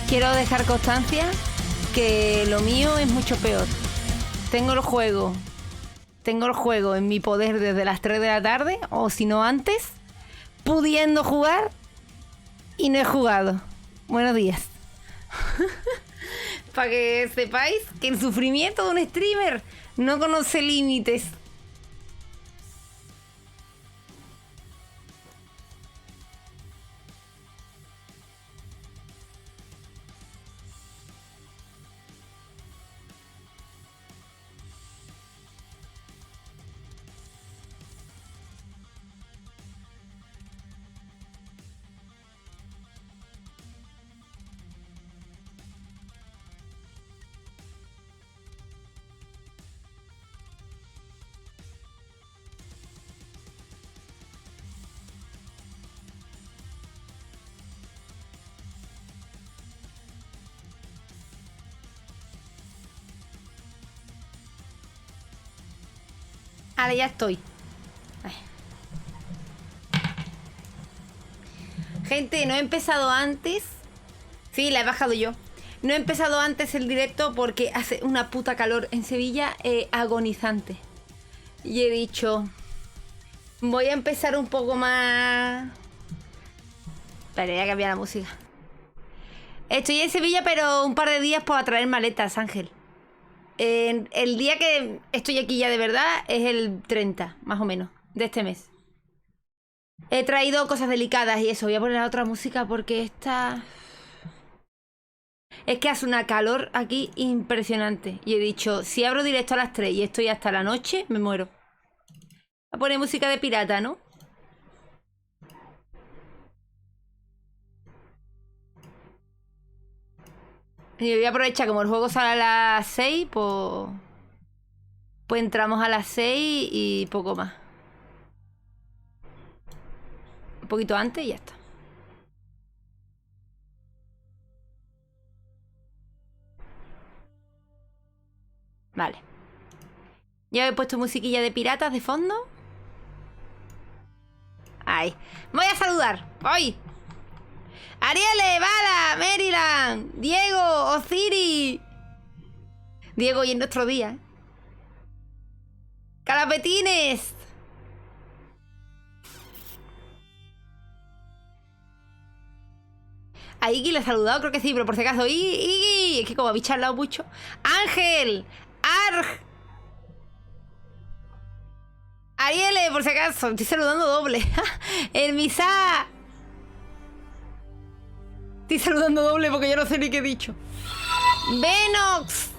Quiero dejar constancia que lo mío es mucho peor. Tengo el juego en mi poder desde las 3 de la tarde, o si no antes, pudiendo jugar y no he jugado. Buenos días. Para que sepáis que el sufrimiento de un streamer no conoce límites. Ahora ya estoy. Ay. Gente, no he empezado antes. Sí, la he bajado yo. No he empezado antes el directo porque hace una puta calor en Sevilla agonizante. Y he dicho, voy a empezar un poco más... Espera, ya cambiar la música. Estoy en Sevilla, pero un par de días para traer maletas, Ángel. El día que estoy aquí ya de verdad es el 30, más o menos, de este mes. He traído cosas delicadas y eso. Voy a poner otra música porque esta... Es que hace una calor aquí impresionante. Y he dicho, si abro directo a las 3 y estoy hasta la noche, me muero. Voy a poner música de pirata, ¿no? Y voy a aprovechar, como el juego sale a las 6, pues entramos a las 6 y poco más. Un poquito antes y ya está. Vale. Ya he puesto musiquilla de piratas de fondo. Ahí. Voy a saludar. ¡Hoy! Ariele, Bala, Maryland, Diego, Osiris. Diego, hoy es nuestro día, ¿eh? Calapetines. A Iggy le he saludado, creo que sí, pero por si acaso. Iggy, es que como habéis charlado mucho. Ángel, Arg. Ariele, por si acaso, estoy saludando doble. Hermisa. Estoy saludando doble porque yo no sé ni qué he dicho. Venox.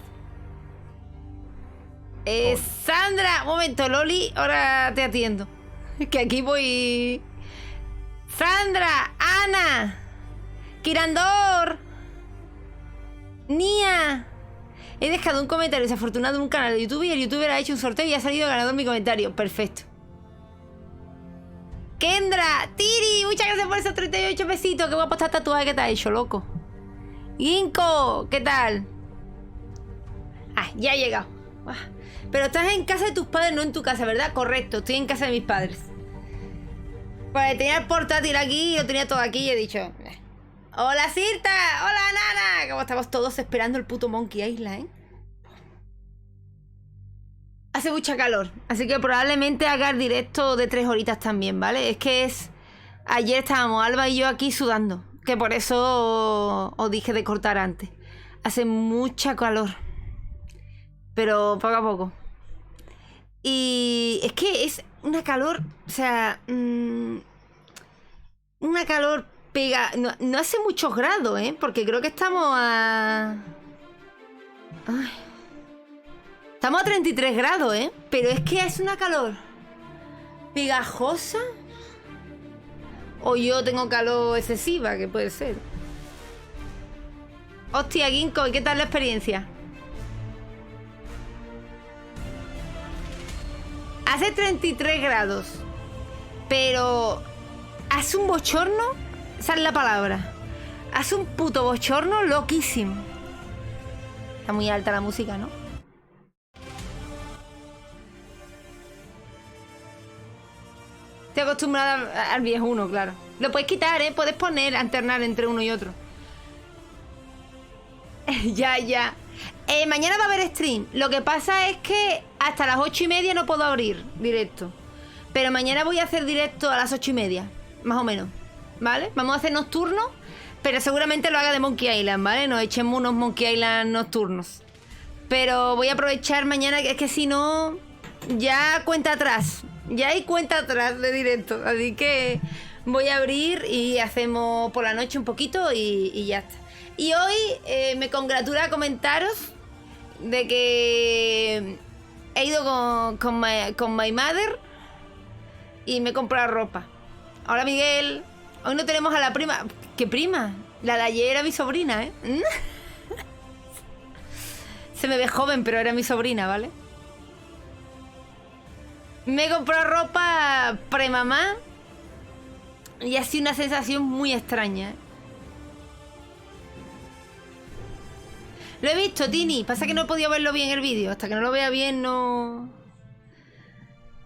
Sandra. Un momento, Loli. Ahora te atiendo. Que aquí voy. Sandra. Ana. Kirandor. Nia. He dejado un comentario desafortunado en un canal de YouTube y el youtuber ha hecho un sorteo y ha salido ganador mi comentario. Perfecto. Kendra, Tiri, muchas gracias por esos 38 besitos. Que voy a postar tatuaje que te ha hecho, loco. Inco, ¿qué tal? Ah, ya he llegado. Pero estás en casa de tus padres, no en tu casa, ¿verdad? Correcto, estoy en casa de mis padres. Pues tenía el portátil aquí y lo tenía todo aquí y he dicho... Hola, Sirta, hola, Nana. Como estamos todos esperando el puto Monkey Island, ¿eh? Hace mucha calor, así que probablemente haga el directo de 3 horitas también, ¿vale? Es que es... Ayer estábamos Alba y yo aquí sudando, que por eso os dije de cortar antes. Hace mucha calor, pero poco a poco. Y es que es una calor, o sea... una calor pega... No hace muchos grados, ¿eh? Porque creo que estamos a... Ay... Estamos a 33 grados, ¿eh? Pero es que es una calor pegajosa. O yo tengo calor excesiva, que puede ser. Hostia, Ginkgo, ¿y qué tal la experiencia? Hace 33 grados. Pero hace un bochorno. Esa es la palabra. Hace un puto bochorno loquísimo. Está muy alta la música, ¿no? Estoy acostumbrada al viejo uno, claro. Lo puedes quitar, ¿eh? Puedes poner, alternar entre uno y otro. Ya, ya. Mañana va a haber stream. Lo que pasa es que hasta las 8:30 no puedo abrir directo. Pero mañana voy a hacer directo a las 8:30, más o menos. ¿Vale? Vamos a hacer nocturno, pero seguramente lo haga de Monkey Island, ¿vale? Nos echemos unos Monkey Island nocturnos. Pero voy a aprovechar mañana, que es que si no, ya cuenta atrás. Ya hay cuenta atrás de directo. Así que voy a abrir y hacemos por la noche un poquito y ya está. Y hoy me congratula comentaros de que he ido con my mother y me he comprado ropa. Hola, Miguel. Hoy no tenemos a la prima. ¿Qué prima? La de ayer era mi sobrina, ¿eh? Se me ve joven, pero era mi sobrina, ¿vale? Me he comprado ropa premamá y ha sido una sensación muy extraña, ¿eh? Lo he visto, Tini. Pasa que no he podido verlo bien el vídeo. Hasta que no lo vea bien, no...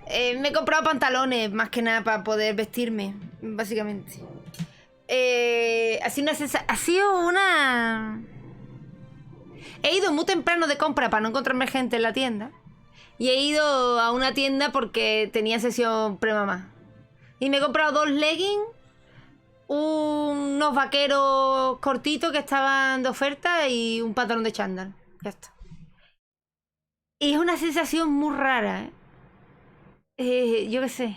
me he comprado pantalones, más que nada, para poder vestirme, básicamente. Ha sido una... He ido muy temprano de compra para no encontrarme gente en la tienda. Y he ido a una tienda porque tenía sesión premamá. Y me he comprado 2 leggings, unos vaqueros cortitos que estaban de oferta y un pantalón de chándal. Ya está. Y es una sensación muy rara, ¿eh? Yo qué sé.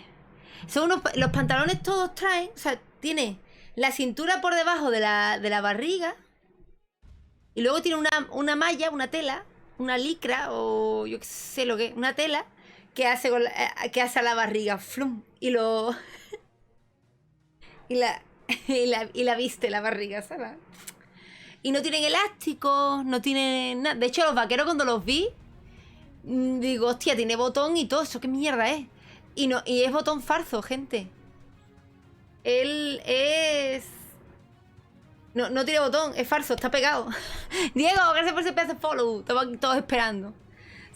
Son los pantalones todos traen, o sea, tiene la cintura por debajo de la barriga. Y luego tiene una malla, una tela, una licra o yo qué sé lo que, una tela que hace a la barriga, flum, y lo y la viste la barriga, ¿sabes? Y no tienen elásticos, no tienen nada. De hecho, los vaqueros cuando los vi, digo, hostia, tiene botón y todo eso, ¿qué mierda es? Y es botón falso, gente. Él es... No tiene botón, es falso, está pegado. Diego, gracias por ese pedazo de follow. Estamos aquí todos esperando.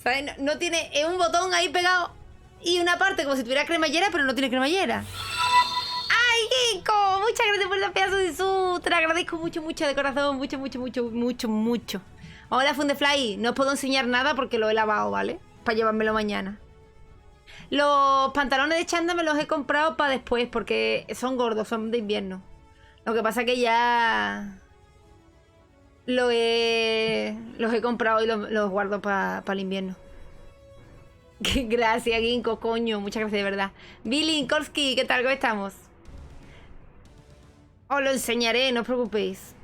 ¿Sabes? No tiene... Es un botón ahí pegado y una parte como si tuviera cremallera, pero no tiene cremallera. ¡Ay, Kiko! Muchas gracias por ese pedazo de sub. Te lo agradezco mucho, mucho de corazón. Mucho. Hola, Fundefly. No os puedo enseñar nada porque lo he lavado, ¿vale? Para llevármelo mañana. Los pantalones de chándal me los he comprado para después porque son gordos, son de invierno. Lo que pasa que ya los he comprado y los guardo para el invierno. Gracias, Ginkgo, coño. Muchas gracias, de verdad. Billy, Korski, ¿qué tal? ¿Cómo estamos? Os lo enseñaré, no os preocupéis.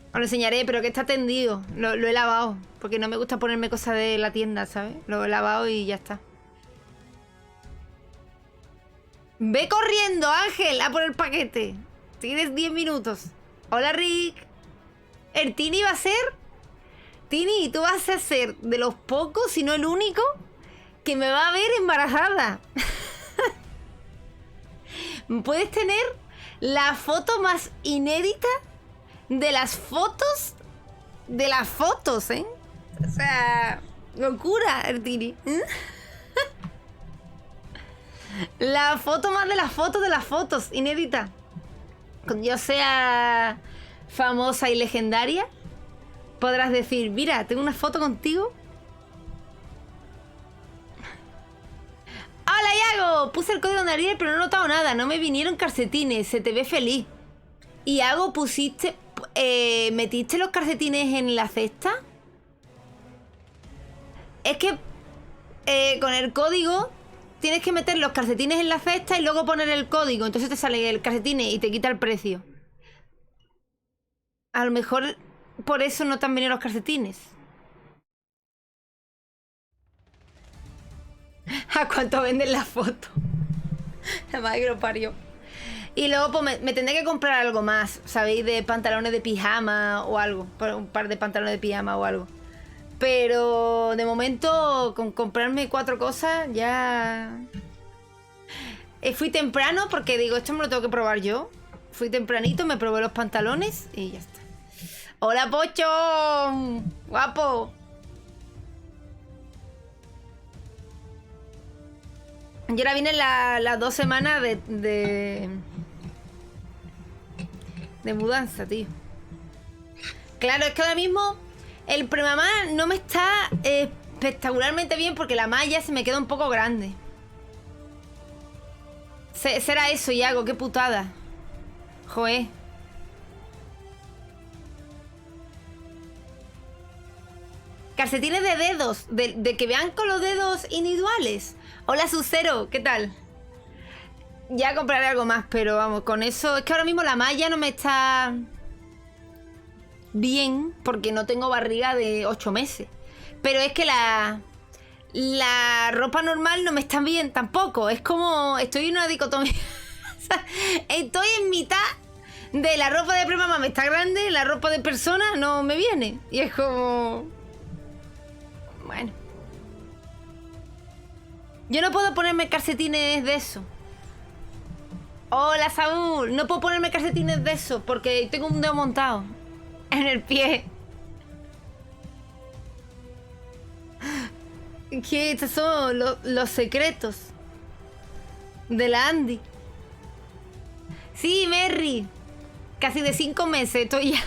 Os lo enseñaré, pero que está tendido. Lo he lavado, porque no me gusta ponerme cosas de la tienda, ¿sabes? Lo he lavado y ya está. Ve corriendo, Ángel, a por el paquete. Tienes 10 minutos. Hola, Rick. El Tini va a ser... Tini, tú vas a ser de los pocos, si no el único, que me va a ver embarazada. Puedes tener la foto más inédita de las fotos ¿eh? O sea, locura, el Tini. La foto más de las fotos, inédita. Cuando yo sea famosa y legendaria, podrás decir, mira, tengo una foto contigo. ¡Hola, Iago! Puse el código de Ariel, pero no he notado nada. No me vinieron calcetines. Se te ve feliz. Y Iago, ¿metiste los calcetines en la cesta? Es que con el código tienes que meter los calcetines en la cesta y luego poner el código. Entonces te sale el calcetín y te quita el precio. A lo mejor por eso no te han venido los calcetines. ¿A cuánto venden la foto? La madre que lo parió. Y luego pues me tendré que comprar algo más, ¿sabéis? De pantalones de pijama o algo. Un par de pantalones de pijama o algo. Pero de momento, con comprarme 4 cosas, ya... Fui temprano porque digo, esto me lo tengo que probar yo. Fui tempranito, me probé los pantalones y ya está. ¡Hola, Pocho! ¡Guapo! Yo ahora vine las 2 semanas de mudanza, tío. Claro, es que ahora mismo el premamá no me está espectacularmente bien porque la malla se me queda un poco grande. Será eso, Iago, qué putada. Joder. Calcetines de dedos, de que vean con los dedos individuales. Hola, Sucero, ¿qué tal? Ya compraré algo más, pero vamos, con eso... Es que ahora mismo la malla no me está bien porque no tengo barriga de 8 meses. Pero es que la ropa normal no me está bien tampoco. Es como... Estoy en una dicotomía. O sea, estoy en mitad de la ropa de premamá me está grande, la ropa de persona no me viene. Y es como... Bueno. Yo no puedo ponerme calcetines de eso. Hola, Saúl. No puedo ponerme calcetines de eso porque tengo un dedo montado en el pie. Que estos son los secretos de la Andy. Sí, Merry. Casi de 5 meses estoy ya.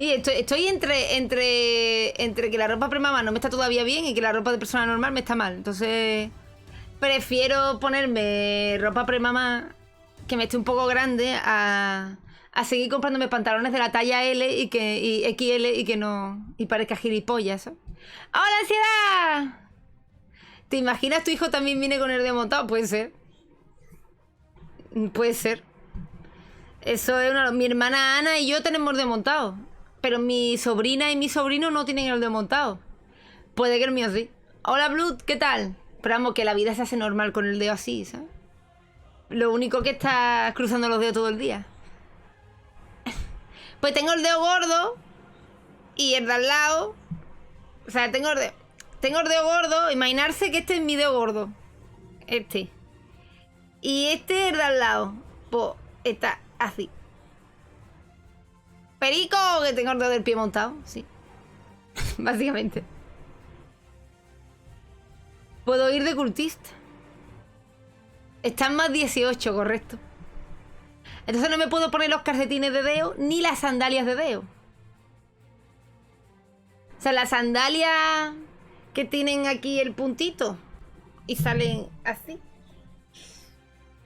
Y estoy entre que la ropa premamá no me está todavía bien y que la ropa de persona normal me está mal. Entonces prefiero ponerme ropa premamá que me esté un poco grande a seguir comprándome pantalones de la talla L y XL y que no... Y parezca gilipollas, ¿sabes? ¡Hola, ansiedad! ¿Te imaginas tu hijo también viene con el dedo montado? Puede ser. Puede ser. Eso es una... Mi hermana Ana y yo tenemos el dedo montado. Pero mi sobrina y mi sobrino no tienen el dedo montado. Puede que el mío sí. Hola, Blood, ¿qué tal? Pero vamos, que la vida se hace normal con el dedo así, ¿sabes? Lo único que está cruzando los dedos todo el día. Pues tengo el dedo gordo y el de al lado. O sea, tengo el dedo gordo. Imaginarse que este es mi dedo gordo. Este. Y este es el de al lado. Pues está así. Perico, que tengo el dedo del pie montado, sí. Básicamente. Puedo ir de cultista. Están más 18, correcto. Entonces no me puedo poner los calcetines de dedo ni las sandalias de dedo. O sea, las sandalias que tienen aquí el puntito y salen así.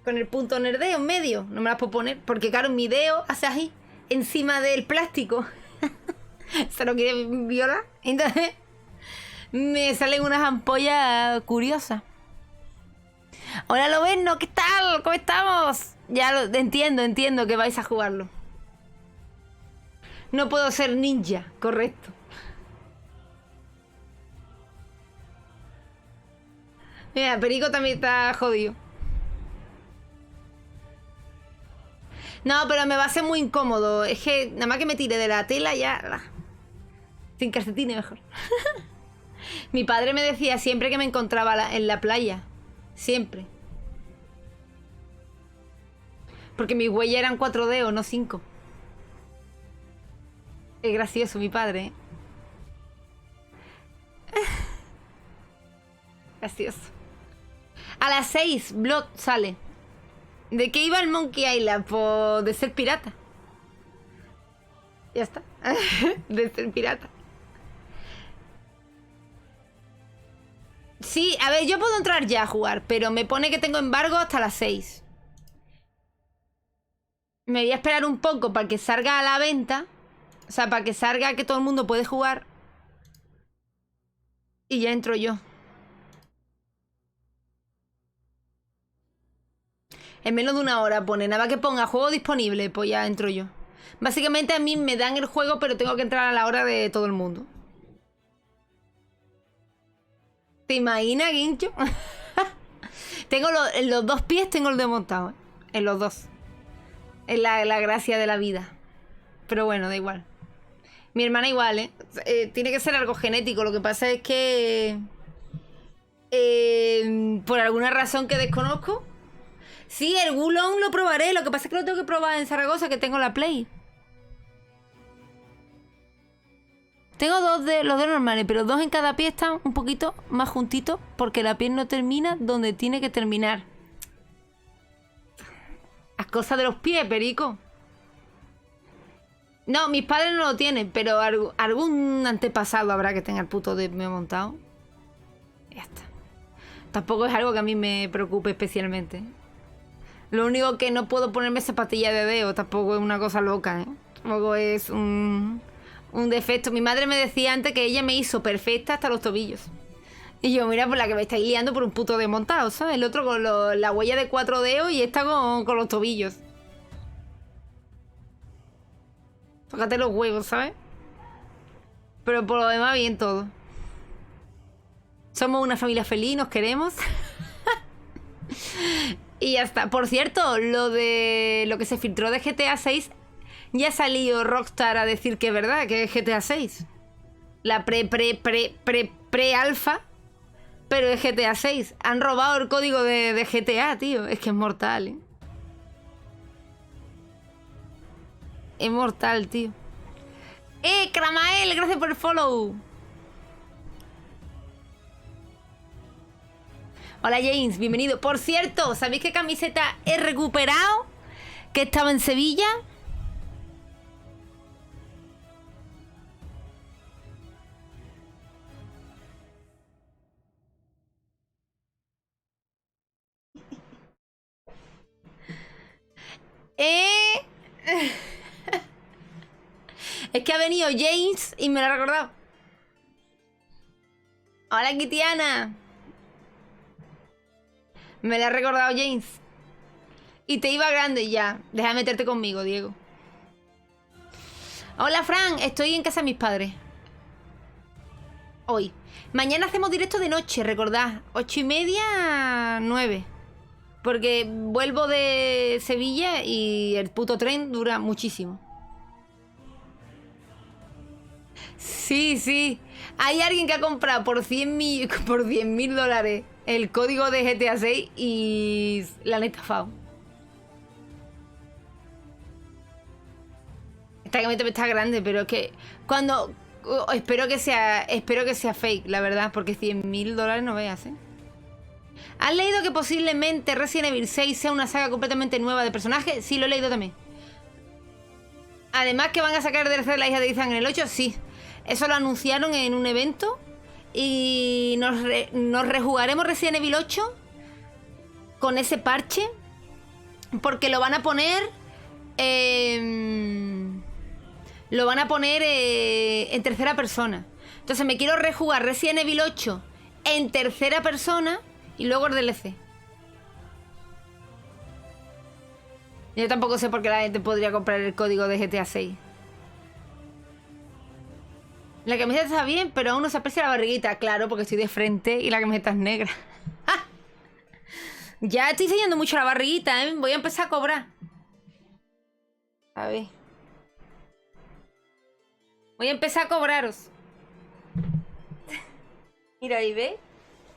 Con el punto en el dedo en medio. No me las puedo poner porque claro, mi dedo hace así. Encima del plástico. Se lo quiere violar. Entonces me salen unas ampollas curiosas. Hola, Loberno, ¿qué tal? ¿Cómo estamos? Ya entiendo que vais a jugarlo. No puedo ser ninja, correcto. Mira, Perico también está jodido. No, pero me va a ser muy incómodo. Es que nada más que me tire de la tela ya... Sin calcetines mejor. Mi padre me decía siempre que me encontraba en la playa. Siempre. Porque mis huellas eran 4 dedos, no 5. Es gracioso mi padre, ¿eh? Gracioso. A las 6, Blood sale. ¿De qué iba el Monkey Island? Pues de ser pirata. Ya está. De ser pirata. Sí, a ver, yo puedo entrar ya a jugar, pero me pone que tengo embargo hasta las 6. Me voy a esperar un poco para que salga a la venta. O sea, para que salga que todo el mundo puede jugar. Y ya entro yo. En menos de una hora pone, nada que ponga juego disponible, pues ya entro yo. Básicamente a mí me dan el juego, pero tengo que entrar a la hora de todo el mundo. ¿Te imaginas, Guincho? Tengo en los dos pies tengo el desmontado, ¿eh? En los dos. Es la gracia de la vida. Pero bueno, da igual. Mi hermana igual, ¿eh? Tiene que ser algo genético. Lo que pasa es que... por alguna razón que desconozco... Sí, el Wulong lo probaré. Lo que pasa es que lo tengo que probar en Zaragoza, que tengo la Play. Tengo los dos normales, pero 2 en cada pie están un poquito más juntitos porque la piel no termina donde tiene que terminar. cosa de los pies, perico. No, mis padres no lo tienen, pero algún antepasado habrá que tenga el puto de me montado. Ya está. Tampoco es algo que a mí me preocupe especialmente. Lo único que no puedo ponerme zapatilla de dedo, tampoco es una cosa loca, ¿eh? Tampoco es un defecto. Mi madre me decía antes que ella me hizo perfecta hasta los tobillos. Y yo, mira, por la que me estáis liando por un puto desmontado, ¿sabes? El otro con la huella de 4 dedos y esta con los tobillos. Tócate los huevos, ¿sabes? Pero por lo demás, bien todo. Somos una familia feliz, nos queremos. Y ya está. Por cierto, lo que se filtró de GTA 6, ya salió Rockstar a decir que es verdad, que es GTA 6. La pre-alfa, pero es GTA 6. Han robado el código de GTA, tío. Es que es mortal, ¿eh? Es mortal, tío. Cramael, gracias por el follow. Hola James, bienvenido. Por cierto, ¿sabéis qué camiseta he recuperado? Que estaba en Sevilla. Es que ha venido James y me lo ha recordado. Hola Kitiana. Me lo ha recordado James. Y te iba grande ya. Deja de meterte conmigo, Diego. Hola Fran, estoy en casa de mis padres. Hoy. Mañana hacemos directo de noche, recordad. 8:30, 9. Porque vuelvo de Sevilla y el puto tren dura muchísimo. Sí, sí. Hay alguien que ha comprado por 100.000 dólares el código de GTA 6 y la han estafado. Esta camioneta está grande, pero es que cuando... espero que sea fake, la verdad, porque 100.000 dólares no veas, ¿eh? ¿Has leído que posiblemente Resident Evil 6 sea una saga completamente nueva de personajes? Sí, lo he leído también. Además que van a sacar DLC de la hija de Ethan en el 8, sí. Eso lo anunciaron en un evento. Y nos rejugaremos Resident Evil 8 con ese parche. Porque lo van a poner... lo van a poner en tercera persona. Entonces me quiero rejugar Resident Evil 8 en tercera persona y luego el DLC. Yo tampoco sé por qué la gente podría comprar el código de GTA 6. La camiseta está bien, pero aún no se aprecia la barriguita. Claro, porque estoy de frente y la camiseta es negra. ¡Ah! Ya estoy enseñando mucho la barriguita, ¿eh? Voy a empezar a cobrar. A ver. Voy a empezar a cobraros. Mira ahí, ¿ves?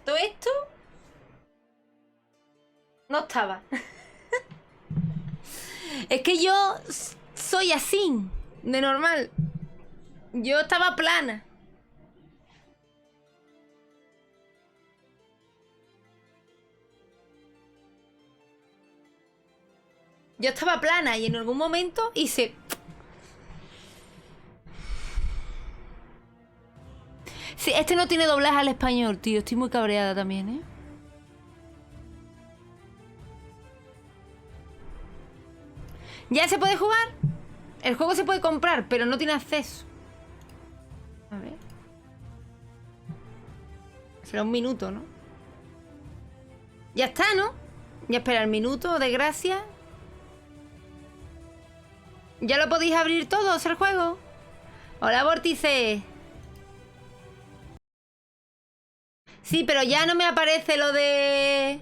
Todo esto no estaba. Es que yo soy así, de normal. Yo estaba plana. Yo estaba plana y en algún momento hice... Sí, este no tiene doblaje al español, tío. Estoy muy cabreada también, ¿eh? ¿Ya se puede jugar? El juego se puede comprar, pero no tiene acceso. A ver. Será un minuto, ¿no? Ya está, ¿no? Ya espera el minuto, de gracia. ¿Ya lo podéis abrir todos el juego? Hola, Vórtice. Sí, pero ya no me aparece lo de...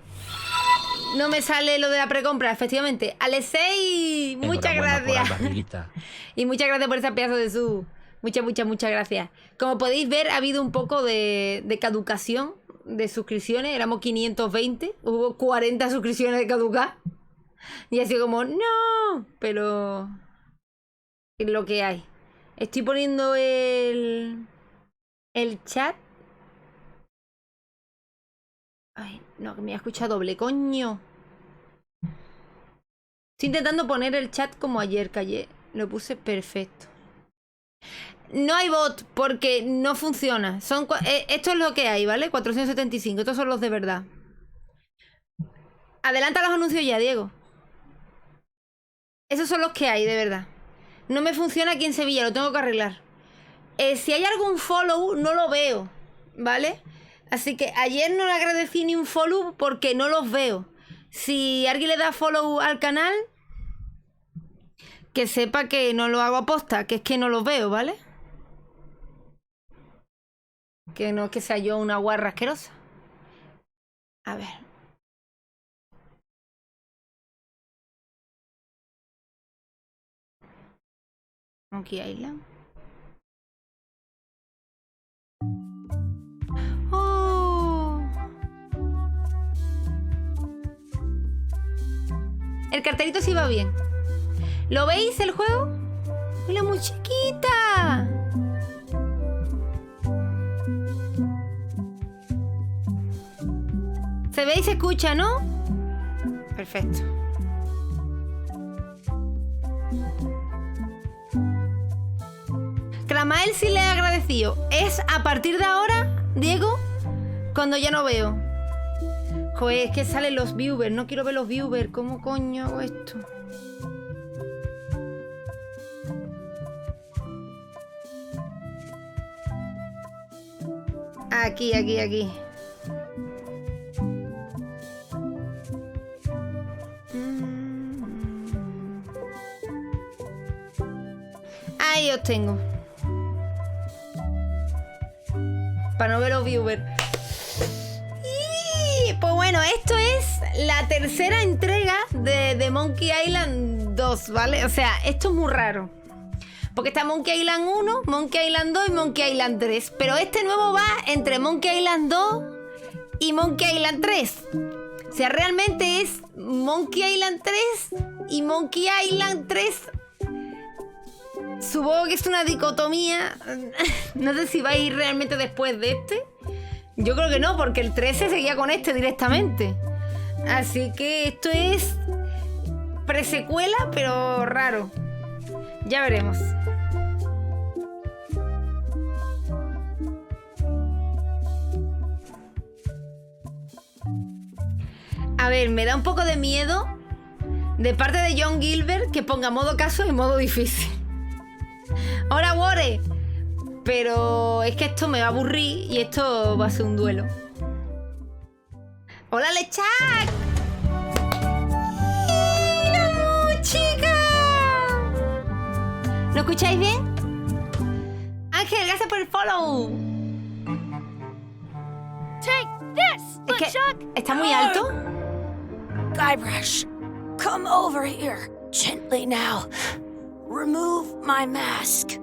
No me sale lo de la precompra, efectivamente. Alexei, muchas gracias. Y muchas gracias por ese pedazo de sub. Muchas gracias. Como podéis ver, ha habido un poco de caducación de suscripciones. Éramos 520. Hubo 40 suscripciones de caducar. Y así como, no. Pero... es lo que hay. Estoy poniendo el chat. Ay, no, que me ha escuchado doble, coño. Estoy intentando poner el chat como ayer, que ayer lo puse perfecto. No hay bot porque no funciona. Esto es lo que hay, ¿vale? 475. Estos son los de verdad. Adelanta los anuncios ya, Diego. Esos son los que hay, de verdad. No me funciona aquí en Sevilla, lo tengo que arreglar. Si hay algún follow, no lo veo, ¿vale? Así que ayer no le agradecí ni un follow porque no los veo. Si alguien le da follow al canal, que sepa que no lo hago aposta, que es que no los veo, ¿vale? Que no es que sea yo una guarra asquerosa. A ver. Monkey Island. ¡Oh! El cartelito sí va bien. ¿Lo veis el juego? ¡Mira, muy chiquita! Se ve y se escucha, ¿no? Perfecto. Cramael sí le he agradecido. Es a partir de ahora, Diego, cuando ya no veo. Joder, es que salen los viewers. No quiero ver los viewers. ¿Cómo coño hago esto? Aquí. Ahí os tengo. Para no ver los viewers. Y pues bueno, esto es la tercera entrega de Monkey Island 2, ¿vale? O sea, esto es muy raro. Porque está Monkey Island 1, Monkey Island 2 y Monkey Island 3. Pero este nuevo va entre Monkey Island 2 y Monkey Island 3. O sea, realmente es Monkey Island 3 y Monkey Island 3. Supongo que es una dicotomía. No sé si va a ir realmente después de este. Yo creo que no, porque el 13 seguía con este directamente. Así que esto es presecuela, pero raro. Ya veremos. A ver, me da un poco de miedo de parte de John Gilbert que ponga modo caso y modo difícil. Hola, Wore. Pero es que esto me va a aburrir y esto va a ser un duelo. Hola, Lechak. ¡Hola, chica! ¿Lo escucháis bien? Ángel, gracias por el follow. Take this, Es que está muy alto. Guybrush, come over here, gently now. Remove my mask.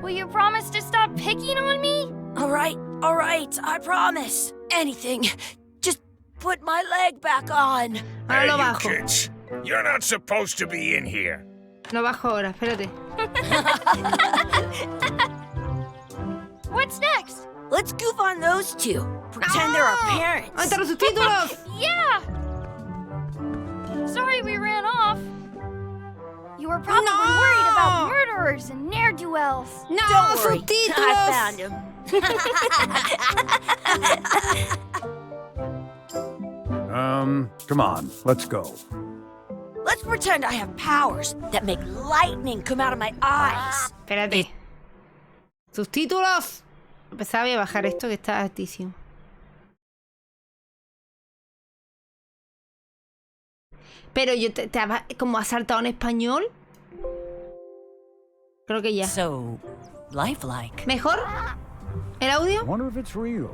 Will you promise to stop picking on me? All right, I promise. Anything. Just put my leg back on. Ahora lo Hey, you bajo. kids. You're not supposed to be in here. Lo bajo ahora, espérate. What's next? Let's goof on those two. Pretend they're our parents. ¡Ahí están los subtítulos! Yeah! Sorry we ran off. You were probably No! worried about murderers and ne'er-do-wells. ¡No, Don't worry, subtítulos! I found him. Come on, let's go. Let's pretend I have powers that make lightning come out of my eyes. Espérate. Subtítulos. Empezaba a bajar esto que está altísimo. Pero yo te como ha saltado en español. Creo que ya. So, lifelike. ¿Mejor? ¿El audio? Wonder if it's real.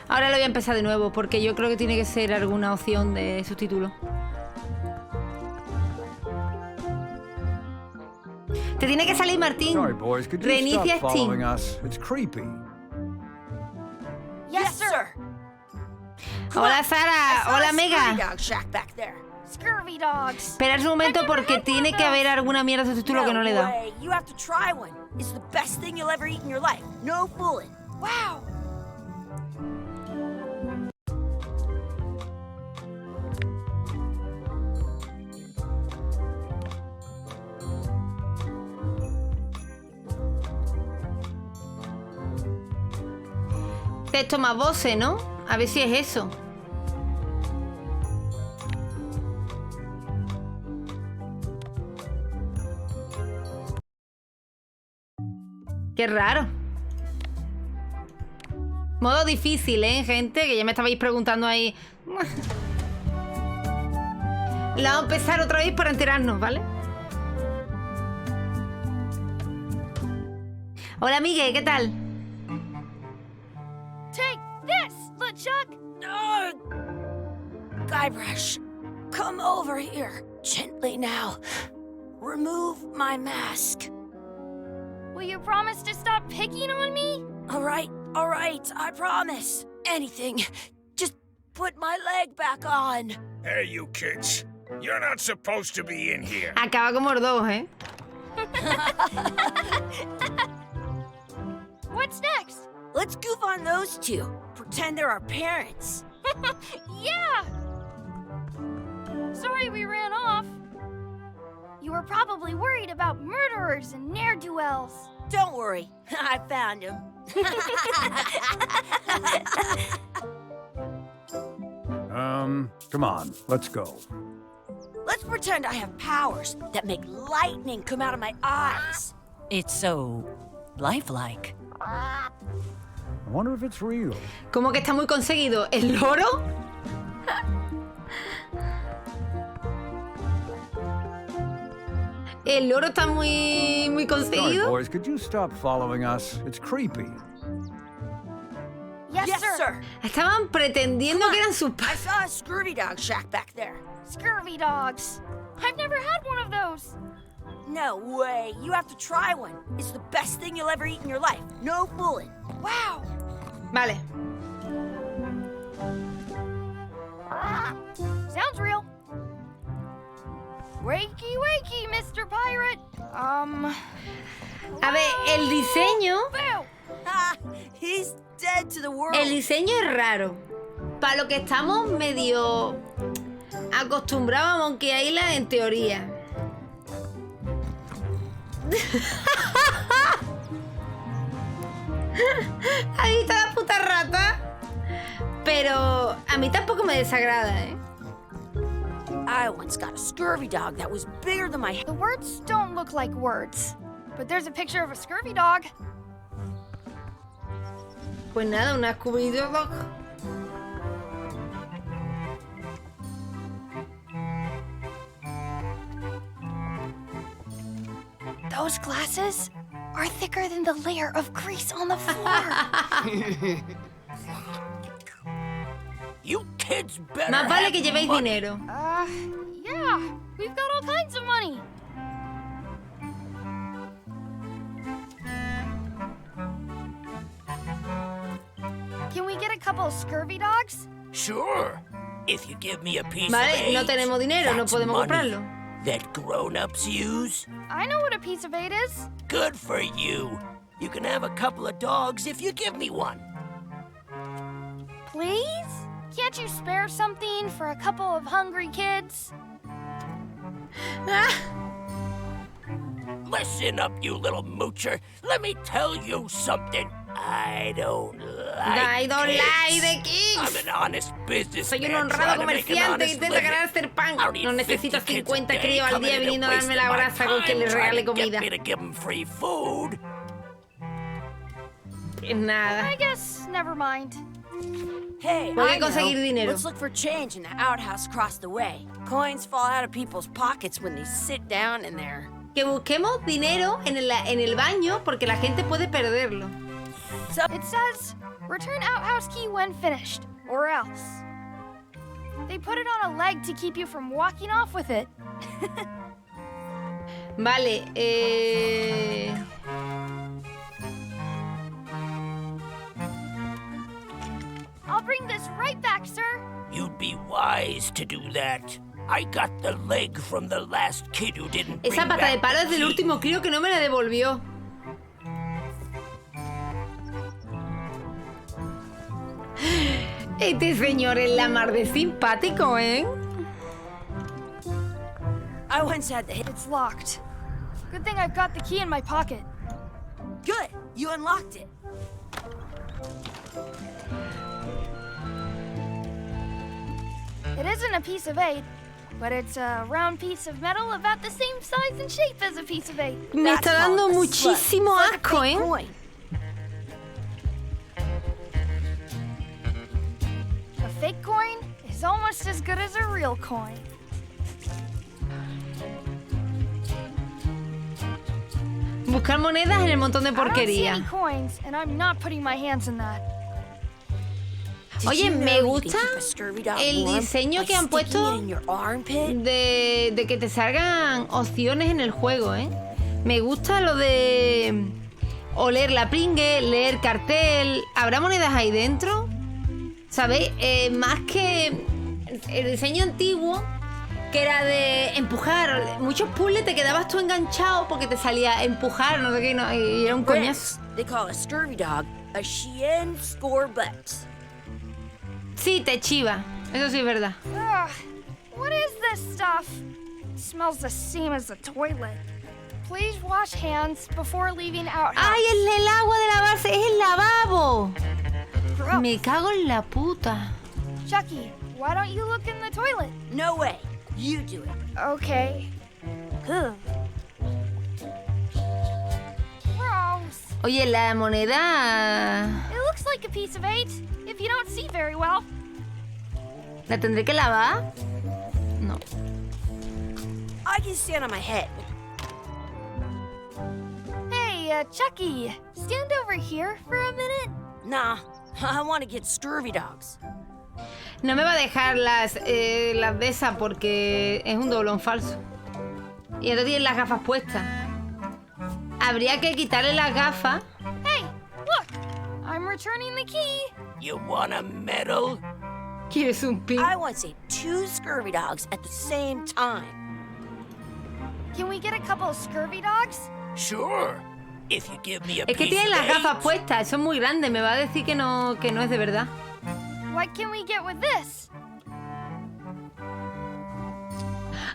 Ahora lo voy a empezar de nuevo porque yo creo que tiene que ser alguna opción de subtítulo. Te tiene que salir, Martín. Sorry, boys, could you Reinicia stop following Steam. us? It's creepy. Yes, sir. Hola, Sara. Hola, Mega. Dog shack back there. Scurvy dogs. Esperad un momento porque tiene que haber alguna mierda de subtítulo que no le da. way. You have to try one. It's the best thing you'll ever eat in your life. No fooling. Wow. Que esto más voces, ¿no? A ver si es eso. Qué raro. Modo difícil, ¿eh, gente? Que ya me estabais preguntando ahí. La vamos a empezar otra vez para enterarnos, ¿vale? Hola, Miguel, ¿qué tal? Take this, LeChuck! Guybrush, come over here. Gently now. Remove my mask. Will you promise to stop picking on me? All right, I promise. Anything. Just put my leg back on. Hey, you kids. You're not supposed to be in here. Acaba como los dos, ¿eh? What's next? Let's goof on those two. Pretend they're our parents. Yeah! Sorry we ran off. You were probably worried about murderers and ne'er-do-wells. Don't worry, I found him. Come on, let's go. Let's pretend I have powers that make lightning come out of my eyes. It's so lifelike. I wonder if it's real. Como que está muy conseguido. ¿El loro? El loro está muy Sorry, conseguido. boys, could you stop following us? It's creepy. Yes, sir. Estaban pretendiendo que eran sus I padres. saw a scurvy dog shack back there. Scurvy dogs? I've never had one of those. No way. You have to try one. It's the best thing you'll ever eat in your life. No fooling. Wow. Vale. Sounds real. Wakey, wakey, Mr. Pirate. A ver, el diseño. Boo! He's dead to the world. El diseño es raro. Para lo que estamos medio acostumbrados a Monkey Island en teoría. Ahí está la puta rata. Pero a mí tampoco me desagrada, ¿eh? I once got a scurvy dog that was bigger than my head. The words don't look like words, but there's a picture of a scurvy dog. Pues nada, una Scooby-Doo dog. Those glasses are thicker than the layer of grease on the floor. You kids better Más vale have que llevéis money. dinero. Yeah, we've got all kinds of money. Can we get a couple of scurvy dogs? Sure. If you give me a piece Vale, of no eight, tenemos dinero, no that's podemos money comprarlo. that grown-ups use. I know what a piece of eight is. Good for you. You can have a couple of dogs if you give me one. Please? Can't you spare something for a couple of hungry kids? Listen up, you little moocher. Let me tell you something. I don't I don't like the I'm kids. an honest businessman. Soy un honrado trying to make an comerciante que honest intenta living. ganar hacer pan. I don't need No necesito 50 kids 50 a day críos al coming día in and viniendo a darme la wasting my brasa con quien les time regale trying to comida. get me to give 'em free food. Es nada. I guess never mind. Hey, Voy a I know. conseguir dinero. Let's look for change in the outhouse across the way. Coins fall out of people's pockets when they sit down in there. Que busquemos dinero en el baño porque la gente puede perderlo. It says, return outhouse key when finished, or else. They put it on a leg to keep you from walking off with it. Vale, I'll bring this right back, sir. You'd be wise to do that. I got the leg from the last kid who didn't esa bring pata de back palo the es del key. último crío que no me la devolvió. Este señor es la mar de simpático, ¿eh? I once had the hit. It's locked. Good thing I've got the key in my pocket. Good, you unlocked it. It isn't a piece of 8, but it's a round piece of metal about the same size and shape as a piece of 8. Me está dando muchísimo asco, ¿eh? A fake coin is almost as good as a real coin. Buscar monedas en el montón de I don't see porquería. any coins, and I'm not putting my hands in that. Oye, me gusta el diseño que han puesto de que te salgan opciones en el juego, ¿eh? Me gusta lo de oler la pringue, leer cartel. ¿Habrá monedas ahí dentro? ¿Sabéis? Más que el diseño antiguo, que era de empujar. Muchos puzzles te quedabas tú enganchado porque te salía empujar, no sé qué, no, y era un coñazo. They call a scurvy dog a Chien score butts. Sí, te chiva. Eso sí es verdad. Ugh, what is this stuff? It smells the same as the toilet. Please wash hands before leaving outhouse. ¡Ay, el agua de lavarse! ¡Es el lavabo! Gross. Me cago en la puta. Chucky, why don't you look in the toilet? No way. You do it. Okay. Ugh. Gross. Oye, la moneda... It looks like a piece of 8, if you don't see very well. ¿La tendré que lavar? No. I can stand on my head. Hey, Chucky, stand over here for a minute. Nah, I want to get scurvy dogs. No me va a dejar las de esas porque es un doblón falso. Y ahora tienen las gafas puestas. Habría que quitarle las gafas. Hey, look! I'm returning the key. You want a medal? ¿Quieres un pin? I want to say 2 scurvy dogs at the same time. Can we get a couple of scurvy dogs? Sure. If you give me a Es que piece tienen of las gafas 8. puestas. Son muy grandes. Me va a decir que no es de verdad. What can we get with this?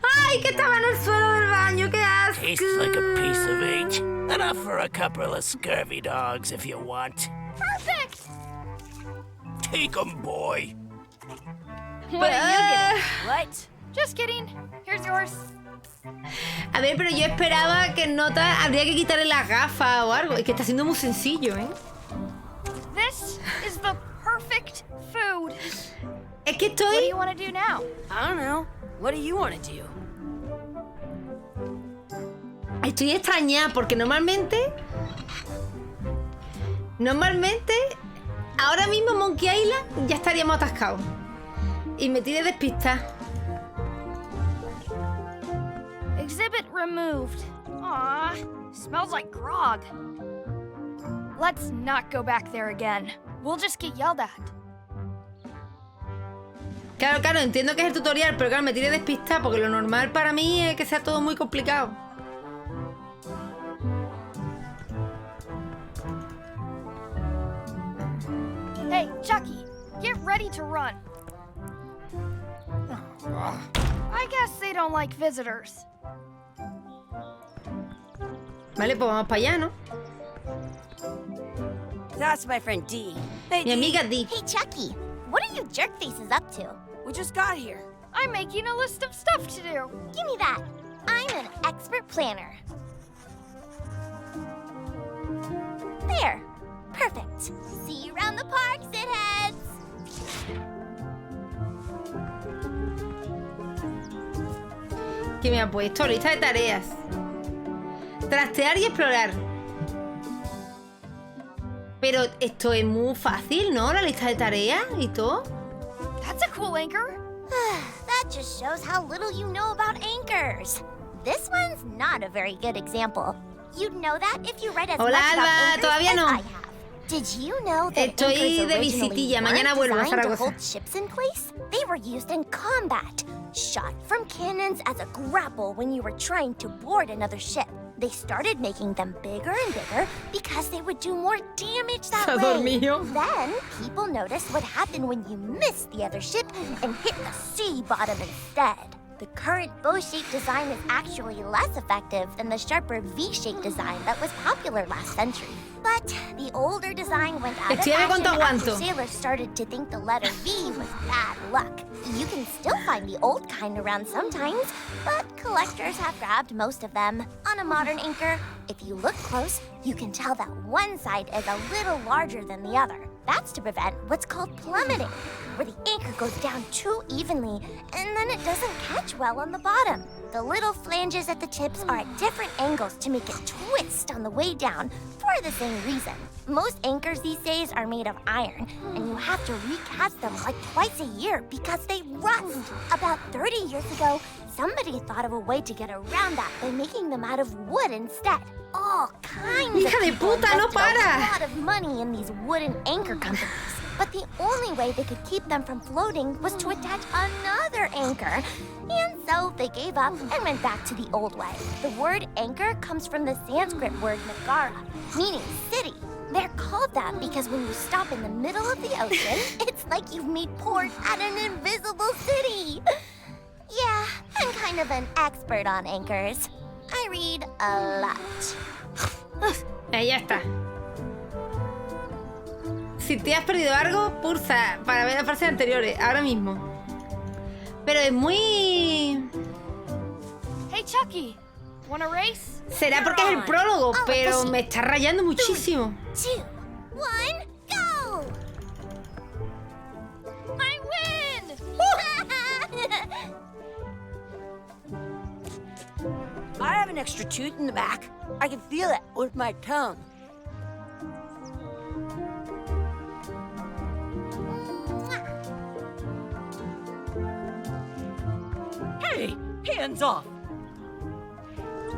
¡Ay, que estaba en el suelo del baño! ¡Qué asco! Tastes like a piece of 8. Enough for a couple of scurvy dogs if you want. Perfect! Take 'em, boy. What are you getting? What? Just kidding. Here's yours. A ver, pero yo esperaba que en nota habría que quitarle las gafas o algo. Es que está siendo muy sencillo, ¿eh? This is the perfect food. Es que What do estoy... you want to do now? I don't know. What do you want to do? Estoy extrañada porque normalmente, ahora mismo Monkey Island ya estaríamos atascados. Y me tiré despistada. Exhibit removed. Aw, smells like grog. Let's not go back there again. We'll just get yelled at. Claro, entiendo que es el tutorial, pero claro, me tiré despistada porque lo normal para mí es que sea todo muy complicado. Hey, Chucky, get ready to run. I guess they don't like visitors. Vale, pues vamos para allá, ¿no? That's my friend D. Hey, Mi D. amiga Di. Hey, Chucky, what are you jerk faces up to? We just got here. I'm making a list of stuff to do. Give me that. I'm an expert planner. There. Perfect. See you around the park, shitheads. Que me ha puesto lista de tareas. Trastear y explorar. Pero esto es muy fácil, ¿no? La lista de tareas y todo. That's a cool anchor. That just shows how little you know about anchors. This one's not a very good example. You'd know that if you read as Hola, much about Alba, anchors todavía as no. I have. Did you know that Estoy anchors de originally visitilla. weren't Mañana vuelvo a designed to Zaragoza. hold ships in place? They were used in combat, shot from cannons as a grapple when you were trying to board another ship. They started making them bigger and bigger because they would do more damage that Se ha way. dormido. Then people noticed what happened when you missed the other ship and hit the sea bottom instead. The current bow-shaped design is actually less effective than the sharper V-shaped design that was popular last century. But the older design went out of Escríbeme cuánto fashion after aguanto. sailors started to think the letter V was bad luck. You can still find the old kind around sometimes, but collectors have grabbed most of them. On a modern anchor, if you look close, you can tell that one side is a little larger than the other. That's to prevent what's called plummeting, where the anchor goes down too evenly, and then it doesn't catch well on the bottom. The little flanges at the tips are at different angles to make it twist on the way down for the same reason. Most anchors these days are made of iron, and you have to recast them like twice a year because they rust. About 30 years ago, somebody thought of a way to get around that by making them out of wood instead. All kinds Hija of de people puta, no invested a para. lot of money in these wooden anchor companies. But the only way they could keep them from floating was to attach another anchor. And so they gave up and went back to the old way. The word anchor comes from the Sanskrit word nagara, meaning city. They're called that because when you stop in the middle of the ocean, it's like you've made port at an invisible city. Yeah, I'm kind of an expert on anchors. I read a lot. Ahí ya está. Si te has perdido algo, pulsa para ver las frases anteriores, ahora mismo. Pero es muy... Hey, Chucky, wanna race? Será porque es el prólogo, pero me está rayando muchísimo. 2, 1, go! I win! I have an extra tooth in the back. I can feel it with my tongue. Hey, hands off.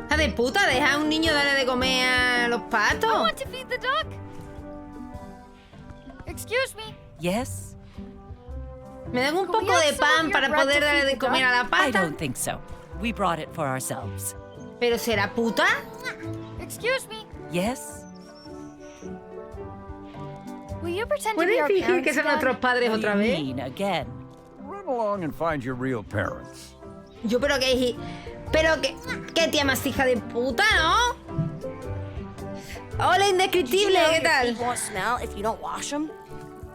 Hija de puta, deja a un niño darle de comer a los I patos. want to feed the duck. Excuse me. Yes? Me dan un Could we poco de have some of pan your para bread poder to darle feed de the comer a la I pata. don't think so. We brought it for ourselves. ¿Pero será puta? Excuse me. Yes? Will you pretend to be ¿Pueden our fingir que parents son again? nuestros padres What do otra you vez? mean, again? Run along and find your real parents. Yo, pero que... Pero que... ¿Qué tía más hija de puta, no? Hola, Did you indescriptible, know ¿qué your tal? feet won't smell if you don't wash them?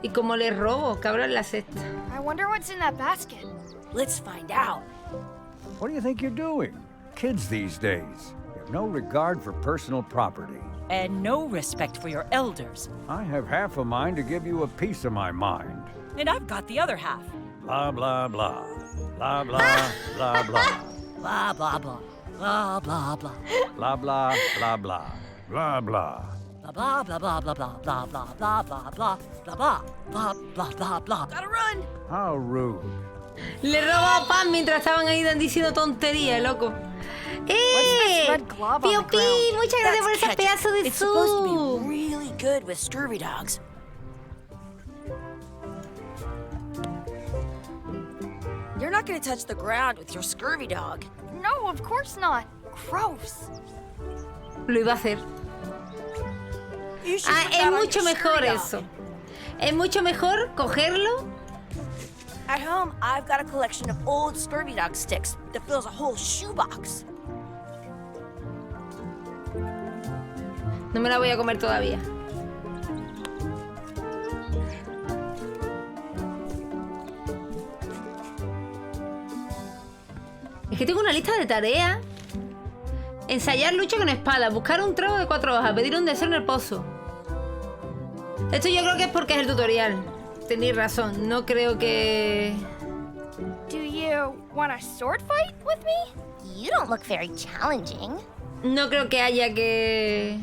Y como les robo, cabrón, la sexta. I wonder what's in that basket. Let's find out. What do you think you're doing? Kids these days have no regard for personal property. And no respect for your elders. I have half a mind to give you a piece of my mind. And I've got the other half. Blah, blah, blah. Blah, blah, blah, blah. Blah, blah, blah. Blah, blah, blah. Blah, blah, blah, blah. Blah, blah. Blah, blah, blah, blah, blah, blah, blah, blah, blah, blah, blah, blah, blah, blah, blah, blah. Gotta run! How rude. Le robó pan mientras estaban ahí diciendo tonterías, loco. this red glob on Pío the Pi, ground? muchas gracias por ese ketchup. pedazo de It's supposed to sub. be really good with scurvy dogs. You're not gonna touch the ground with your scurvy dog. No, of course not. Gross. Lo iba a hacer. You should Ah, put es that on mucho your mejor scurvy dog. eso. Es mucho mejor cogerlo. At home, I've got a collection of old scurvy dog sticks that fills a whole shoebox. No me la voy a comer todavía. Es que tengo una lista de tareas. Ensayar lucha con espada, buscar un trago de 4 hojas, pedir un deseo en el pozo. Esto yo creo que es porque es el tutorial. Tenéis razón, no creo que... Do you want a sword fight with me? You don't look very challenging. No creo que haya que...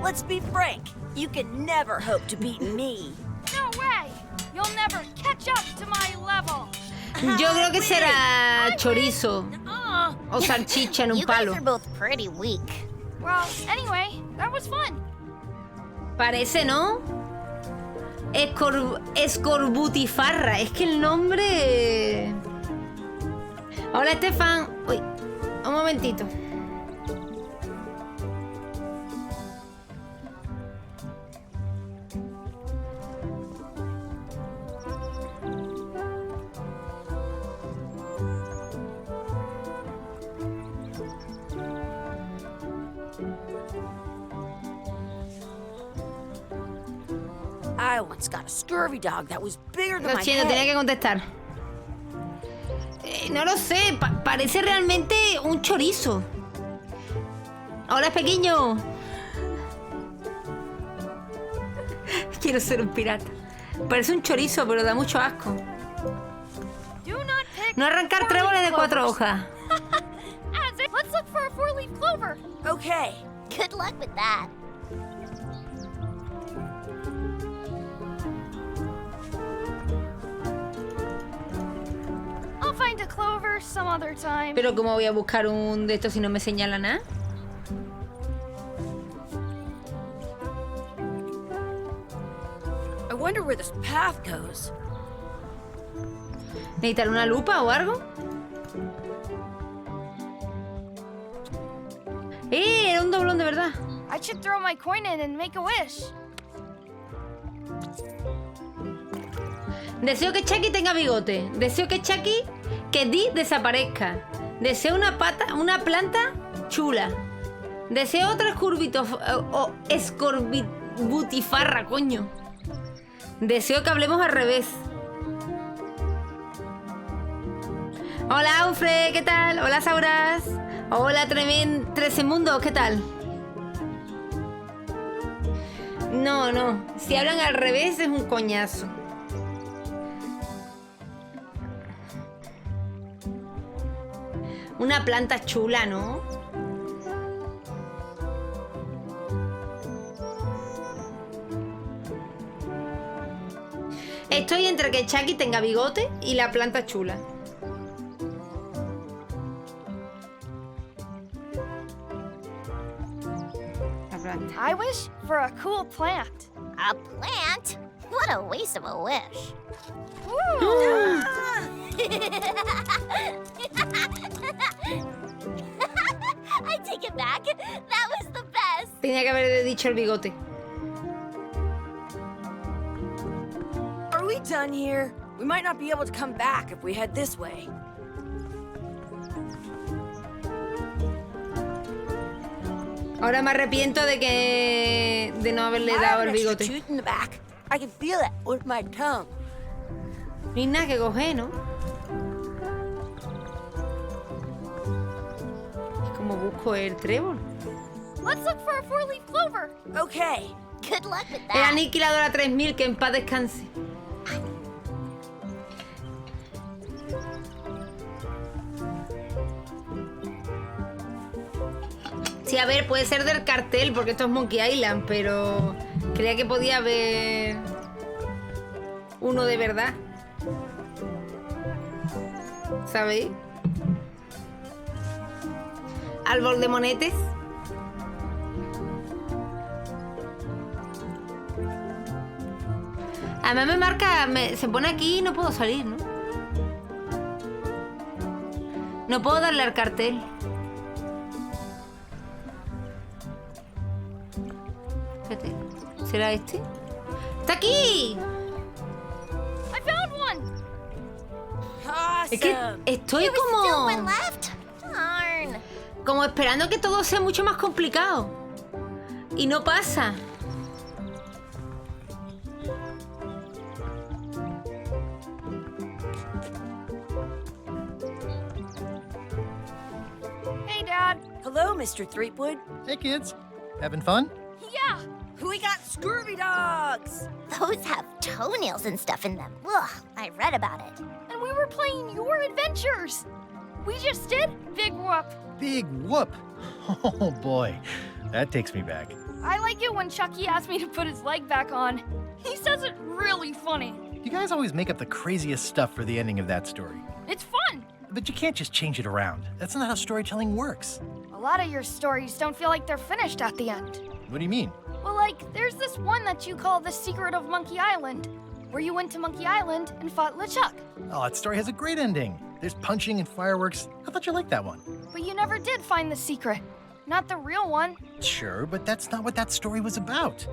Let's be frank. You can never hope to beat me. No way! You'll never catch up to my level. Yo creo que será chorizo Uh, o salchicha en un You guys palo. are both pretty weak. Well, anyway, that was fun. Parece, ¿no? Escorbutifarra. Es que el nombre... Hola, Estefan. Uy, un momentito. I once got a scurvy dog that was bigger than Lo my siento, tenía head. que contestar. No lo sé, parece realmente un chorizo. Hola, pequeño. Quiero ser un pirata. Parece un chorizo, pero da mucho asco. Do not pick No arrancar tréboles de 4 hojas. Let's look for a 4-leaf clover. Okay. Good luck with that. I'll find a clover some other time. Pero ¿cómo voy a buscar un de estos si no me señala nada? I wonder where this path goes. ¿Necesitar una lupa o algo? Era un doblón de verdad. I should throw my coin in and make a wish. Deseo que Chucky tenga bigote. Deseo que Chucky, que Dee desaparezca. Deseo una planta chula. Deseo otra escorbutifarra, coño. Deseo que hablemos al revés. Hola, Aufre, ¿qué tal? Hola, Sauras. Hola, Tresemundos, ¿qué tal? No. Si hablan al revés es un coñazo. Una planta chula, ¿no? Estoy entre que Chucky tenga bigote y la planta chula. La planta. I wish for a cool plant. A plant? What a waste of a wish. I take it back. That was the best. Tenía que haber dicho el bigote. Are we done here? We might not be able to come back if we head this way. Ahora me arrepiento de no haberle dado el bigote. Tooth in the back. I can feel it with my tongue. No hay nada que coger, ¿no? ¿Cómo busco el trébol? Let's look for a 4-leaf clover. Okay. Good luck with El that. aniquilador a 3000, que en paz descanse. Sí, a ver, puede ser del cartel, porque esto es Monkey Island, pero creía que podía haber uno de verdad. ¿Sabéis? Árbol de monetes. Además me marca, se pone aquí y no puedo salir, ¿no? No puedo darle al cartel. Espérate, ¿será este? ¡Está aquí! I found one. Es que Awesome. estoy There was still one como... left. Darn. Como esperando que todo sea mucho más complicado. Y no pasa. Hey, Dad. Hello, Mr. Threepwood. Hey, kids. Having fun? Yeah. We got scurvy dogs. Those have toenails and stuff in them. Ugh, I read about it. And we were playing your adventures. We just did Big Whoop. Big whoop. Oh, boy. That takes me back. I like it when Chucky asked me to put his leg back on. He says it really funny. You guys always make up the craziest stuff for the ending of that story. It's fun. But you can't just change it around. That's not how storytelling works. A lot of your stories don't feel like they're finished at the end. What do you mean? Well, like, there's this one that you call The Secret of Monkey Island, where you went to Monkey Island and fought LeChuck. Oh, that story has a great ending. There's punching and fireworks. I thought you liked that one. But you never did find the secret. Not the real one. Sure, but that's not what that story was about.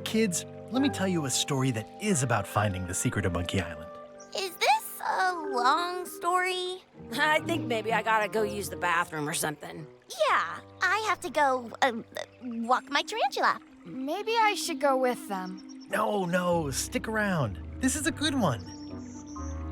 Kids, let me tell you a story that is about finding the secret of Monkey Island. Is this a long story? I think maybe I gotta go use the bathroom or something. Yeah, I have to go walk my tarantula. Maybe I should go with them. No, stick around. This is a good one.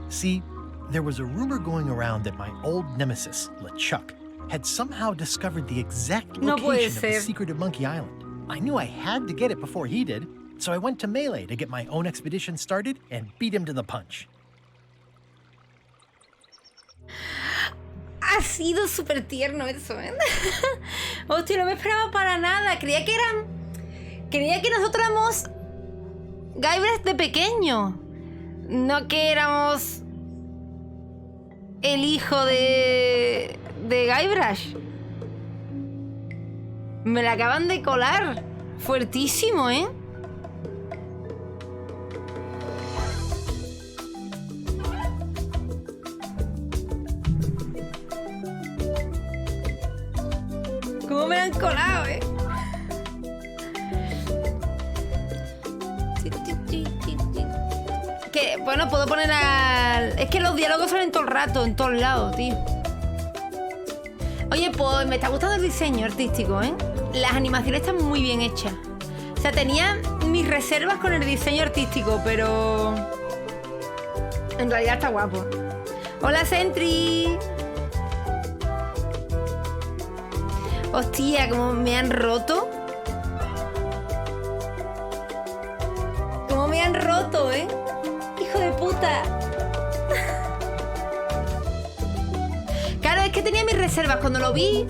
See, there was a rumor going around that my old nemesis, LeChuck, had somehow discovered the exact location of the secret of Monkey Island. I knew I had to get it before he did, so I went to Melee to get my own expedition started and beat him to the punch. Ha sido súper tierno eso, ¿eh? Hostia, no me esperaba para nada. Creía que nosotros éramos Guybrush de pequeño. No que éramos el hijo de Guybrush. Me la acaban de colar. Fuertísimo, ¿eh? ¿Cómo me han colado, eh? Que, bueno, puedo poner al... Es que los diálogos salen todo el rato, en todos lados, tío. Oye, pues me está gustando el diseño artístico, ¿eh? Las animaciones están muy bien hechas. O sea, tenía mis reservas con el diseño artístico, pero... en realidad está guapo. ¡Hola, Sentry! Hostia, cómo me han roto. Cómo me han roto, ¿eh? ¡Hijo de puta! Claro, es que tenía mis reservas. Cuando lo vi,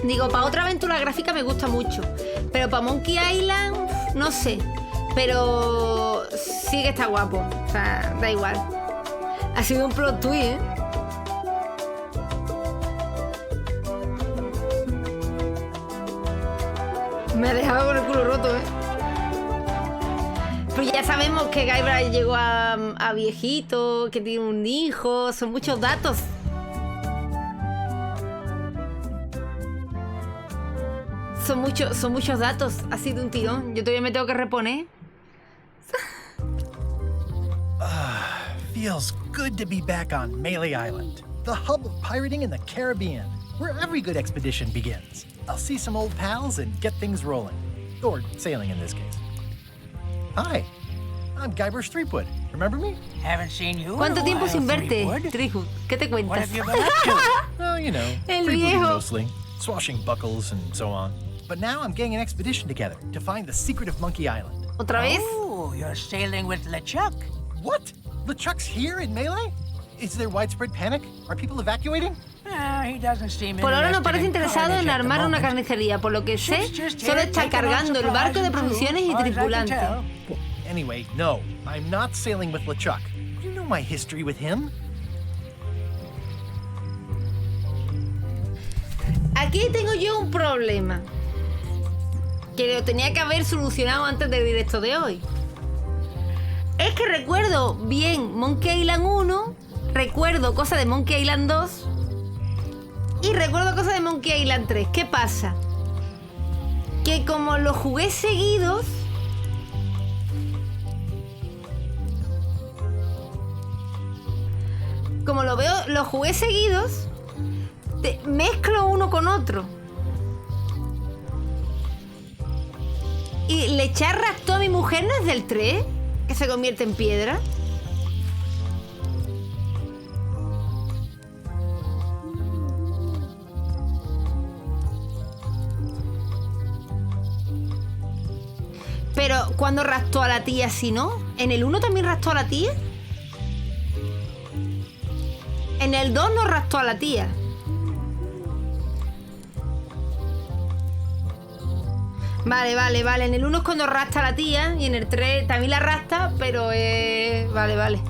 digo, para otra aventura gráfica me gusta mucho. Pero para Monkey Island, no sé. Pero sí que está guapo. O sea, da igual. Ha sido un plot twist, ¿eh? Me ha dejado con el culo roto, ¿eh? Pero ya sabemos que Guybrush llegó a viejito, que tiene un hijo. Son muchos datos. Son muchos datos. Ha sido un tirón. Yo todavía me tengo que reponer. Feels good to be back on Melee Island, the hub of pirating in the Caribbean, where every good expedition begins. I'll see some old pals and get things rolling. Or sailing in this case. Hi, I'm Guybrush Threepwood. Remember me? Haven't seen you. ¿Cuánto tiempo sin verte, Threepwood? ¿Qué te cuentas? What have you been up to? Well, you know, El freebooting viejo. mostly, swashbuckles and so on. But now I'm getting an expedition together to find the secret of Monkey Island. ¿Otra vez? Oh, you're sailing with LeChuck. What? LeChuck's here in Melee? Is there widespread panic? Are people evacuating? He doesn't seem Por ahora no interested parece in interesado carnage en at the armar una moment. carnicería. Por lo que sé, Ship's just solo here está taking on cargando el barco de supplies and provisiones y crew, far as I can tripulantes. tell. Anyway, no, I'm not sailing with LeChuck. You know my history with him. Aquí tengo yo un problema que lo tenía que haber solucionado antes del directo de hoy. Es que recuerdo bien Monkey Island 1, recuerdo cosas de Monkey Island 2 y recuerdo cosas de Monkey Island 3. ¿Qué pasa? Que como los jugué seguidos, los jugué seguidos, mezclo uno con otro. Y le eché rapto a mi mujer, ¿no es del 3? Que se convierte en piedra. Pero ¿cuándo raptó a la tía si no? ¿En el 1 también raptó a la tía? En el 2 no raptó a la tía. Vale. En el 1 es cuando rasta a la tía y en el 3 también la rasta, pero vale.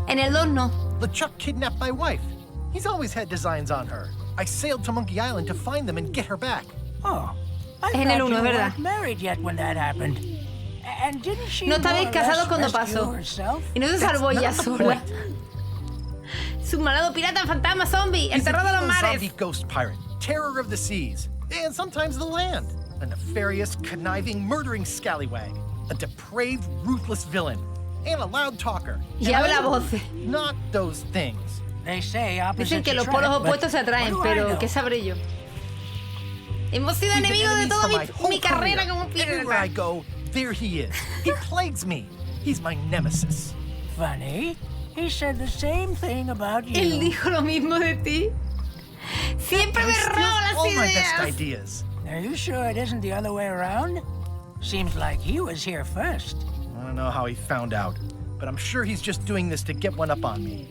En el 2 no. LeChuck kidnapped my wife. He's always had designs on her. I sailed to Monkey Island to find them and get her back. Oh, I Es en el thought 1, you es verdad. weren't married yet when that happened. And didn't she No estabais more or less casados cuando rescue pasó. herself? Y no se salvó ella sola. Submalado pirata, fantasma, zombie, el He's terror de an los evil mares. zombie ghost pirate, terror of the seas, and sometimes the land. A nefarious, conniving, murdering scallywag. A depraved, ruthless villain. And a loud talker. Y And habla I am voces. not those things. They say opposites Dicen que los attract, polos but opuestos se atraen, what do I pero know? ¿qué sabré yo? Hemos sido We've been enemigos de enemies toda for my whole mi carrera career. como Everywhere I pirata. go, there he is. He plagues me. He's my nemesis. Funny. He said the same thing about you. Él dijo lo mismo de ti. Siempre me roba las all my best ideas. ideas. Are you sure it isn't the other way around? Seems like he was here first. I don't know how he found out, but I'm sure he's just doing this to get one up on me.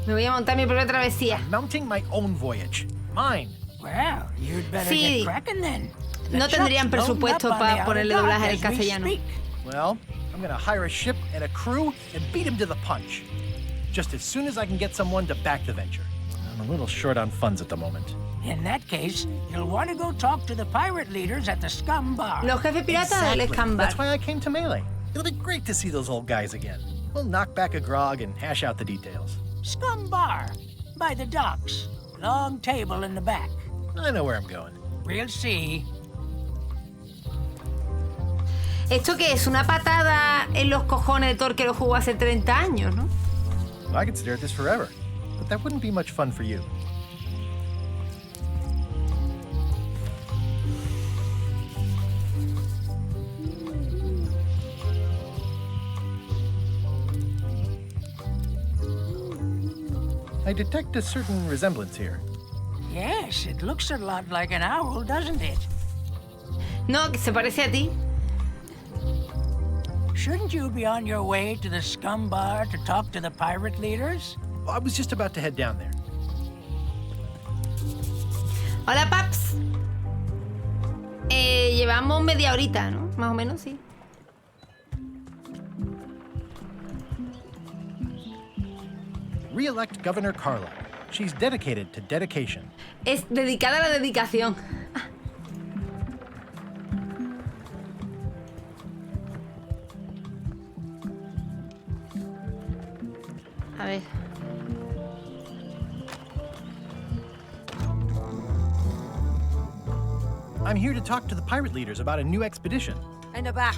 Me voy a montar mi propia travesía. I'm mounting my own voyage. Mine. Well, you'd better Sí. get cracking then. No tendrían presupuesto para ponerle doblaje al castellano. Well, I'm gonna hire a ship and a crew and beat him to the punch. Just as soon as I can get someone to back the venture. I'm a little short on funds at the moment. In that case, you'll want to go talk to the pirate leaders at the Scum Bar. Los jefes piratas del Scum Bar. That's why I came to Melee. It'll be great to see those old guys again. We'll knock back a grog and hash out the details. Scum Bar, by the docks. Long table in the back. I know where I'm going. We'll see. ¿Esto qué es? Una patada en los cojones de Thor que lo jugó hace 30 años, ¿no? I could stare at this forever, but that wouldn't be much fun for you. I detect a certain resemblance here. Yes, it looks a lot like an owl, doesn't it? No, que se parece a ti. Shouldn't you be on your way to the Scum Bar to talk to the pirate leaders? I was just about to head down there. Hola, paps. Llevamos media horita, ¿no? Más o menos, sí. Re-elect Governor Carla. She's dedicated to dedication. Es dedicada a la dedicación. A ver. I'm here to talk to the pirate leaders about a new expedition. In the back.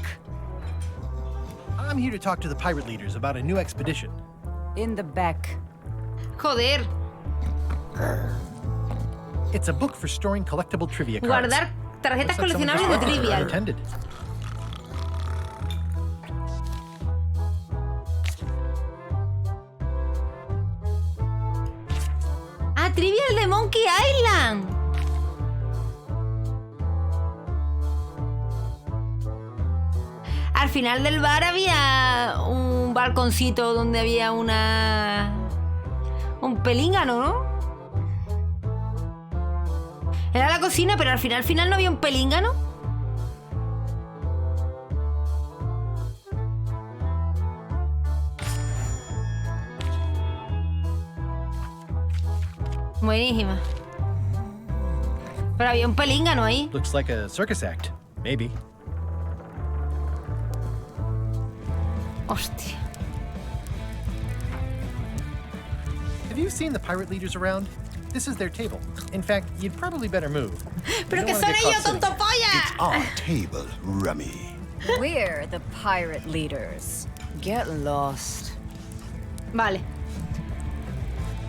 I'm here to talk to the pirate leaders about a new expedition. In the back. Joder. It's a book for storing collectible trivia cards. Guardar tarjetas Looks like someone coleccionables de just Trivial. unattended. Ah, Trivial de Monkey Island. Al final del bar había un balconcito donde había un pelíngano, ¿no? Era la cocina, pero al final no había un pelíngano. Buenísima. Pero había un pelíngano ahí. Looks like a circus act. Maybe. Hostia. Have you seen the pirate leaders around? This is their table. In fact, you'd probably better move. Pero que son ellos, tonto polla. It's our table, Rummy. We're the pirate leaders. Get lost. Vale.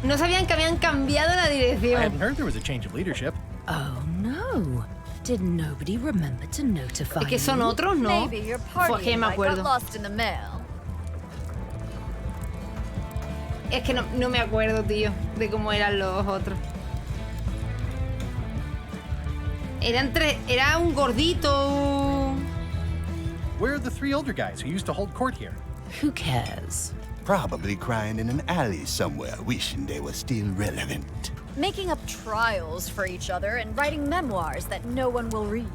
No sabían que habían cambiado la I dirección. hadn't heard there was a change of leadership. Oh no. Did nobody remember to notify Es que son you? otros, ¿no? Maybe your Fue party que me invite got acuerdo. lost in the mail. Es que no me acuerdo, tío, de cómo eran los otros. Era un gordito. Where are the three older guys who used to hold court here? Who cares? Probably crying in an alley somewhere, wishing they were still relevant. Making up trials for each other and writing memoirs that no one will read.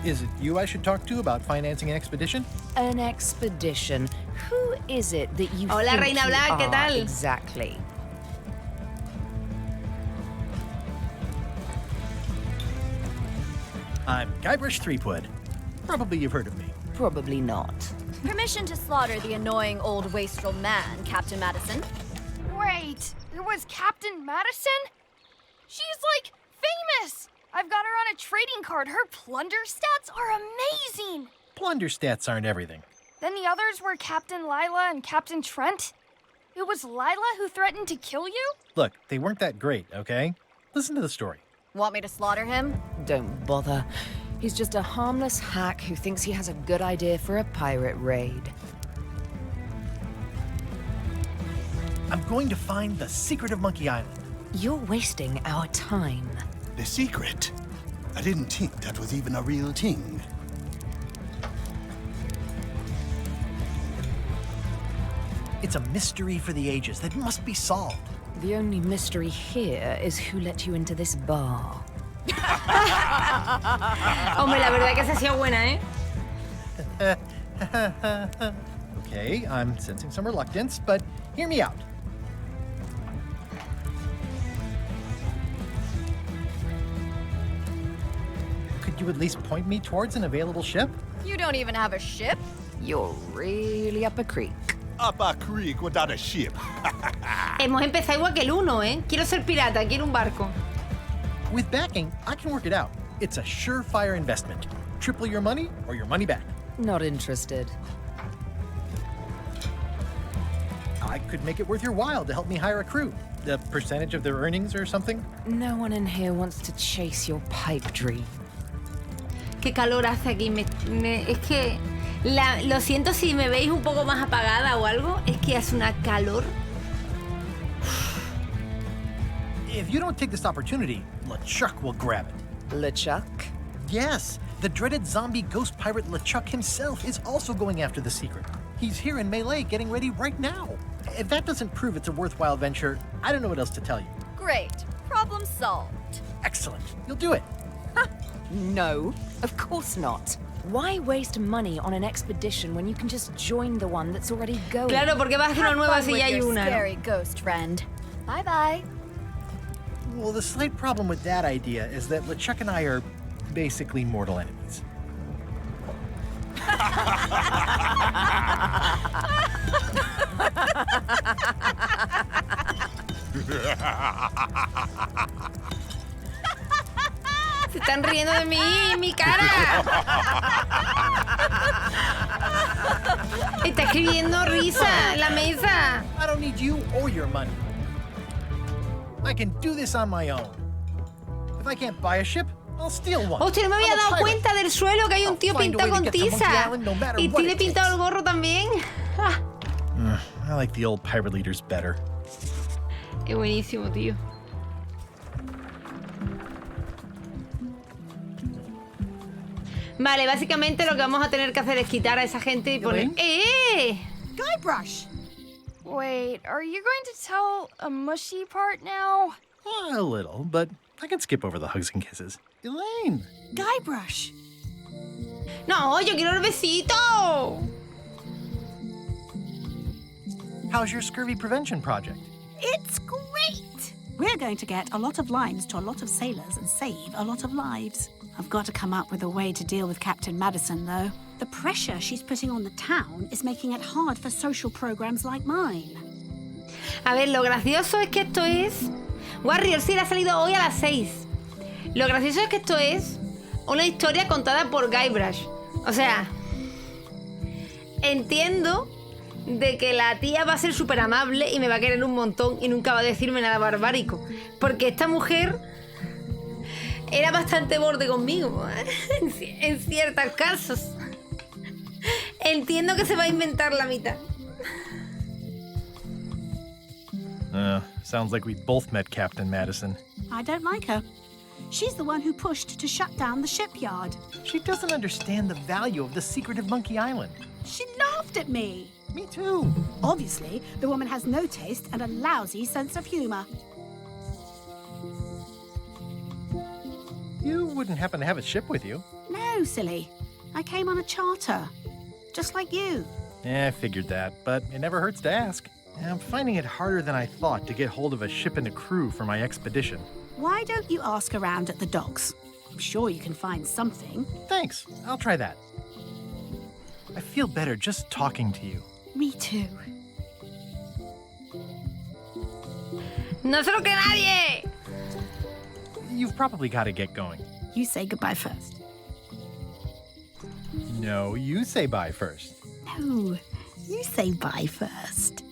Is it you I should talk to about financing an expedition? An expedition. Who is it that you Hola, think Reina you Black, ¿qué are tal? exactly? I'm Guybrush Threepwood. Probably you've heard of me. Probably not. Permission to slaughter the annoying old wastrel man, Captain Madison. Wait, it was Captain Madison? She's like famous! I've got her on a trading card. Her plunder stats are amazing! Plunder stats aren't everything. Then the others were Captain Lila and Captain Trent? It was Lila who threatened to kill you? Look, they weren't that great, okay? Listen to the story. Want me to slaughter him? Don't bother. He's just a harmless hack who thinks he has a good idea for a pirate raid. I'm going to find the secret of Monkey Island. You're wasting our time. The secret? I didn't think that was even a real thing. It's a mystery for the ages that must be solved. The only mystery here is who let you into this bar. Hombre, la verdad que esa ha sido buena, ¿eh? Okay, I'm sensing some reluctance, but hear me out. Could you at least point me towards an available ship? You don't even have a ship? You're really up a creek. Up a creek without a ship. Hemos empezado igual que el 1, ¿eh? Quiero ser pirata, quiero un barco. With backing, I can work it out. It's a surefire investment. Triple your money or your money back. Not interested. I could make it worth your while to help me hire a crew. The percentage of their earnings or something? No one in here wants to chase your pipe dream. Qué calor hace aquí. Es que lo siento si me veis un poco más apagada o algo. Es que hace una calor. If you don't take this opportunity, LeChuck will grab it. LeChuck? Yes, the dreaded zombie ghost pirate LeChuck himself is also going after the secret. He's here in Melee getting ready right now. If that doesn't prove it's a worthwhile venture, I don't know what else to tell you. Great. Problem solved. Excellent. You'll do it. No, of course not. Why waste money on an expedition when you can just join the one that's already going? Claro, porque vas a hacer una nueva si ya hay una. Scary ghost friend. Bye-bye. Well, the slight problem with that idea is that LeChuck and I are basically mortal enemies. Se están riendo de mí, mi cara. Está escribiendo risa en la mesa. I don't need you or your money. I can do this on my own. If I can't buy a ship, I'll steal one. Hostia, no me había dado cuenta del suelo que hay un tío pintado con tiza. Y tiene pintado el gorro también. I like the old pirate leaders better. Qué buenísimo, tío. Vale, básicamente lo que vamos a tener que hacer es quitar a esa gente y poner... Guybrush! Wait, are you going to tell a mushy part now? A little, but I can skip over the hugs and kisses. Elaine! Guybrush! No, yo quiero el besito. How's your scurvy prevention project? It's great! We're going to get a lot of lines to a lot of sailors and save a lot of lives. I've got to come up with a way to deal with Captain Madison, though. The pressure she's putting on the town is making it hard for social programs like mine. A ver, lo gracioso es que esto es... Warrior, sí, le ha salido hoy a las 6. Lo gracioso es que esto es una historia contada por Guybrush. O sea, entiendo de que la tía va a ser súper amable y me va a querer un montón y nunca va a decirme nada barbárico. Porque esta mujer era bastante borde conmigo, en ciertos casos. Entiendo que se va a inventar la mitad. Sounds like we both met Captain Madison. I don't like her. She's the one who pushed to shut down the shipyard. She doesn't understand the value of the secret of Monkey Island. She laughed at me. Me too. Obviously, the woman has no taste and a lousy sense of humor. You wouldn't happen to have a ship with you? No, silly. I came on a charter. Just like you. Yeah, I figured that, but it never hurts to ask. I'm finding it harder than I thought to get hold of a ship and a crew for my expedition. Why don't you ask around at the docks? I'm sure you can find something. Thanks. I'll try that. I feel better just talking to you. Me too. No se lo que nadie. You've probably got to get going. You say goodbye first. No, you say bye first. No, you say bye first.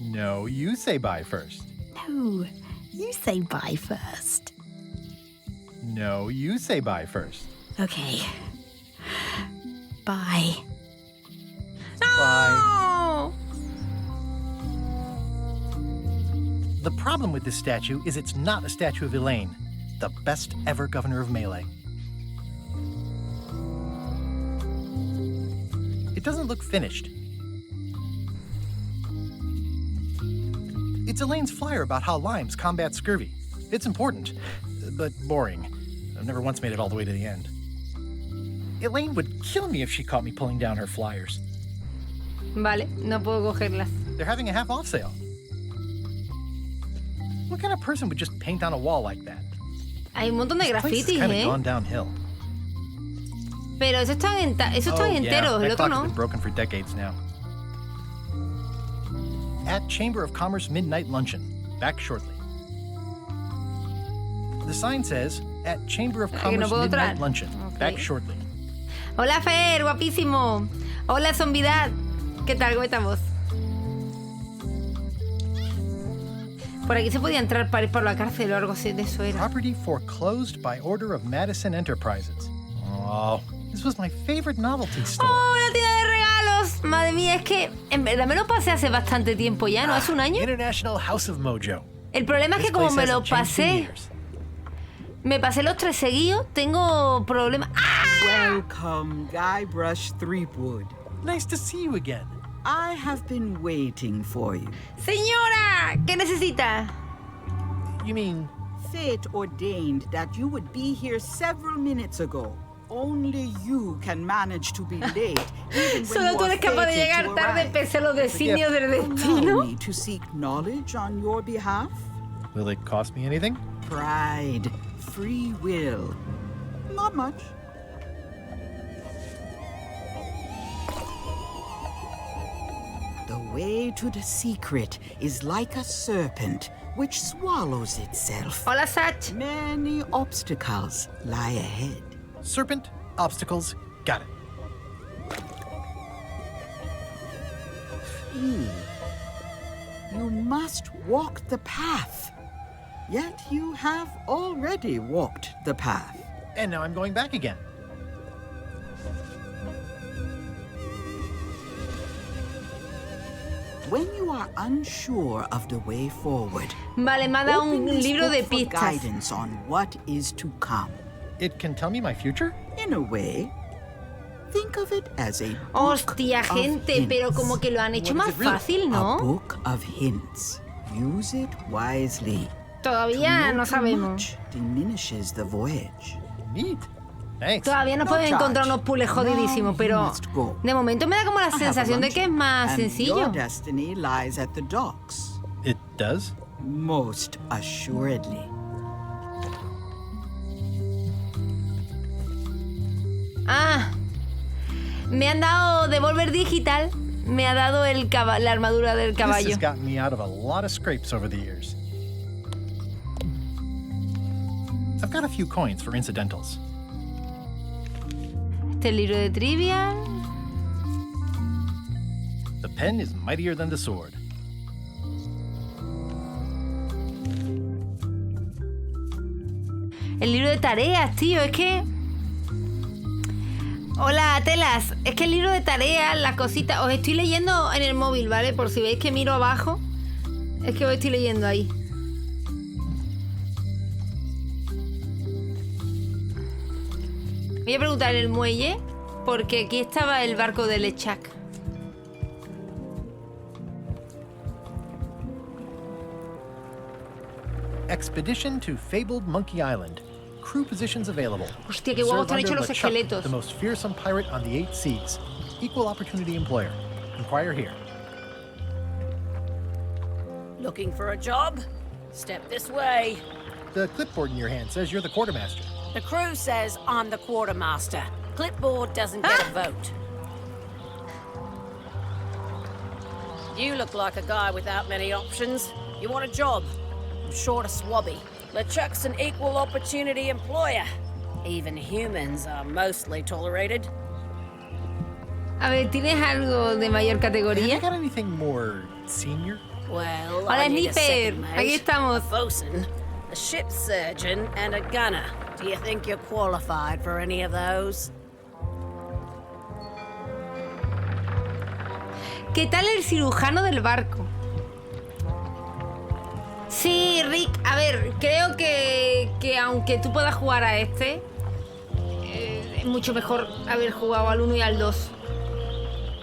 No, you say bye first. No, you say bye first. No, you say bye first. Okay. Bye. Bye. The problem with this statue is it's not a statue of Elaine, the best ever governor of Melee. It doesn't look finished. It's Elaine's flyer about how limes combat scurvy. It's important, but boring. I've never once made it all the way to the end. Elaine would kill me if she caught me pulling down her flyers. Vale, no puedo cogerlas. They're having a half-off sale. What kind of person would just paint on a wall like that? Hay un montón de grafitis, kind of gone downhill. Pero eso están enteros, el otro no. Been broken for decades now. At Chamber of Commerce Midnight Luncheon. Back shortly. The sign says, at Chamber of Commerce Midnight Luncheon. Okay. Back shortly. Hola Fer, guapísimo. Hola Zombidad. ¿Qué tal? ¿Cómo estamos? Por aquí se podía entrar para ir por la cárcel o algo así de eso era. Property foreclosed by order of Madison Enterprises. Oh, this was my favorite novelty store. ¡Oh, la tienda de regalos! Madre mía, es que en verdad me lo pasé hace bastante tiempo ya, ¿no? ¿Hace un año? International House of Mojo. El problema es que como me lo pasé... Me pasé los 3 seguidos, tengo problemas. ¡Ah! Welcome, Guybrush Threepwood. Nice to see you again. I have been waiting for you. Señora, ¿qué necesita? You mean... Fate ordained that you would be here several minutes ago. Only you can manage to be late, even when Solo tú eres capaz de llegar tarde pese a los designios del destino. Allow me to seek knowledge on your behalf. Will it cost me anything? Pride, free will. Not much. The way to the secret is like a serpent which swallows itself. Hola, Sach. Many obstacles lie ahead. Serpent, obstacles, got it. You must walk the path. Yet you have already walked the path. And now I'm going back again. When you are unsure of the way forward, vale, me ha dado un libro de pistas. Guidance on what is to come. It can tell me my future? In a way. Think of it as a book Hostia, gente, of pero hints. como que lo han hecho más fácil, ¿no? A book of hints. Use it wisely. Todavía no sabemos. Diminishes the voyage. Neat. Thanks. Todavía no pueden encontrar unos puzzles jodidísimos, pero de momento me da como la sensación de que es más sencillo. Your destiny lies at the docks. It does? Most assuredly. Ah, me han dado Devolver Digital, me ha dado la armadura del caballo. This has gotten me out of a lot of scrapes over the years. I've got a few coins for incidentals. Este libro de trivia. The pen is mightier than the sword. El libro de tareas, tío, es que... Hola, Telas. Es que el libro de tareas, las cositas... Os estoy leyendo en el móvil, ¿vale? Por si veis que miro abajo. Es que os estoy leyendo ahí. Voy a preguntar en el muelle, porque aquí estaba el barco de Lechak. Expedition to Fabled Monkey Island. Crew positions available. Hostia, qué guapos están hechos los esqueletos. The most fearsome pirate on the 8 seas. Equal opportunity employer. Inquire here. Looking for a job? Step this way. The clipboard in your hand says you're the quartermaster. The crew says I'm the quartermaster. Clipboard doesn't get a vote. You look like a guy without many options. You want a job? I'm short of swabby. LeChuck's an equal opportunity employer. Even humans are mostly tolerated. A ver, ¿tienes algo de mayor categoría? Have you got anything more senior? Well, Hola, I need a Sniper. second mate, Aquí estamos. a bosun, a ship surgeon, and a gunner. Do you think you're qualified for any of those? ¿Qué tal el cirujano del barco? Sí, Rick, a ver, creo que aunque tú puedas jugar a este, es mucho mejor haber jugado al 1 y al 2.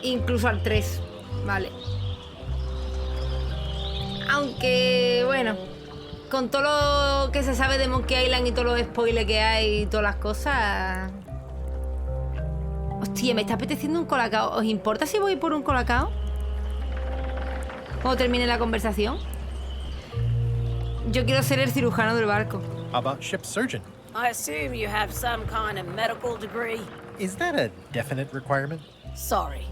Incluso al 3, vale. Aunque, bueno, con todo lo que se sabe de Monkey Island y todos los spoilers que hay y todas las cosas... Hostia, me está apeteciendo un colacao. ¿Os importa si voy por un colacao? Cuando termine la conversación. Yo quiero ser el cirujano del barco. How about ship surgeon? I assume you have some kind of medical degree. Is that a definite requirement? Sorry.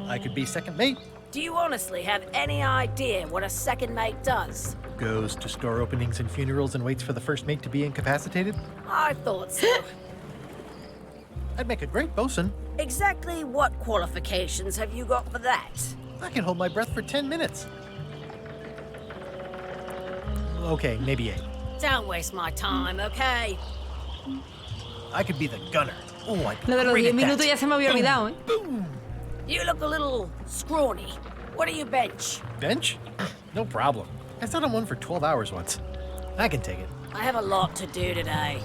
I could be second mate. Do you honestly have any idea what a second mate does? Goes to store openings and funerals and waits for the first mate to be incapacitated? I thought so. I'd make a great bosun. Exactly what qualifications have you got for that? I can hold my breath for 10 minutes. Okay, maybe 8. Don't waste my time, okay? I could be the gunner. Oh, I'd be Lo de los great 10 at minutos that. ya se me había olvidado, ¿eh? You look a little scrawny. What do you bench? Bench? No problem. I sat on one for 12 hours once. I can take it. I have a lot to do today.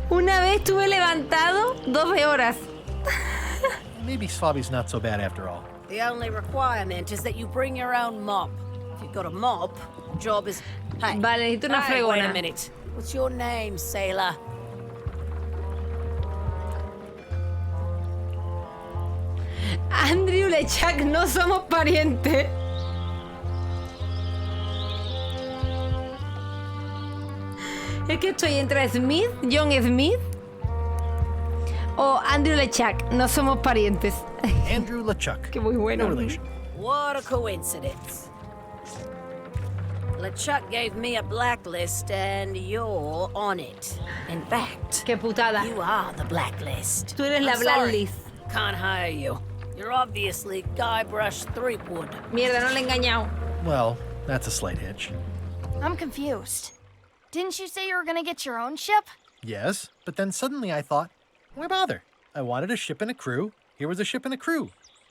Una vez estuve levantado 12 horas. Maybe Swabby's not so bad after all. The only requirement is that you bring your own mop. If you've got a mop, the job is... Hey, Vale, necesito una hey, wait a fregona. minute. What's your name, sailor? Andrew Lechak, no somos parientes. Es que estoy entre Smith, John Smith o Andrew Lechak, no somos parientes. Andrew LeChuck. Qué muy bueno. No relation. What a coincidence. LeChuck gave me a blacklist and you're on it. In fact, Qué putada. you are the blacklist. Tú eres la I'm sorry, blacklist. Can't hire you. You're obviously Guybrush Threepwood. Mierda, no le he engañado. Well, that's a slight hitch. I'm confused. Didn't you say you were gonna get your own ship? Yes, but then suddenly I thought, why bother? I wanted a ship and a crew. Here was a ship and a crew.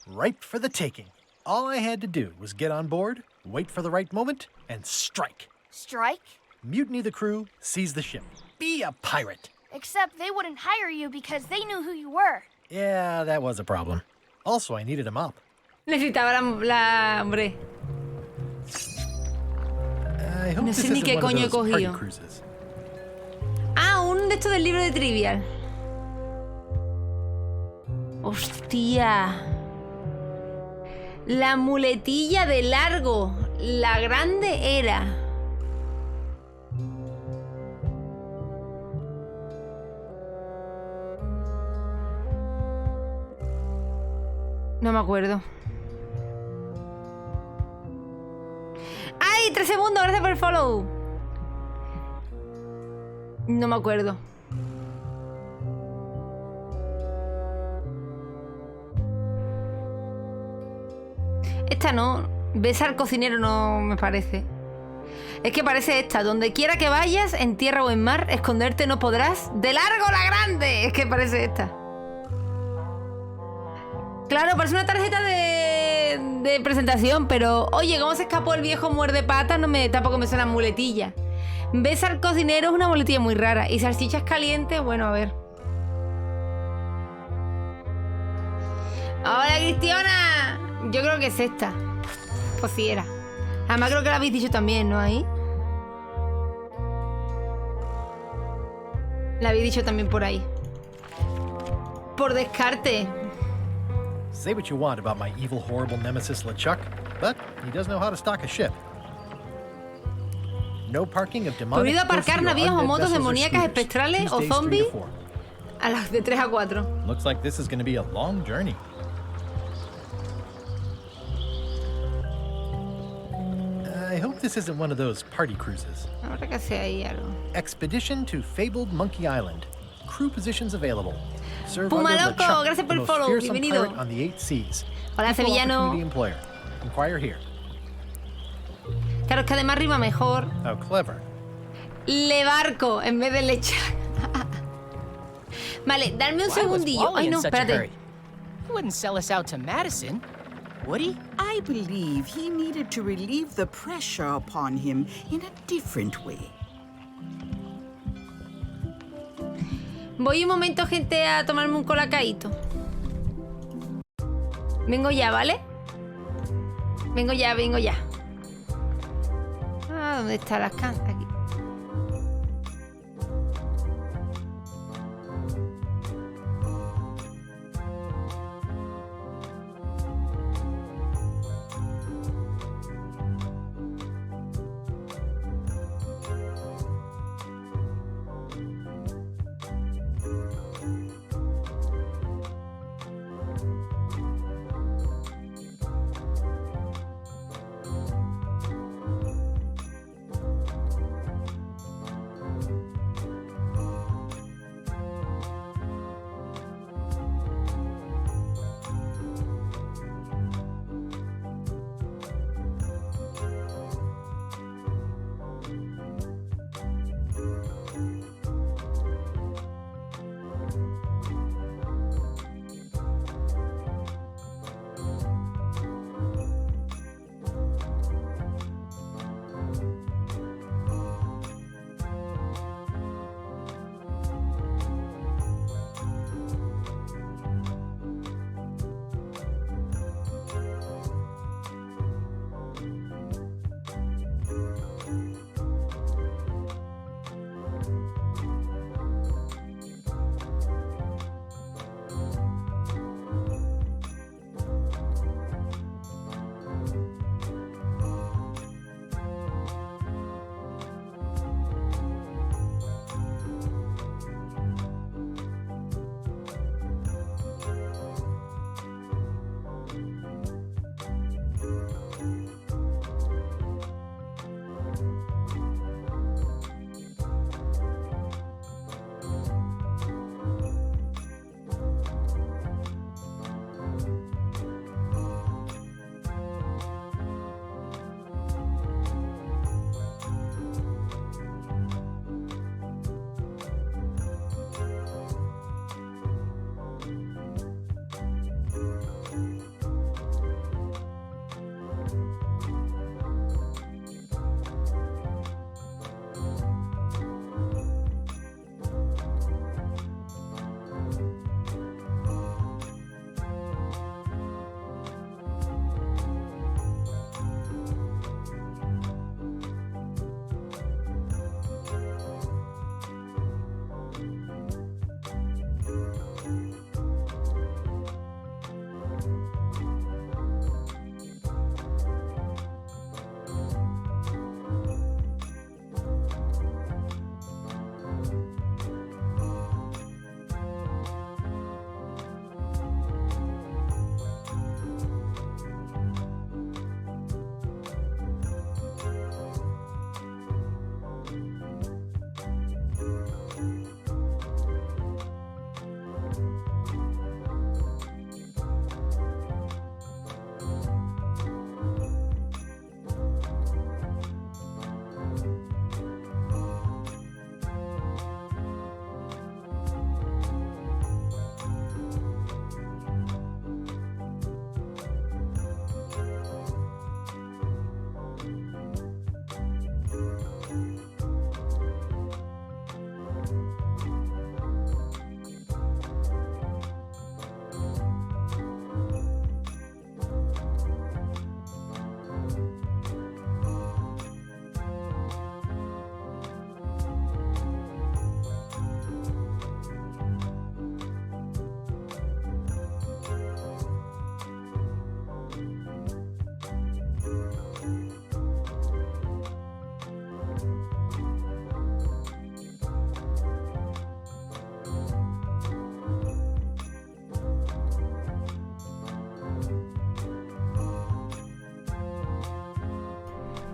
Ripe for the taking. All I had to do was get on board, wait for the right moment, and strike. Strike? Mutiny the crew, seize the ship. Be a pirate. Except they wouldn't hire you because they knew who you were. Yeah, that was a problem. Also, I needed a mop. Necesitaba hombre. I hope No this sé ni isn't qué one coño he of those party cogido. cruises. Ah, un de estos del libro de Trivial. Hostia. La muletilla de largo. La grande era. No me acuerdo. ¡Ay! 3 segundos, gracias por el follow. No me acuerdo. Esta no. Besar al cocinero no me parece. Es que parece esta. Donde quiera que vayas, en tierra o en mar, esconderte no podrás. ¡De largo la grande! Es que parece esta. Claro, parece una tarjeta de presentación, pero... Oye, ¿cómo se escapó el viejo muerde patas? Tampoco me suena muletilla. Besar al cocinero es una muletilla muy rara. Y salchichas calientes, bueno, a ver. ¡Hola, Cristiana! Yo creo que es esta. Pues sí era. Además creo que la habéis dicho también, ¿no? Ahí. La habéis dicho también por ahí. Por descarte. Say what you want about my evil, horrible nemesis LeChuck, but he does know how to stock a ship. No parking of demonic Prohibido aparcar navíos o motos demoníacas, espectrales o zombies a las de 3 a 4. Looks like this is going to be a long journey. I hope this isn't one of those party cruises. Ahora que sea ahí algo. Expedition to fabled Monkey Island. Crew positions available. Serve Puma under Loco, LeChuck, gracias por the el most follow, fearsome bienvenido. pirate on the 8 seas. Hola, Equal sevillano. opportunity employer. Inquire here. Claro, es que además rima mejor. How clever. Le barco en vez de lechar. Vale, darme un segundillo. Ay, no, espérate. He wouldn't sell us out to Madison, would he? I believe he needed to relieve the pressure upon him in a different way. Voy un momento, gente, a tomarme un colacaíto. Vengo ya, ¿vale? Vengo ya, vengo ya. Ah, ¿dónde están las canas? Aquí.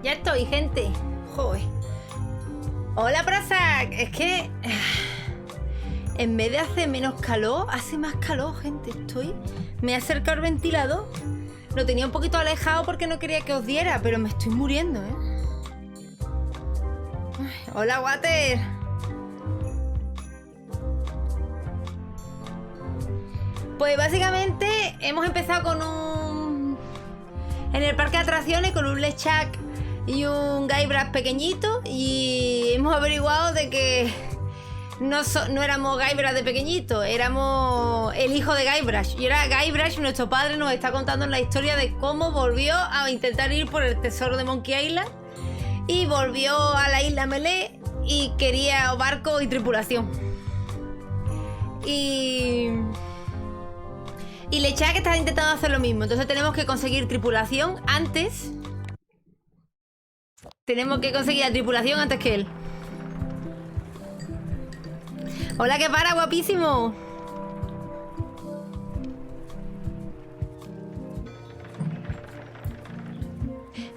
Ya estoy, gente. Joder. Hola, Praza. Es que en vez de hacer menos calor, hace más calor, gente. Me he acercado al ventilador. Lo tenía un poquito alejado porque no quería que os diera, pero me estoy muriendo, ¿eh? Hola, Water. Pues básicamente hemos empezado con en el parque de atracciones con un LeChuck y un Guybrush pequeñito, y hemos averiguado de que no éramos Guybrush de pequeñito, éramos el hijo de Guybrush. Y ahora Guybrush, nuestro padre, nos está contando la historia de cómo volvió a intentar ir por el tesoro de Monkey Island y volvió a la isla Melee y quería barco y tripulación. Y LeChuck está intentando hacer lo mismo. Entonces tenemos que conseguir tripulación antes. Tenemos que conseguir la tripulación antes que él. Hola, que para, guapísimo.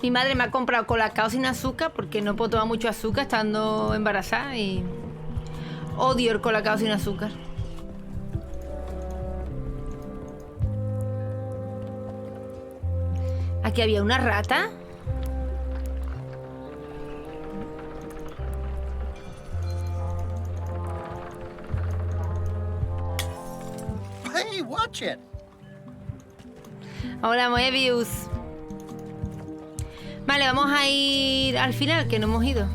Mi madre me ha comprado colacao sin azúcar porque no puedo tomar mucho azúcar estando embarazada y odio el colacao sin azúcar. Aquí había una rata. Hey, watch it. Hola, Moebius. Vale, vamos a ir al final, que no hemos ido.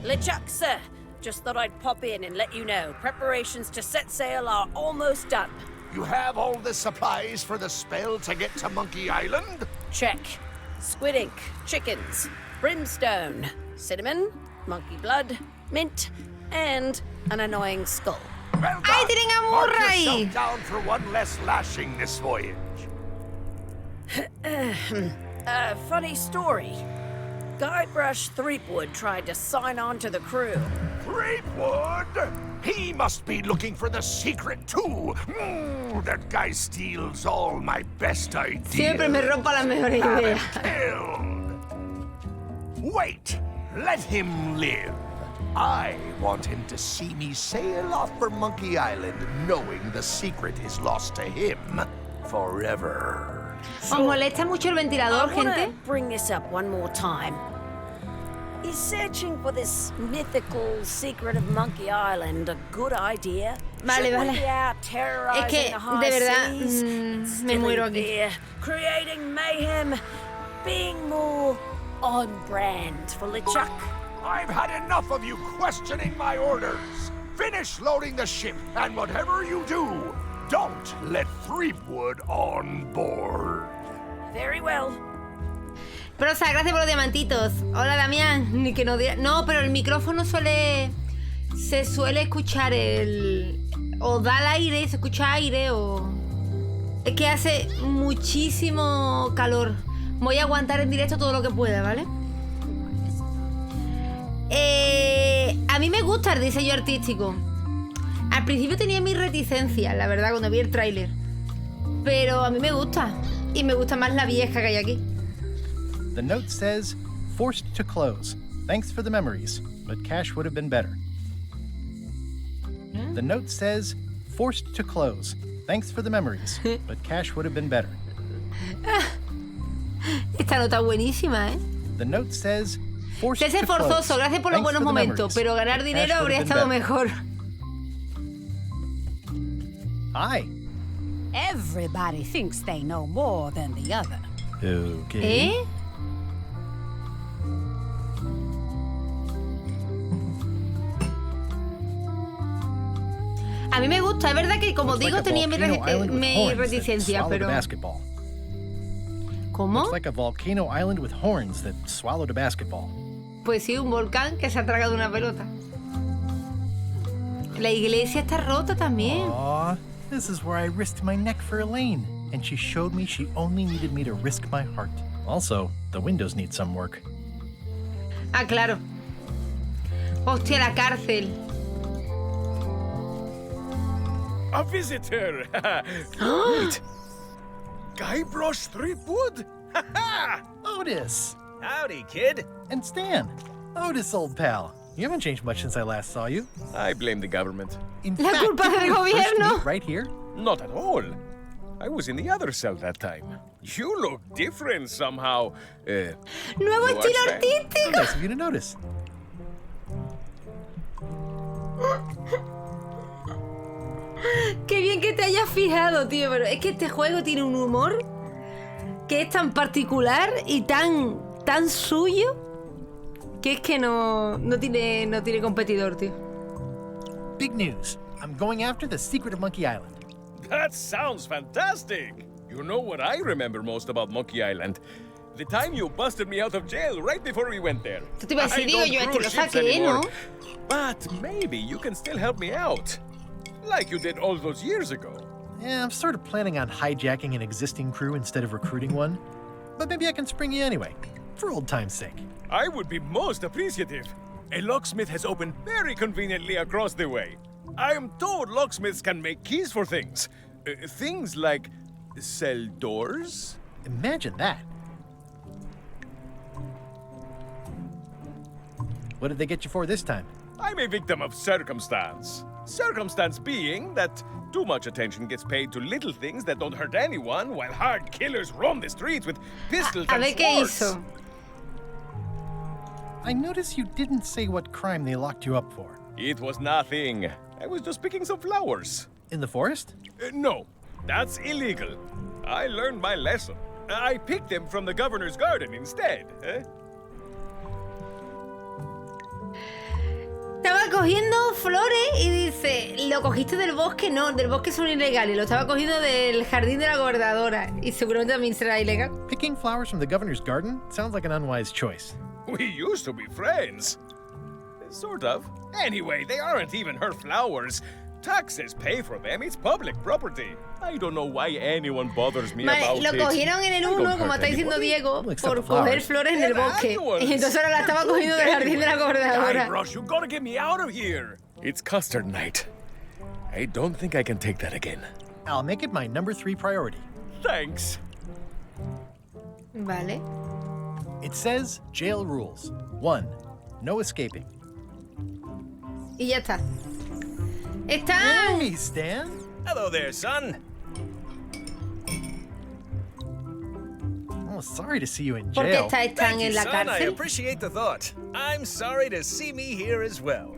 LeChuck, sir. Just thought I'd pop in and let you know. Preparations to set sail are almost done. You have all the supplies for the spell to get to Monkey Island? Check. Squid ink, chickens, brimstone, cinnamon, monkey blood, mint, and an annoying skull. Well ¡Ay, tienen a Mark Murray! yourself down for one less lashing this voyage. Funny story. Guybrush Threepwood tried to sign on to the crew. Threepwood? He must be looking for the secret too. That guy steals all my best ideas. Siempre me rompa las mejores ideas. Wait, let him live. I want him to see me sail off for Monkey Island knowing the secret is lost to him forever. ¿Os molesta mucho el ventilador, gente? Bring this up one more time. Is searching for this mythical secret of Monkey Island a good idea? Vale, vale. Es que, de verdad, me muero aquí. Creating mayhem, being more on brand for LeChuck. I've had enough of you questioning my orders. Finish loading the ship, and whatever you do, don't let Threepwood on board. Very well. Prosa, gracias por los diamantitos. Hola, Damián. Ni que no diga. No, pero el micrófono se suele escuchar o da el aire y se escucha aire, o es que hace muchísimo calor. Voy a aguantar en directo todo lo que pueda, ¿vale? A mí me gusta el diseño artístico. Al principio tenía mis reticencias, la verdad, cuando vi el tráiler. Pero a mí me gusta. Y me gusta más la vieja que hay aquí. The note says, forced to close. Thanks for the memories, but cash would have been better. The note says, forced to close. Thanks for the memories, but cash would have been better. Esta nota buenísima, ¿eh? The note says, forced to close. Forzoso, gracias por los buenos momentos, pero ganar dinero habría estado mejor. Hi. Everybody thinks they know more than the other. Okay. ¿Eh? A mí me gusta, es verdad que, como digo, tenía mi reticencia, pero... ¿Cómo? Looks like a volcano island with horns that swallowed a basketball. Pues sí, un volcán que se ha tragado una pelota. La iglesia está rota también. Aww, this is where I risked my neck for Elaine, and she showed me she only needed me to risk my heart. Also, the windows need some work. Ah, claro. Hostia, la cárcel. A visitor! Wait! Guybrush Threepwood? Otis! Howdy, kid. And Stan. Otis, old pal. You haven't changed much since I last saw you. I blame the government. In La fact, culpa del gobierno. Right here? Not at all. I was in the other cell that time. You look different somehow. Nuevo estilo artístico. Nice of you to notice. Qué bien que te hayas fijado, tío. Pero es que este juego tiene un humor que es tan particular y tan suyo que es que no tiene competidor, tío. Big news. I'm going after the secret of Monkey Island. That sounds fantastic. You know what I remember most about Monkey Island? The time you busted me out of jail right before we went there. Tú te ibas a decir, digo yo, este lo saqué, ¿no? But maybe you can still help me out. Like you did all those years ago. Yeah, I'm sort of planning on hijacking an existing crew instead of recruiting one. But maybe I can spring you anyway, for old time's sake. I would be most appreciative. A locksmith has opened very conveniently across the way. I am told locksmiths can make keys for things. Things like cell doors. Imagine that. What did they get you for this time? I'm a victim of circumstance. Circumstance being that too much attention gets paid to little things that don't hurt anyone, while hard killers roam the streets with pistols and ver qué swords. hizo. I notice you didn't say what crime they locked you up for. It was nothing. I was just picking some flowers. In the forest? No, that's illegal. I learned my lesson. I picked them from the governor's garden instead. Estaba cogiendo flores y dice, ¿lo cogiste del bosque? No, del bosque son ilegales. Lo estaba cogiendo del jardín de la gobernadora y seguramente también será ilegal. Picking flowers from the governor's garden sounds like an unwise choice. We used to be friends. Sort of. Anyway, they aren't even her flowers. Taxes pay for them. It's public property. I don't know why anyone bothers me about Lo it. cogieron en el 1, como está diciendo Diego, por coger flores en el bosque. Y entonces ahora la estaba cogiendo del jardín de la gobernadora. Guybrush, you gotta get me out of here. It's custard night. I don't think I can take that again. I'll make it my number 3 priority. Thanks. Vale. It says jail rules. 1. No escaping. Y ya está. ¡Están! Hey, Stan. Hello there, son. Oh, sorry to see you in jail. ¿Por qué están en la Son, I cárcel? appreciate the thought. I'm sorry to see me here as well.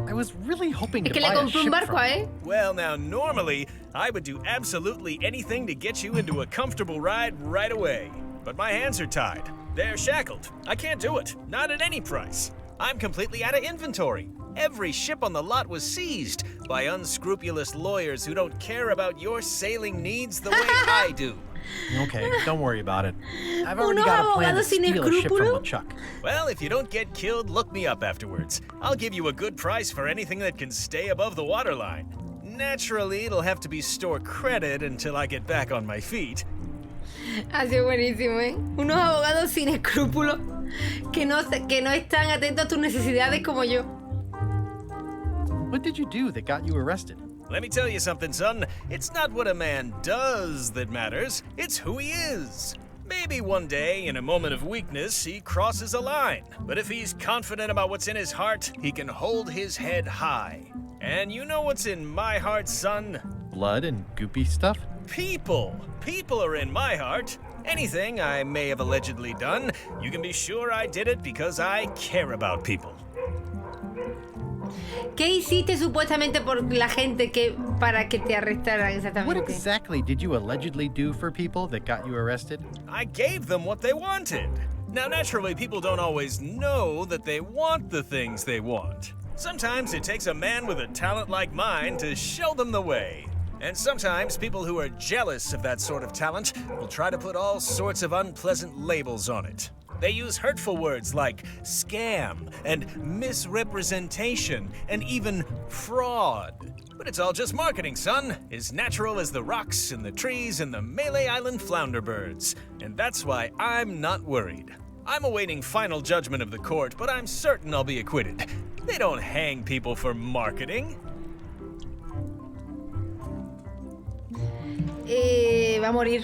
I was really hoping Es to que le buy a compré un ship barco from a you. él. Well, now, normally, I would do absolutely anything to get you into a comfortable ride right away. But my hands are tied. They're shackled. I can't do it. Not at any price. I'm completely out of inventory. Every ship on the lot was seized by unscrupulous lawyers who don't care about your sailing needs the way I do. Okay, don't worry about it. I've already got a plan to steal a ship from LeChuck. Well, if you don't get killed, look me up afterwards. I'll give you a good price for anything that can stay above the waterline. Naturally, it'll have to be store credit until I get back on my feet. Ha sido buenísimo, ¿eh? Unos abogados sin escrúpulos que no están atentos a tus necesidades como yo. What did you do that got you arrested? Let me tell you something, son. It's not what a man does that matters. It's who he is. Maybe one day, in a moment of weakness, he crosses a line. But if he's confident about what's in his heart, he can hold his head high. And you know what's in my heart, son? Blood and goopy stuff? People. People are in my heart. Anything I may have allegedly done, you can be sure I did it because I care about people. ¿Qué hiciste supuestamente por la gente para que te arrestaran exactamente? What exactly did you allegedly do for people that got you arrested? I gave them what they wanted. Now, naturally, people don't always know that they want the things they want. Sometimes it takes a man with a talent like mine to show them the way. And sometimes people who are jealous of that sort of talent will try to put all sorts of unpleasant labels on it. They use hurtful words like scam and misrepresentation and even fraud. But it's all just marketing, son. As natural as the rocks and the trees and the Malay Island flounder birds. And that's why I'm not worried. I'm awaiting final judgment of the court, but I'm certain I'll be acquitted. They don't hang people for marketing. Va a morir.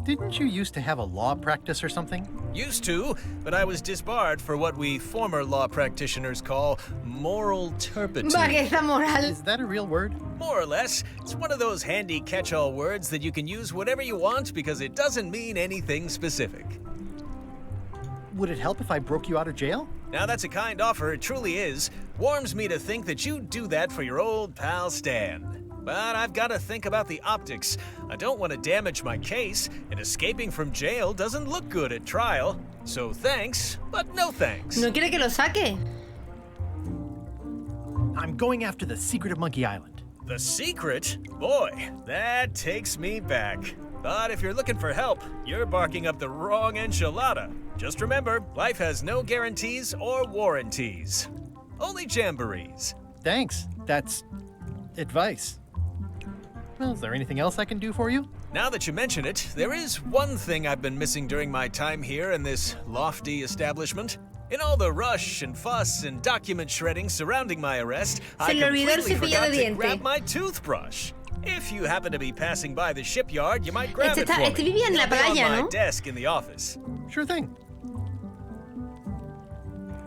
Didn't you used to have a law practice or something? Used to, but I was disbarred for what we former law practitioners call moral turpitude. Vagueza moral. Is that a real word? More or less. It's one of those handy catch-all words that you can use whatever you want because it doesn't mean anything specific. Would it help if I broke you out of jail? Now that's a kind offer, it truly is. Warms me to think that you'd do that for your old pal Stan. But I've got to think about the optics. I don't want to damage my case, and escaping from jail doesn't look good at trial. So thanks, but no thanks. ¿No quiere que lo saque? I'm going after the secret of Monkey Island. The secret? Boy, that takes me back. But if you're looking for help, you're barking up the wrong enchilada. Just remember, life has no guarantees or warranties. Only jamborees. Thanks. That's advice. Well, is there anything else I can do for you? Now that you mention it, there is one thing I've been missing during my time here in this lofty establishment. In all the rush and fuss and document shredding surrounding my arrest, I completely forgot to grab my toothbrush. If you happen to be passing by the shipyard, you might grab it for me. vivía en la It'll be playa, on my ¿no? desk in the office. Sure thing.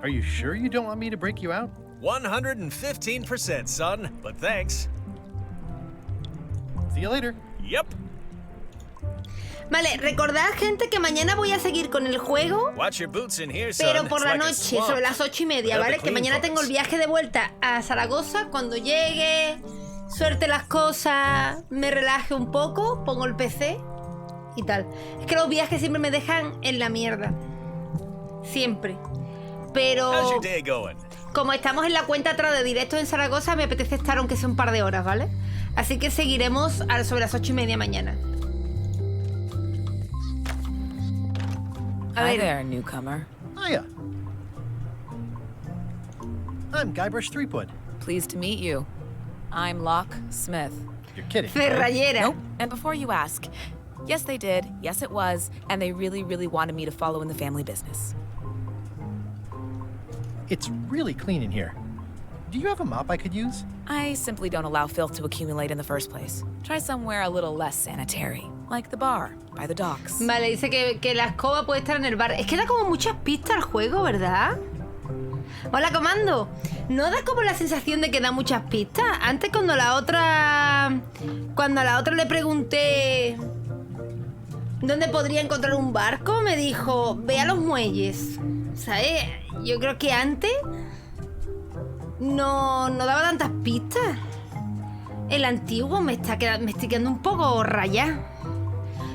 Are you sure you don't want me to break you out? 115%, son, but thanks. See you later. Yep. Vale, recordad, gente, que mañana voy a seguir con el juego. Watch your boots in here, son. Pero por It's la like a noche, swamp. sobre las 8:30, ¿vale? Que mañana tengo el viaje de vuelta a Zaragoza. Cuando llegue, suerte las cosas, me relaje un poco, pongo el PC y tal. Es que los viajes siempre me dejan en la mierda. Siempre. Pero How's your day going? como estamos en la cuenta atrás de directos en Zaragoza, me apetece estar aunque sea un par de horas, ¿vale? Así que seguiremos sobre las 8:30 mañana. Hi there, newcomer. Hiya. I'm Guybrush Threepwood. Pleased to meet you. I'm Locke Smith. You're kidding. Ferrayera. Nope. And before you ask, yes they did, yes it was, and they really, really wanted me to follow in the family business. It's really clean in here. Do you have a mop I could use? I simply don't allow filth to accumulate in the first place. Try somewhere a little less sanitary, like the bar by the docks. Vale, dice que la escoba puede estar en el bar. Es que da como muchas pistas al juego, ¿verdad? Hola, comando. ¿No da como la sensación de que da muchas pistas? Antes cuando a la otra le pregunté dónde podría encontrar un barco, me dijo, ve a los muelles. ¿Sabes? Yo creo que antes no daba tantas pistas. El antiguo me estoy quedando un poco rayado.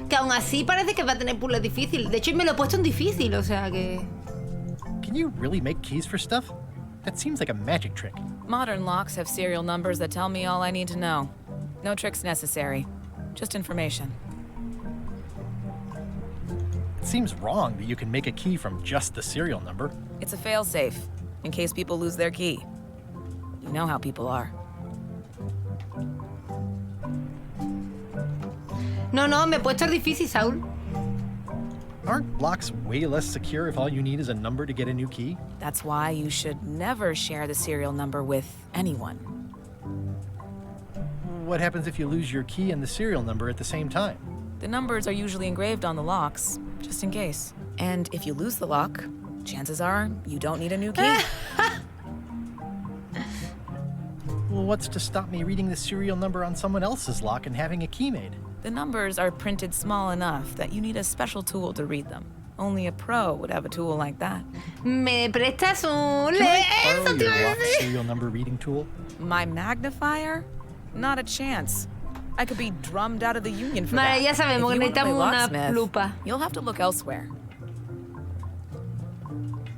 Que aún así parece que va a tener puzzles difíciles. De hecho, me lo he puesto en difícil, o sea que... Can you really make keys for stuff? That seems like a magic trick. Modern locks have serial numbers that tell me all I need to know. No tricks necessary. Just information. It seems wrong that you can make a key from just the serial number. It's a failsafe, in case people lose their key. You know how people are. No, me he puesto difícil, Saúl. Aren't locks way less secure if all you need is a number to get a new key? That's why you should never share the serial number with anyone. What happens if you lose your key and the serial number at the same time? The numbers are usually engraved on the locks, just in case. And if you lose the lock, chances are you don't need a new key. Well, what's to stop me reading the serial number on someone else's lock and having a key made? The numbers are printed small enough that you need a special tool to read them. Only a pro would have a tool like that. ¿Me prestas un... Can I borrow your lock serial number reading tool? My magnifier? Not a chance. I could be drummed out of the union for that. Vale, ya sabemos que necesitamos una locksmith, lupa. You'll have to look elsewhere.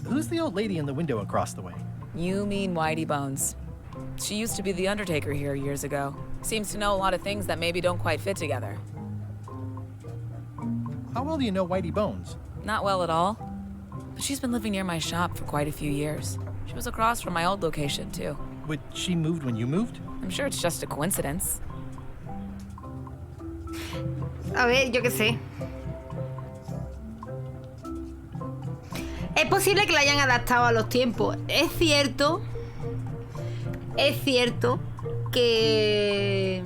Who's the old lady in the window across the way? You mean Whitey Bones. She used to be the undertaker here years ago. Seems to know a lot of things that maybe don't quite fit together. How well do you know Whitey Bones? Not well at all. But she's been living near my shop for quite a few years. She was across from my old location, too. But she moved when you moved? I'm sure it's just a coincidence. A ver, yo qué sé. Es posible que la hayan adaptado a los tiempos. Es cierto que...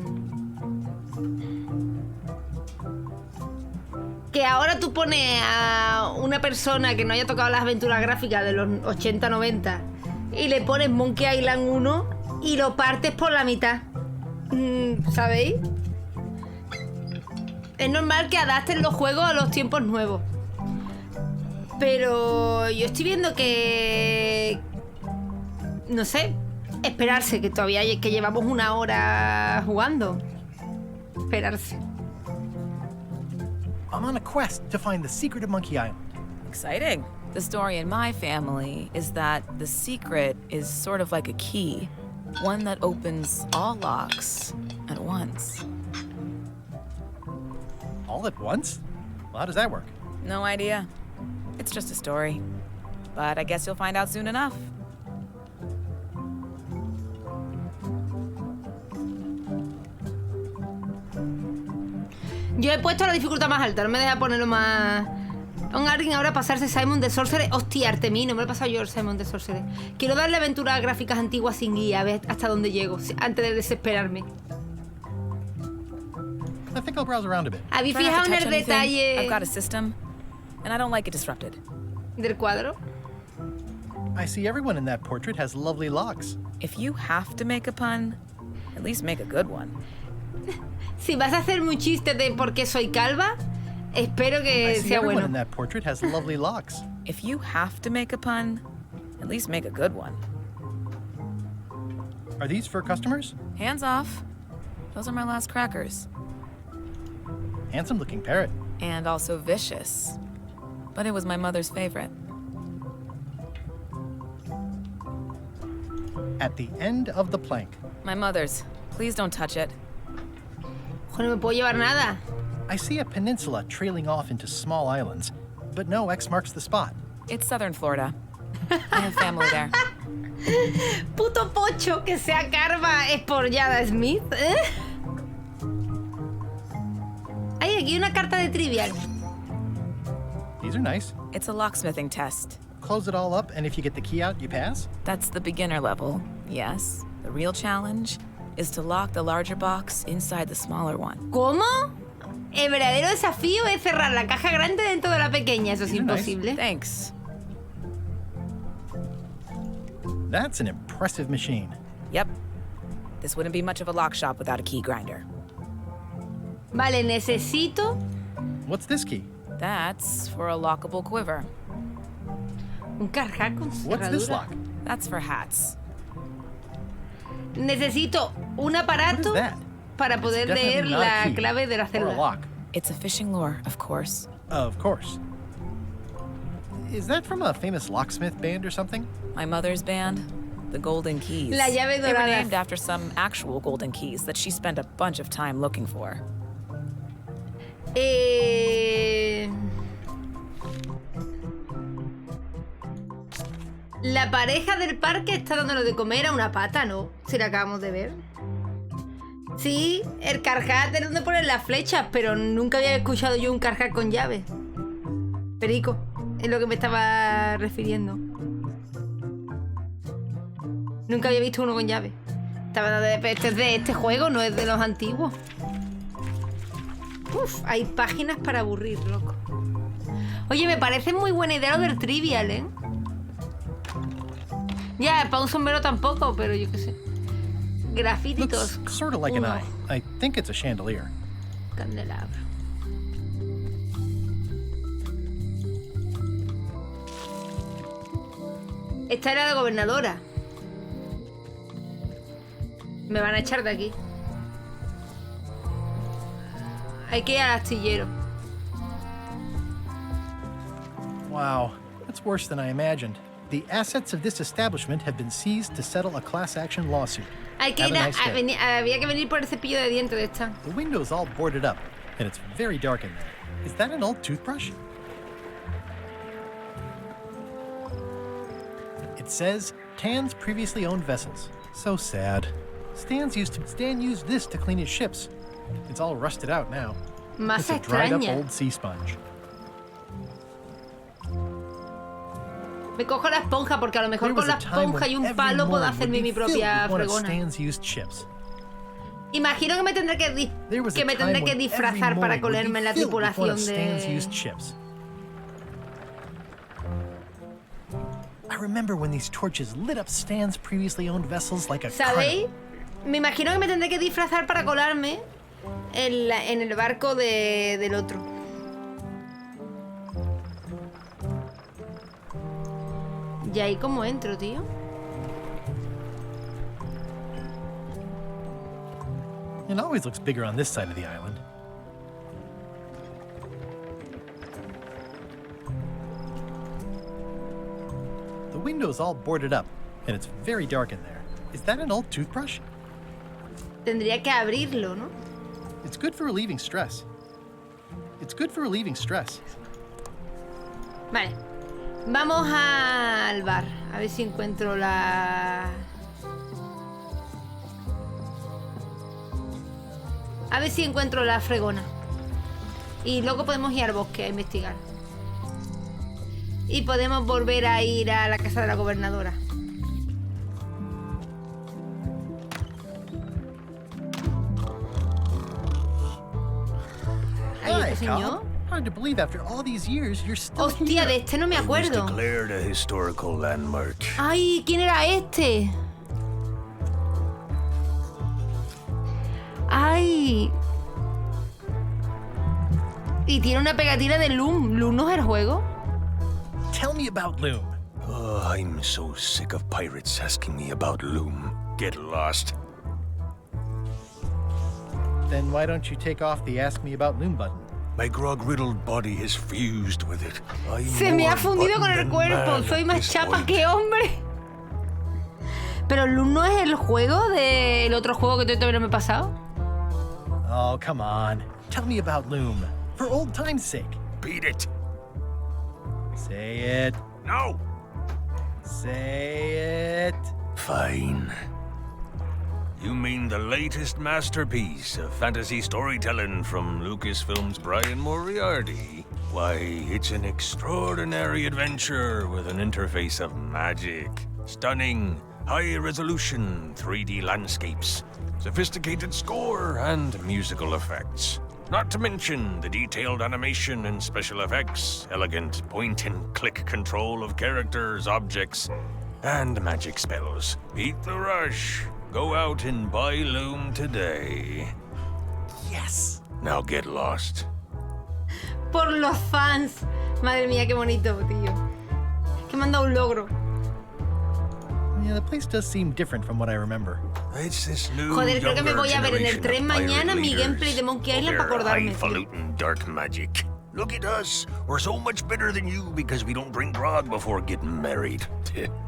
Que ahora tú pones a una persona que no haya tocado las aventuras gráficas de los 80-90 y le pones Monkey Island 1 y lo partes por la mitad. ¿Sabéis? Es normal que adapten los juegos a los tiempos nuevos. Pero yo estoy viendo que... No sé, esperarse, que todavía que llevamos una hora jugando. Esperarse. I'm on a quest to find the secret of Monkey Island. Exciting. The story in my family is that the secret is sort of like a key. One that opens all locks at once. All at once? Well, how does that work? No idea. It's just a story. But I guess you'll find out soon enough. Yo he puesto la dificultad más alta, no me deja ponerlo más... A alguien ahora pasarse Simon the Sorcerer. Hostia, Artemí, no me lo he pasado yo el Simon the Sorcerer. Quiero darle aventuras gráficas antiguas sin guía, a ver hasta dónde llego, antes de desesperarme. I think I'll browse around a bit. ¿Habéis fijado en el detalle I've got a system, and I don't like it disrupted. del cuadro? I see everyone in that portrait has lovely locks. If you have to make a pun, at least make a good one. Si vas a hacer un chiste de por qué soy calva, espero que I see sea everyone bueno. in that portrait has lovely locks. If you have to make a pun, at least make a good one. Are these for customers? Hands off. Those are my last crackers. Handsome looking parrot. And also vicious. But it was my mother's favorite. At the end of the plank. My mother's. Please don't touch it. Ojo, no me puedo llevar nada. I see a peninsula trailing off into small islands, but no X marks the spot. It's southern Florida. I have family there. Puto pocho que sea Carva es por Yada Smith, ¿eh? Hay aquí una carta de trivial. These are nice. It's a locksmithing test. Close it all up, and if you get the key out, you pass? That's the beginner level, yes. The real challenge is to lock the larger box inside the smaller one. ¿Cómo? El verdadero desafío es cerrar la caja grande dentro de la pequeña. Eso es imposible. Thanks. That's an impressive machine. Yep. This wouldn't be much of a lock shop without a key grinder. Vale, necesito... What's this key? That's for a lockable quiver. Un carja con cerradura. What's this lock? That's for hats. Necesito un aparato para poder leer la clave de la célula. It's a fishing lure, of course. Of course. Is that from a famous locksmith band or something? My mother's band, the Golden Keys. La llave They were dorada. named after some actual golden keys that she spent a bunch of time looking for. La pareja del parque está dándole de comer a una pata, ¿no? Si la acabamos de ver. Sí, el carjat es donde ponen las flechas, pero nunca había escuchado yo un carjat con llave. Perico, es lo que me estaba refiriendo. Nunca había visto uno con llave. Este es de este juego, no es de los antiguos. Uf, hay páginas para aburrir, loco. Oye, me parece muy buena idea lo del trivial, ¿eh? Ya, para un sombrero tampoco, pero yo qué sé. Grafititos. Looks sort of like an eye. I think it's a chandelier. Candelabro. Esta era la gobernadora. Me van a echar de aquí. Hay que ir al astillero. Wow, that's worse than I imagined. The assets of this establishment have been seized to settle a class action lawsuit. Hay que ir había que venir por el cepillo de dientes de esta. The window's all boarded up, and it's very dark in there. Is that an old toothbrush? It says, Tan's previously owned vessels. So sad. Stan used this to clean his ships. It's all rusted out now. Más It's a dried up extraña. old sea sponge. Me cojo la esponja porque a lo mejor There con was la a time esponja y when un every palo puedo morning would hacerme be mi filled propia with one of fregona. Stan's used ships. Imagino que me tendré que disfrazar para colarme en la tripulación de... I remember when these torches lit up Stan's previously owned vessels like a ¿Sabéis? Me imagino que me tendré que disfrazar para colarme en el barco del otro. ¿Y ahí cómo entro, tío? It always looks bigger on this side of the island. The window's all boarded up, and it's very dark in there. Is that an old toothbrush? Tendría que abrirlo, ¿no? It's good for relieving stress. It's good for relieving stress. Vale. Vamos al bar. A ver si encuentro la... A ver si encuentro la fregona. Y luego podemos ir al bosque a investigar. Y podemos volver a ir a la casa de la gobernadora. Hi, señor. Hard to believe after all these years you're still Hostia, de este no me acuerdo. Declared a historical landmark. Ay, ¿quién era este? Ay. Y tiene una pegatina de Loom. ¿Loom no es el juego? Tell me about Loom. Oh, I'm so sick of pirates asking me about Loom. Get lost. Then why don't you take off the Ask Me About Loom button? My grog-riddled body is fused with it. Se me ha fundido con el cuerpo. Soy más chapa que hombre. Pero Loom no es el juego del otro juego que yo todavía no me he pasado. Oh, come on. Tell me about Loom. For old time's sake. Beat it. Say it. No. Say it. Fine. You mean the latest masterpiece of fantasy storytelling from Lucasfilm's Brian Moriarty? Why, it's an extraordinary adventure with an interface of magic. Stunning, high-resolution 3D landscapes, sophisticated score, and musical effects. Not to mention the detailed animation and special effects, elegant point-and-click control of characters, objects, and magic spells. Beat the rush. Go out and buy Loom today. Yes. Now get lost. Por los fans. Madre mía, qué bonito, tío. Que me han dado un logro. Yeah, the place does seem different from what I remember. It's this new Joder, creo que me voy a ver en el tren mañana mi gameplay de Monkey Island para acordarme. Highfalutin dark magic. Look at us. We're so much better than you because we don't drink grog before getting married.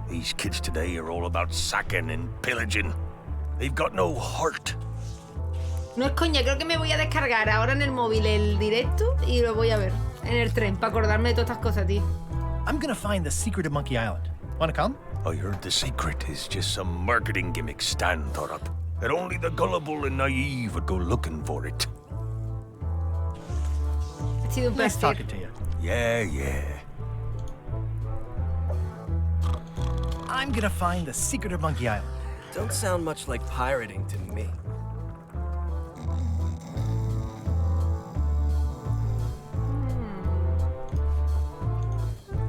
These kids today are all about sacking and pillaging. They've got no heart. No es coña, creo que me voy a descargar ahora en el móvil el directo y lo voy a ver en el tren para acordarme de todas estas cosas, tío. I'm gonna find the secret of Monkey Island. Wanna come? I heard the secret is just some marketing gimmick Stan thought up. That only the gullible and naive would go looking for it. Ha sido un Nice placer. talking to you. Yeah. I'm gonna find the secret of Monkey Island. Don't sound much like pirating to me.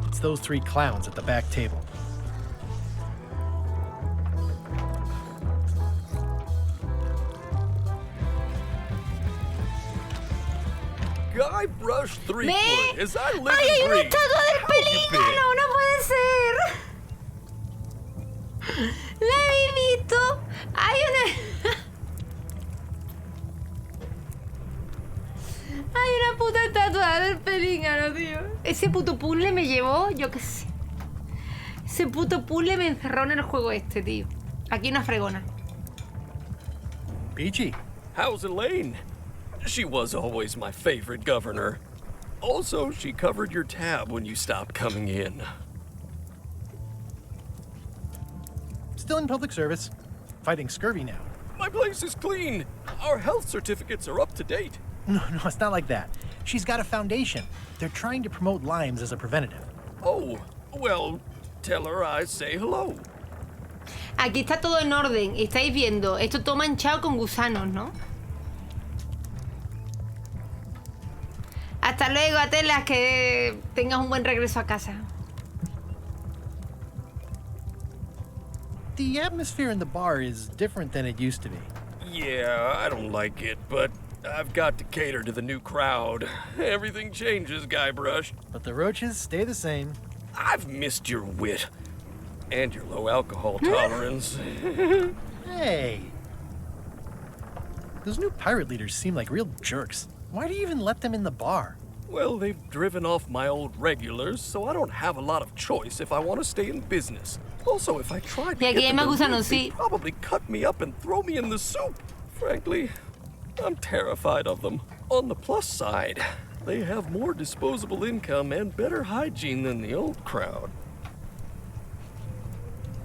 It's those three clowns at the back table. Guybrush Threepwood, as I live ¡Ay, hay and una breathe. estatua del pelícano! ¡No puede ser! ¡La he visto! ¡Hay una... ¡Hay una puta estatua del pelícano, tío! Ese puto puzzle me llevó, yo qué sé. Ese puto puzzle me encerró en el juego este, tío. Aquí una fregona. Peachy. How's Elaine? She was always my favorite governor. Also, she covered your tab when you stopped coming in. Still in public service. Fighting scurvy now. My place is clean. Our health certificates are up to date. No, it's not like that. She's got a foundation. They're trying to promote Lyme's as a preventative. Oh, well, tell her I say hello. Aquí está todo en orden. Estáis viendo, esto todo manchado con gusanos, ¿no? Hasta luego, Atelas, que tengas un buen regreso a casa. The atmosphere in the bar is different than it used to be. Yeah, I don't like it, but I've got to cater to the new crowd. Everything changes, Guybrush. But the roaches stay the same. I've missed your wit. And your low alcohol tolerance. Hey. Those new pirate leaders seem like real jerks. Why do you even let them in the bar? Well, they've driven off my old regulars, so I don't have a lot of choice if I want to stay in business. Also, if I tried to get them to leave, they'd probably cut me up and throw me in the soup. Frankly, I'm terrified of them. On the plus side, they have more disposable income and better hygiene than the old crowd.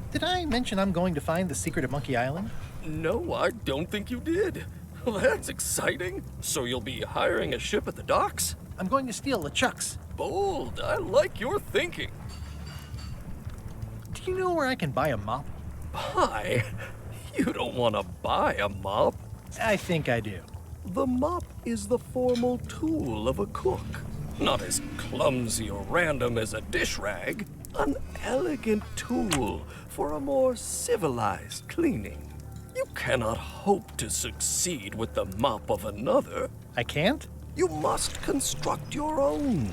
Did I mention I'm going to find the secret of Monkey Island? No, I don't think you did. Well, that's exciting. So you'll be hiring a ship at the docks? I'm going to steal LeChuck's. Bold. I like your thinking. Do you know where I can buy a mop? Buy? You don't want to buy a mop. I think I do. The mop is the formal tool of a cook. Not as clumsy or random as a dish rag. An elegant tool for a more civilized cleaning. You cannot hope to succeed with the mop of another. I can't? You must construct your own.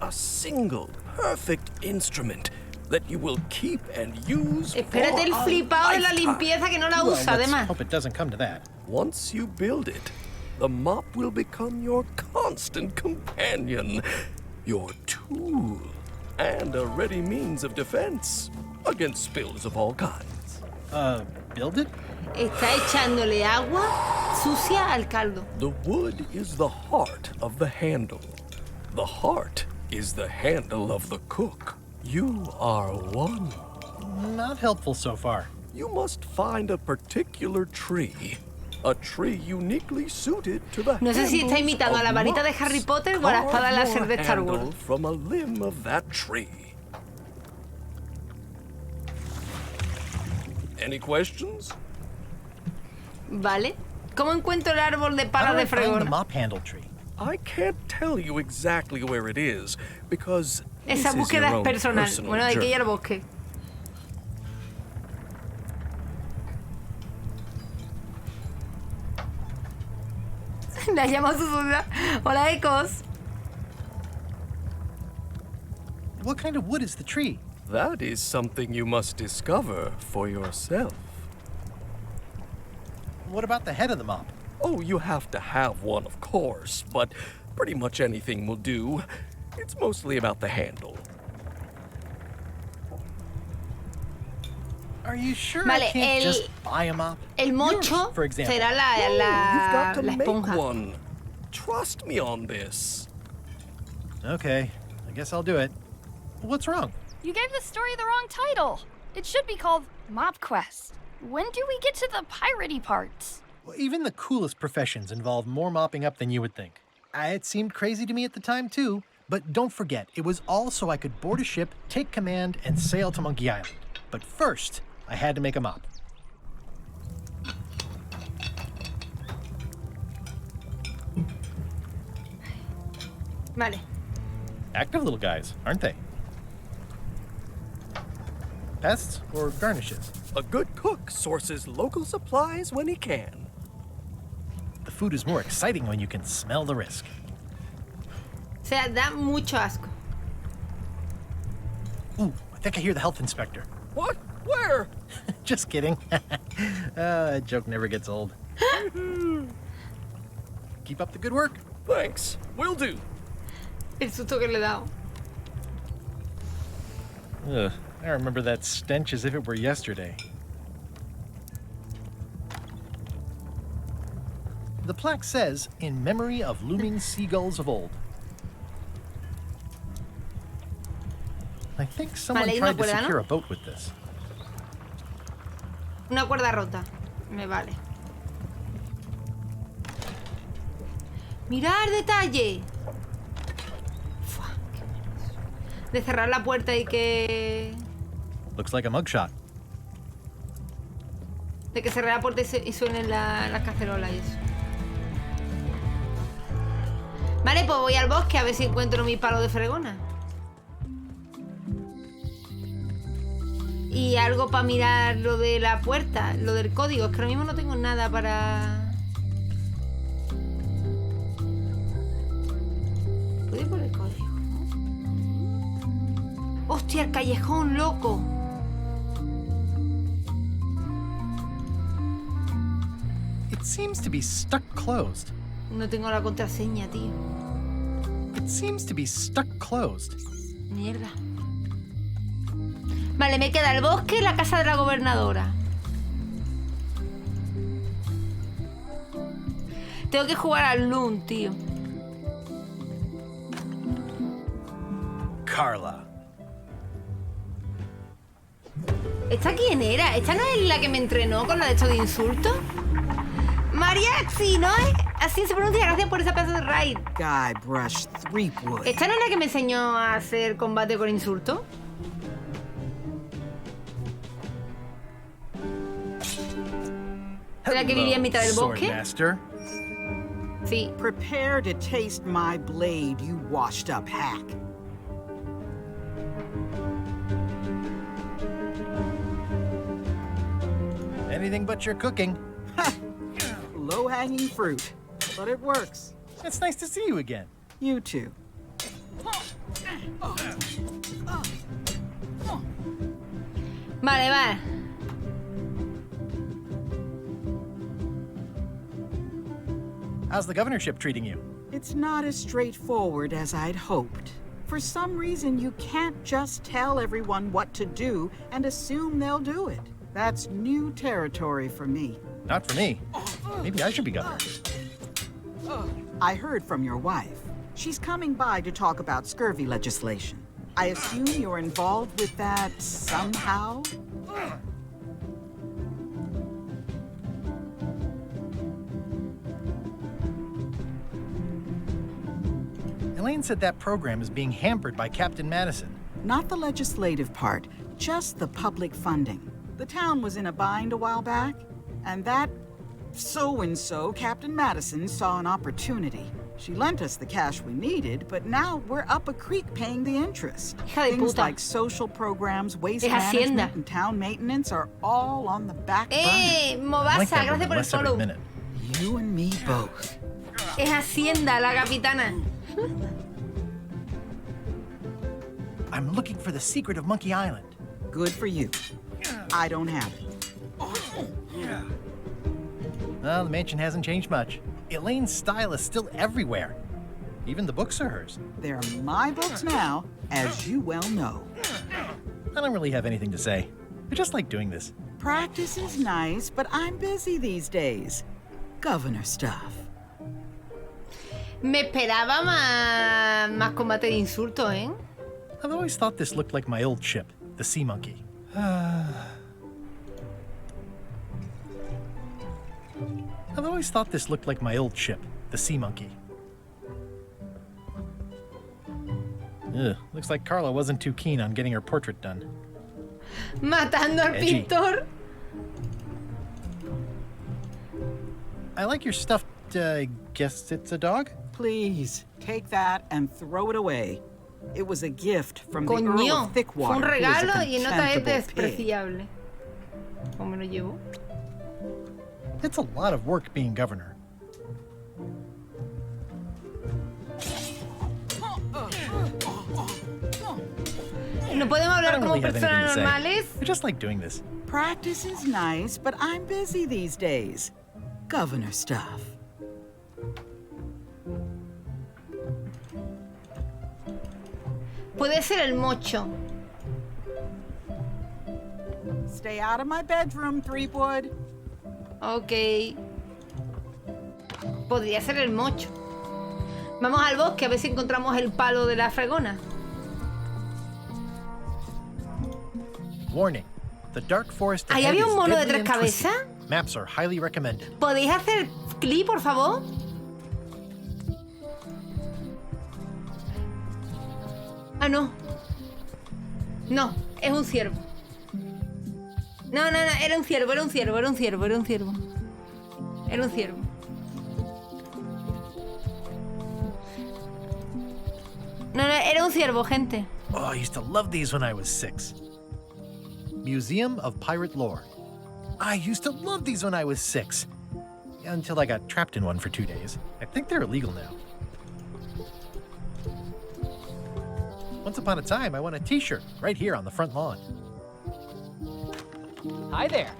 A single, perfect instrument that you will keep and use Espérate el flipado de la limpieza que no la usa, además. Hope it doesn't come to that. Once you build it, the mop will become your constant companion, your tool, and a ready means of defense against spills of all kinds. Build it? Está echándole agua sucia al caldo. The wood is the heart of the handle. The heart is the handle of the cook. You are one. Not helpful so far. You must find a particular tree. A tree uniquely suited to the No sé si está imitando a la varita de Harry Potter o a la espada láser de Star Wars. From a limb of that tree. Any questions? Vale. ¿Cómo encuentro el árbol de pala de fregona? Mop handle tree. I can't tell you exactly where it is because esa búsqueda es personal. Bueno, hay que ir al bosque. La llama susurra. Hola, Ecos. What kind of wood is the tree? That is something you must discover for yourself. What about the head of the mop? Oh, you have to have one, of course, but pretty much anything will do. It's mostly about the handle. Are you sure vale, I can't just buy a mop? El mocho for example. será you've got to la esponja. make one. Trust me on this. Okay, I guess I'll do it. What's wrong? You gave the story the wrong title. It should be called Mop Quest. When do we get to the piratey parts? Well, even the coolest professions involve more mopping up than you would think. It seemed crazy to me at the time, too. But don't forget, it was all so I could board a ship, take command, and sail to Monkey Island. But first, I had to make a mop. Vale. Active little guys, aren't they? Pests or garnishes? A good cook sources local supplies when he can. The food is more exciting when you can smell the risk. O sea, da mucho asco. Ooh, I think I hear the health inspector. What? Where? Just kidding. That joke never gets old. Keep up the good work. Thanks. Will do. El susto que le he dado. Ugh, I remember that stench as if it were yesterday. The plaque says, in memory of looming seagulls of old. I think someone tried to secure a boat with this. Una cuerda rota. Me vale. Mirar detalle. De cerrar la puerta y que... Looks like a mugshot. De que cerré la puerta y suenen las cacerolas y eso. Vale, pues voy al bosque a ver si encuentro mi palo de fregona. Y algo para mirar lo de la puerta, lo del código. Es que ahora mismo no tengo nada para... ¿Puedo ir por el código? ¡Hostia, el callejón, loco! It seems to be stuck closed. No tengo la contraseña, tío. It seems to be stuck closed. Mierda. Vale, me queda el bosque y la casa de la gobernadora. Tengo que jugar al LANCOOL, tío. Carla. ¿Esta quién era? ¿Esta no es la que me entrenó con la de esto de insultos? Mariachi, ¿no es? Así se pronuncia. Gracias por esa pedazo de raid. Guybrush Threepwood. ¿Esta no es la que me enseñó a hacer combate con insultos? ¿La que vivía en mitad del bosque? Swordmaster. Sí. Prepare to taste my blade, you washed up hack. Anything but your cooking. Low-hanging fruit, but it works. It's nice to see you again. You too. Vale, vale. How's the governorship treating you? It's not as straightforward as I'd hoped. For some reason, you can't just tell everyone what to do and assume they'll do it. That's new territory for me. Not for me. Maybe I should be governor. I heard from your wife. She's coming by to talk about scurvy legislation. I assume you're involved with that somehow? Elaine said that program is being hampered by Captain Madison. Not the legislative part, just the public funding. The town was in a bind a while back, and that so-and-so, Captain Madison, saw an opportunity. She lent us the cash we needed, but now we're up a creek paying the interest. Things like social programs, waste management, and town maintenance are all on the back burner. Movasa, gracias por el follow. You and me both. Es Hacienda, la capitana. I'm looking for the secret of Monkey Island. Good for you. I don't have it. Well, the mansion hasn't changed much. Elaine's style is still everywhere. Even the books are hers. They're my books now, as you well know. I don't really have anything to say. I just like doing this. Practice is nice, but I'm busy these days. Governor stuff. Me esperaba más combate de insultos, ¿eh? I've always thought this looked like my old ship, the Sea Monkey. I've always thought this looked like my old ship, the Sea Monkey. Ugh, looks like Carla wasn't too keen on getting her portrait done. Matando al pintor. I like your stuffed, I guess it's a dog? Please, take that and throw it away. It was a gift from the Earl Coño, of Thickwater. fue un regalo y no está contemptible despreciable. ¿Cómo me lo llevo? It's a lot of work being governor. No podemos hablar como really personas normales. I just like doing this. Practice is nice, but I'm busy these days. Governor stuff. Puede ser el mocho. Stay out of my bedroom, Threepwood. Ok. Podría ser el mocho. Vamos al bosque a ver si encontramos el palo de la fregona. Warning. The dark forest ¿Ahí ahead había un is mono de deadly tres and twisted. cabezas? Maps are highly recommended. ¿Podéis hacer clic, por favor? Ah, no. No, es un ciervo. No, era un ciervo. Era un ciervo. No, era un ciervo, gente. Oh, I used to love these when I was 6. Museum of Pirate Lore. I used to love these when I was 6. Until I got trapped in one for 2 days. I think they're illegal now. Once upon a time, I won a t-shirt right here on the front lawn. Hi there.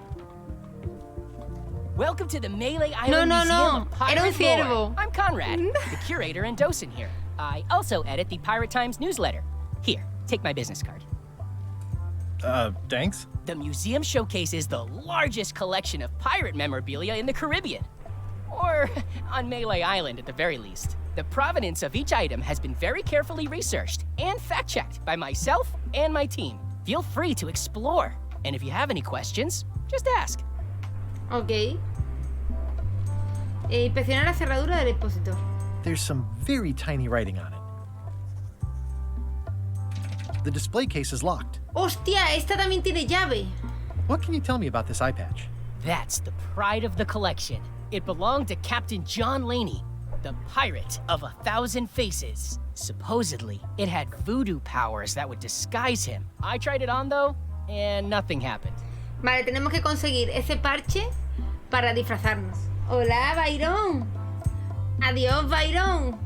Welcome to the Melee Island Museum of Pirate Era un ciervo. Lore. I'm Conrad, the curator and docent here. I also edit the Pirate Times newsletter. Here, take my business card. Thanks. The museum showcases the largest collection of pirate memorabilia in the Caribbean. Or on Melee Island at the very least. The provenance of each item has been very carefully researched and fact-checked by myself and my team. Feel free to explore. And if you have any questions, just ask. Ok. Inspeccionar la cerradura del expositor. There's some very tiny writing on it. The display case is locked. ¡Hostia! Esta también tiene llave. What can you tell me about this eye patch? That's the pride of the collection. It belonged to Captain John Laney, the pirate of 1,000 faces. Supposedly, it had voodoo powers that would disguise him. I tried it on though, and nothing happened. Vale, tenemos que conseguir ese parche para disfrazarnos. Hola, Byron. Adiós, Byron.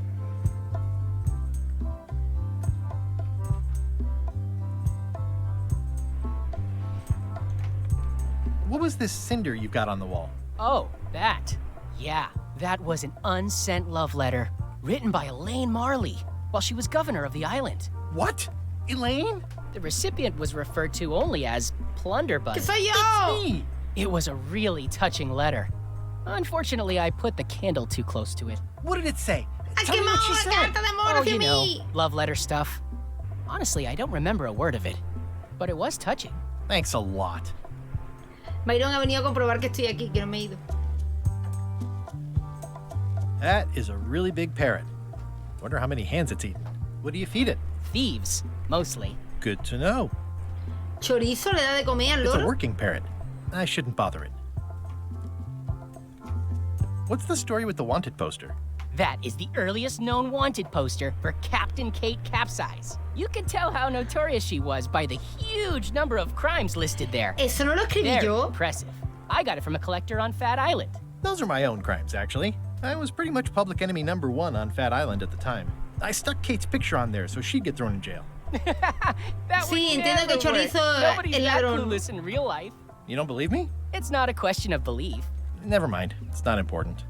What was this cinder you got on the wall? Oh, that. Yeah, that was an unsent love letter written by Elaine Marley while she was governor of the island. What? Elaine? The recipient was referred to only as Plunderbud. ¡Que soy yo! It's me! It was a really touching letter. Unfortunately, I put the candle too close to it. What did it say? ¡Ay, Tell qué me what she amor! said. ¡Carta de amor Oh, hacia you know, mí! love letter stuff. Honestly, I don't remember a word of it, but it was touching. Thanks a lot. Byron ha venido a comprobar que estoy aquí, que no me he ido. That is a really big parrot. Wonder how many hands it's eaten. What do you feed it? Thieves, mostly. Good to know. ¿Chorizo le da de comer al It's a loro? working parrot. I shouldn't bother it. What's the story with the wanted poster? That is the earliest known wanted poster for Captain Kate Capsize. You can tell how notorious she was by the huge number of crimes listed there. Eso no lo escribí Very yo. impressive. I got it from a collector on Fat Island. Those are my own crimes, actually. I was pretty much public enemy #1 on Fat Island at the time. I stuck Kate's picture on there so she'd get thrown in jail. Sí, entiendo que Chorizo Nobody's es that ladrón. clueless in real life. You don't believe me? It's not a question of belief. Never mind. It's not important.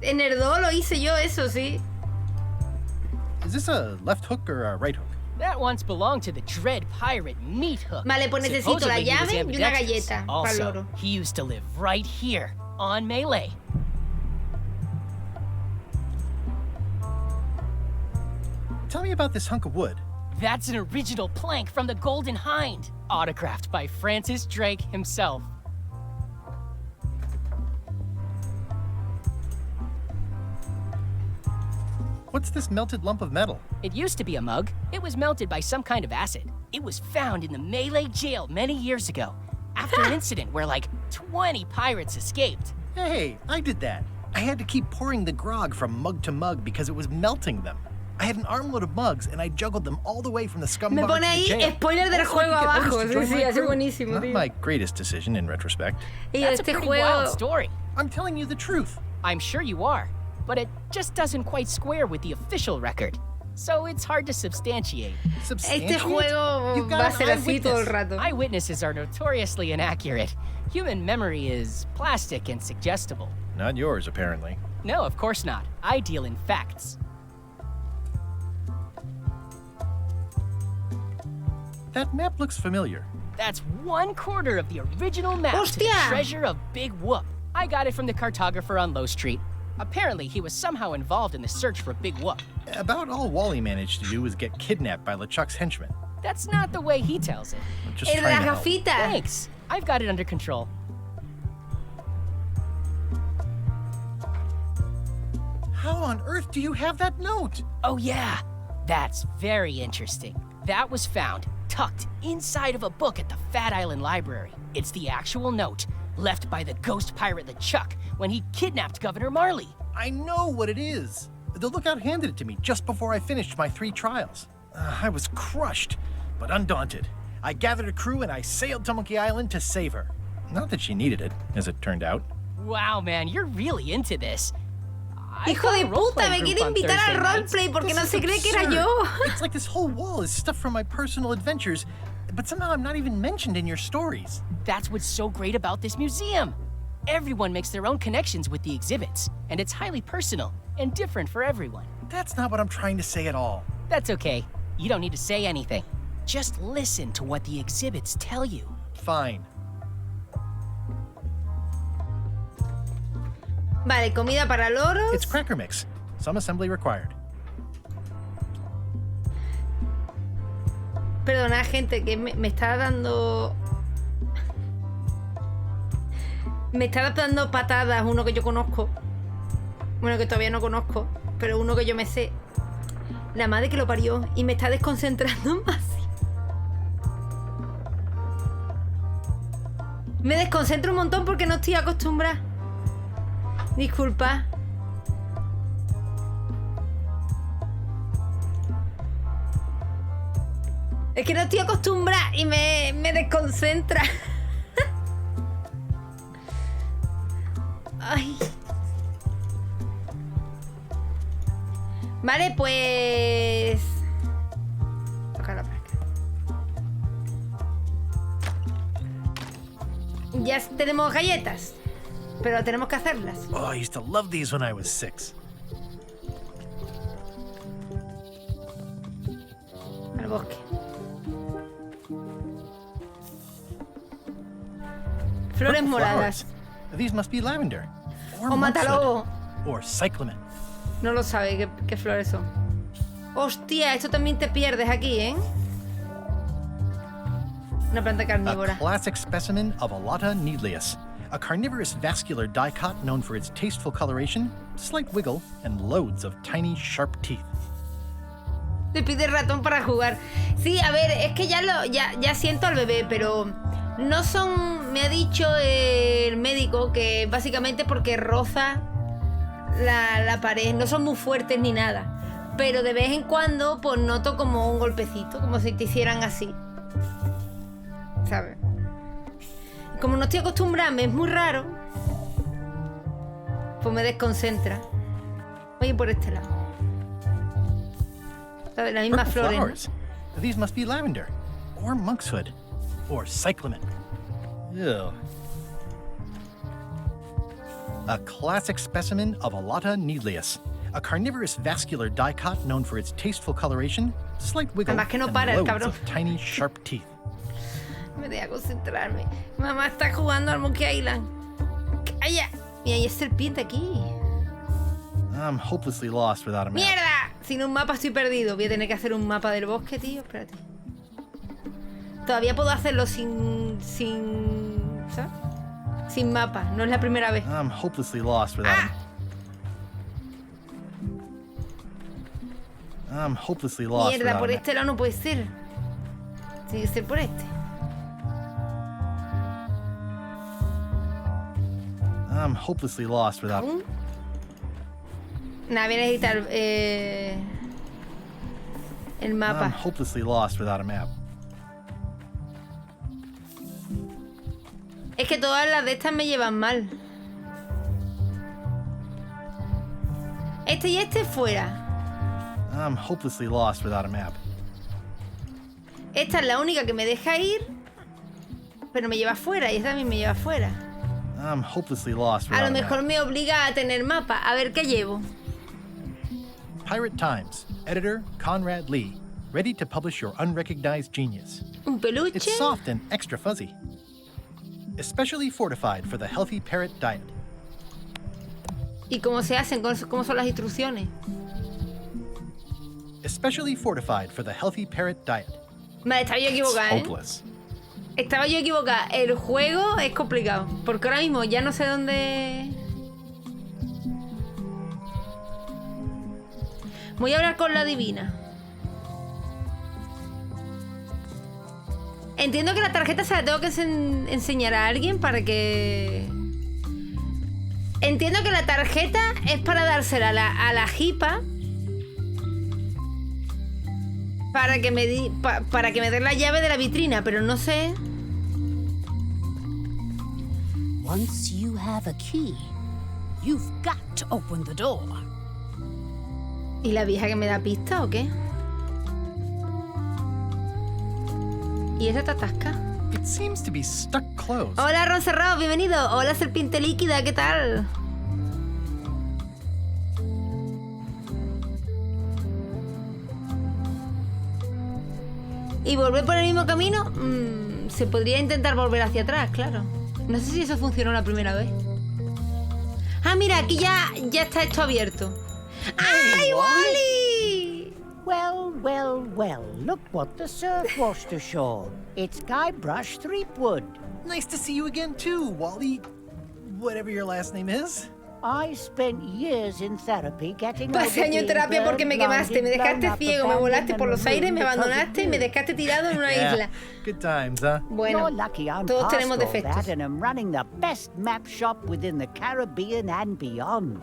En Erdó lo hice yo, eso sí. Is this a left hook or a right hook? That once belonged to the dread pirate Meat Hook. Vale, pues necesito la Supposedly he was llave y una ambidextrous. galleta para el Also, loro. he used to live right here on Melee. Tell me about this hunk of wood. That's an original plank from the Golden Hind, autographed by Francis Drake himself. What's this melted lump of metal? It used to be a mug. It was melted by some kind of acid. It was found in the Melee jail many years ago, after an incident where like 20 pirates escaped. Hey, I did that. I had to keep pouring the grog from mug to mug because it was melting them. I had an armload of mugs and I juggled them all the way from the scum Me bar pone to ahí the jail. spoiler del Also, I juego could get abajo. others to Sí, join sí, my hace crew. buenísimo, Not tío. my greatest decision in retrospect. Y That's a este pretty juego. wild story. I'm telling you the truth. I'm sure you are, but it just doesn't quite square with the official record. So it's hard to substantiate. Este juego You've got va a an ser así todo el eyewitness. rato. Eyewitnesses are notoriously inaccurate. Human memory is plastic and suggestible. Not yours, apparently. No, of course not. I deal in facts. That map looks familiar. That's 1/4 of the original map to the Hostia! treasure of Big Whoop. I got it from the cartographer on Low Street. Apparently, he was somehow involved in the search for Big Whoop. About all Wally managed to do was get kidnapped by LeChuck's henchmen. That's not the way he tells it. I'm just El de trying la to help. gafita. Thanks. I've got it under control. How on earth do you have that note? Oh, yeah. That's very interesting. That was found, tucked inside of a book at the Fat Island Library. It's the actual note, left by the ghost pirate LeChuck when he kidnapped Governor Marley. I know what it is. The lookout handed it to me just before I finished my 3 trials. I was crushed, but undaunted. I gathered a crew and I sailed to Monkey Island to save her. Not that she needed it, as it turned out. Wow, man, you're really into this. Hijo de puta, me quiere invitar al roleplay porque no se cree que era yo. It's like this whole wall is stuff from my personal adventures, but somehow I'm not even mentioned in your stories. That's what's so great about this museum. Everyone makes their own connections with the exhibits, and it's highly personal and different for everyone. That's not what I'm trying to say at all. That's okay. You don't need to say anything. Just listen to what the exhibits tell you. Fine. Vale, comida para loros. It's cracker mix. Some assembly required. Perdona, gente, que me está dando... Me está dando patadas uno que yo conozco. Bueno, que todavía no conozco, pero uno que yo me sé. La madre que lo parió y me está desconcentrando más. Me desconcentro un montón porque no estoy acostumbrada. Disculpa. Es que no estoy acostumbrada y me desconcentra. Ay. Vale, pues... Toca la placa. Ya tenemos galletas, pero tenemos que hacerlas. Oh, I used to love these when I was 6. Al bosque. Flores moradas. These must be lavender. O mátalo. Or cyclamen. No lo sabe qué flores son. Hostia, esto también te pierdes aquí, ¿eh? Una planta carnívora. A classic specimen of Alata needleus, a carnivorous vascular dicot known for its tasteful coloration, slight wiggle, and loads of tiny sharp teeth. Te pide ratón para jugar. Sí, a ver, es que ya siento al bebé, pero no son... Me ha dicho el médico que básicamente porque roza la pared, no son muy fuertes ni nada, pero de vez en cuando pues noto como un golpecito, como si te hicieran así, ¿sabes? Como no estoy acostumbrada, me es muy raro, pues me desconcentra. Voy por este lado, ¿sabes? Las mismas flores, ¿no? These must be lavender, or monkshood, or cyclamen. Ew. A classic specimen of Alata needleus, a carnivorous vascular dicot known for its tasteful coloration, slight wiggle, Además que no and para, loads of tiny sharp teeth. Me deja concentrarme. Mamá está jugando al Monkey Island. ¡Calla! Mira, hay serpiente aquí. I'm hopelessly lost without a map. ¡Mierda! Sin un mapa estoy perdido. Voy a tener que hacer un mapa del bosque, tío. Espérate. Todavía puedo hacerlo sin... ¿sabes? Sin mapa. No es la primera vez. I'm hopelessly lost without I'm hopelessly lost. Mierda, por este lado no puede ser. Tiene que ser por este. I'm hopelessly lost without Nada, voy a necesitar el mapa. I'm hopelessly lost without a map. Es que todas las de estas me llevan mal. Este y este fuera. I'm hopelessly lost without a map. Esta es la única que me deja ir, pero me lleva fuera y esta también me lleva fuera. I'm hopelessly lost without A lo mejor me obliga a tener mapa. A ver qué llevo. Pirate Times, editor Conrad Lee, ready to publish your unrecognized genius. Un peluche. It's soft and extra fuzzy. Especially fortified for the healthy parrot diet. ¿Y cómo se hacen? ¿Cómo son las instrucciones? Especially fortified for the healthy parrot diet. Vale, estaba yo equivocada, ¿eh? Hopeless. Estaba yo equivocada. El juego es complicado. Porque ahora mismo ya no sé dónde... Voy a hablar con la divina. Entiendo que la tarjeta se la tengo que enseñar a alguien para que... Entiendo que la tarjeta es para dársela a la jipa para que me dé la llave de la vitrina, pero no sé. Once you have a key, you've got to open the door. ¿Y la vieja que me da pista o qué? ¿Y esa te atasca? It seems to be stuck closed. Hola, Ron Cerrado, bienvenido. Hola, Serpiente Líquida, ¿qué tal? ¿Y volver por el mismo camino? Se podría intentar volver hacia atrás, claro. No sé si eso funcionó la primera vez. Ah, mira, aquí ya está esto abierto. ¡Ay, Wally! Well, look what the surf washed ashore. It's Guybrush Threepwood. Nice to see you again too, Wally. Whatever your last name is. I spent years in therapy getting Pasé años en terapia porque me quemaste, me dejaste ciego, me volaste por los aires, me abandonaste y me dejaste tirado en una isla. Good times, huh? Bueno, todos tenemos defectos. And I'm running the best map shop within the Caribbean and beyond.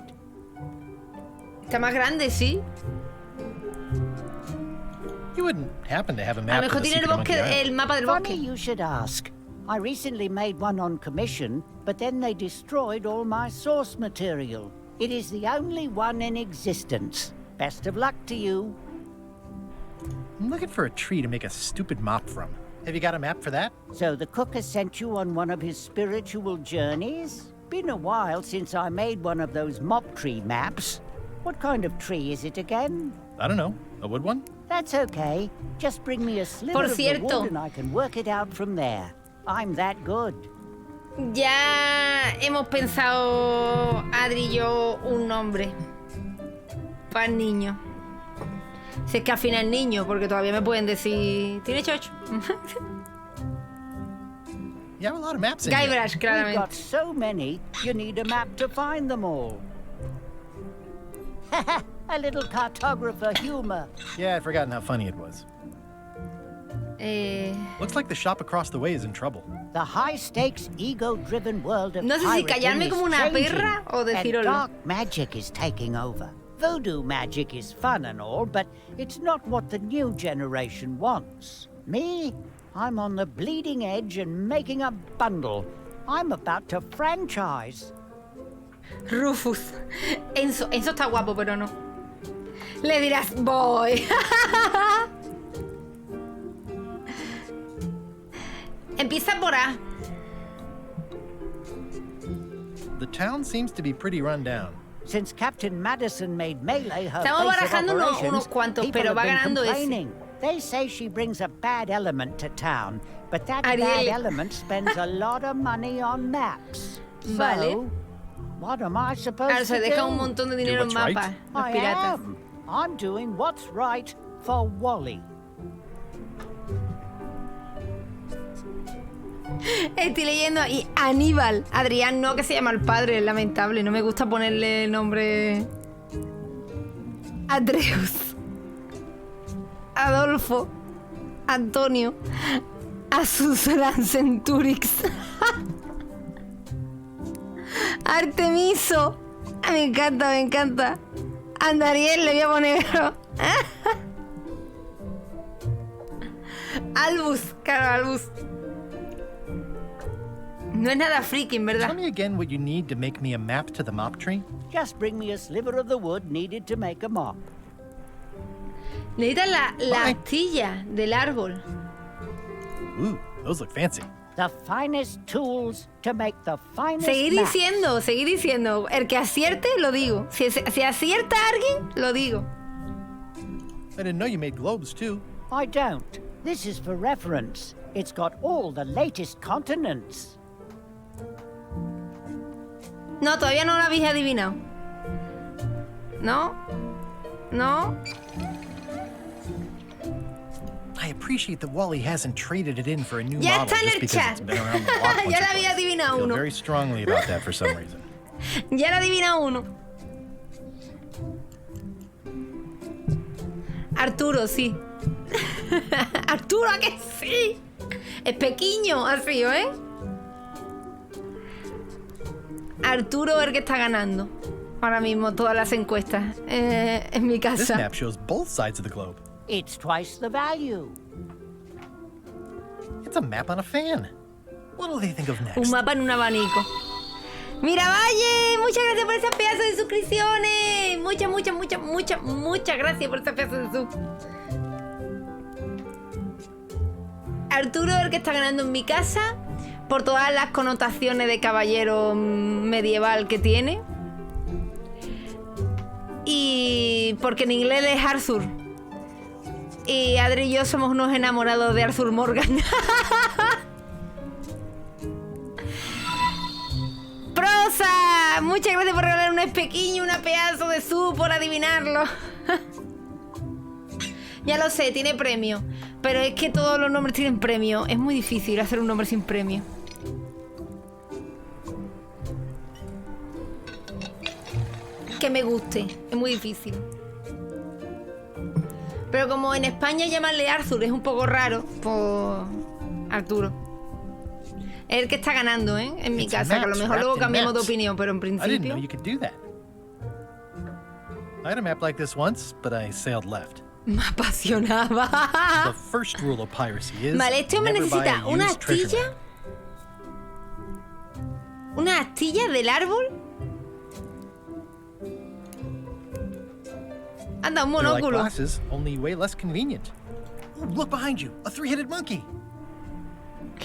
Está más grande, sí. You wouldn't happen to have a A map lo mejor of the tiene el mapa del Funny bosque. you should ask. I recently made one on commission, but then they destroyed all my source material. It is the only one in existence. Best of luck to you. I'm looking for a tree to make a stupid mop from. Have you got a map for that? So the cook has sent you on one of his spiritual journeys? Been a while since I made one of those mop tree maps. What kind of tree is it again? I don't know. A wood one? That's okay. Just bring me a sliver of the wood and I can work it out from there. I'm that good. Ya hemos pensado, Adri y yo, un nombre para el niño. Si es que al final niño, porque todavía me pueden decir... ¿Tiene chocho? You have a lot of maps in Guybrush, here. claramente. We've got so many, you need a map to find them all. A little cartographer humor. Yeah, I'd forgotten how funny it was. Looks like the shop across the way is in trouble. The high-stakes, ego-driven world of No sé si pirating callarme is como una changing, perra o and decirlo. dark magic is taking over. Voodoo magic is fun and all, but it's not what the new generation wants. Me? I'm on the bleeding edge and making a bundle. I'm about to franchise. Rufus. Enzo está guapo, pero no. Le dirás, voy. Empieza por A. The town seems to be pretty run down. Since Captain Madison made Melee her Estamos base of barajando operations, unos cuantos, people pero have va been ganando ese. complaining. They say she brings a bad element to town, but that Ariel. bad element spends a lot of money on maps. Vale. So, what am I supposed Ahora se to deja do? un montón de dinero en mapas, los I piratas. am. I'm doing what's right for Wally. Estoy leyendo y Aníbal. Adrián no, que se llama el padre, es lamentable. No me gusta ponerle el nombre. Andreus. Adolfo. Antonio. Azusaran Centurix. Artemiso. Me encanta, me encanta. Andariel, le voy a poner. Albus, claro, Albus. No es nada friki, ¿verdad? Tell me again what you need to make me a map to the mop tree. Just bring me a sliver of the wood needed to make a mop. Necesitas la astilla del árbol. Ooh, those look fancy. The finest tools to make the finest Seguir maps. diciendo. El que acierte, lo digo. Si acierta a alguien, lo digo. I didn't know you made globes too. I don't. This is for reference. It's got all the latest continents. No, todavía no lo habéis adivinado. No. I appreciate that Wally hasn't traded it in for a new Ya model está en just el because chat. it's been around the block once Ya or la había twice. I adivinado feel uno. very strongly about that for some reason. Ya la adivina uno. Arturo, sí. Arturo, ¿a que sí? Es pequeño, así, ¿eh? Arturo es el que está ganando ahora mismo todas las encuestas en mi casa. This map shows both sides of the globe. It's twice the value. It's a map on a fan. What will they think of next? Un mapa en un abanico. ¡Mira, Valle! Muchas gracias por esas pedazos de suscripciones. Muchas gracias por esas pedazos de sub. Arturo es el que está ganando en mi casa por todas las connotaciones de caballero medieval que tiene. Y porque en inglés es Arthur. Y Adri y yo somos unos enamorados de Arthur Morgan. ¡Prosa! Muchas gracias por regalar un pequeño, una pedazo de sub por adivinarlo. Ya lo sé, tiene premio. Pero es que todos los nombres tienen premio. Es muy difícil hacer un nombre sin premio. Que me guste. Es muy difícil. Pero como en España llamarle Arthur es un poco raro, pues Arturo. Es el que está ganando, ¿eh? En mi casa, que a lo mejor luego cambiamos de opinión, pero en principio... I didn't know you could do that. I had a map like this once, but I sailed left. Me apasionaba. The first rule of piracy is vale, este hombre never buy necesita a una used treasure astilla. map. Una astilla del árbol. Anda, un They're like monóculo. glasses, only way less convenient. Ooh, look behind you, a three-headed monkey.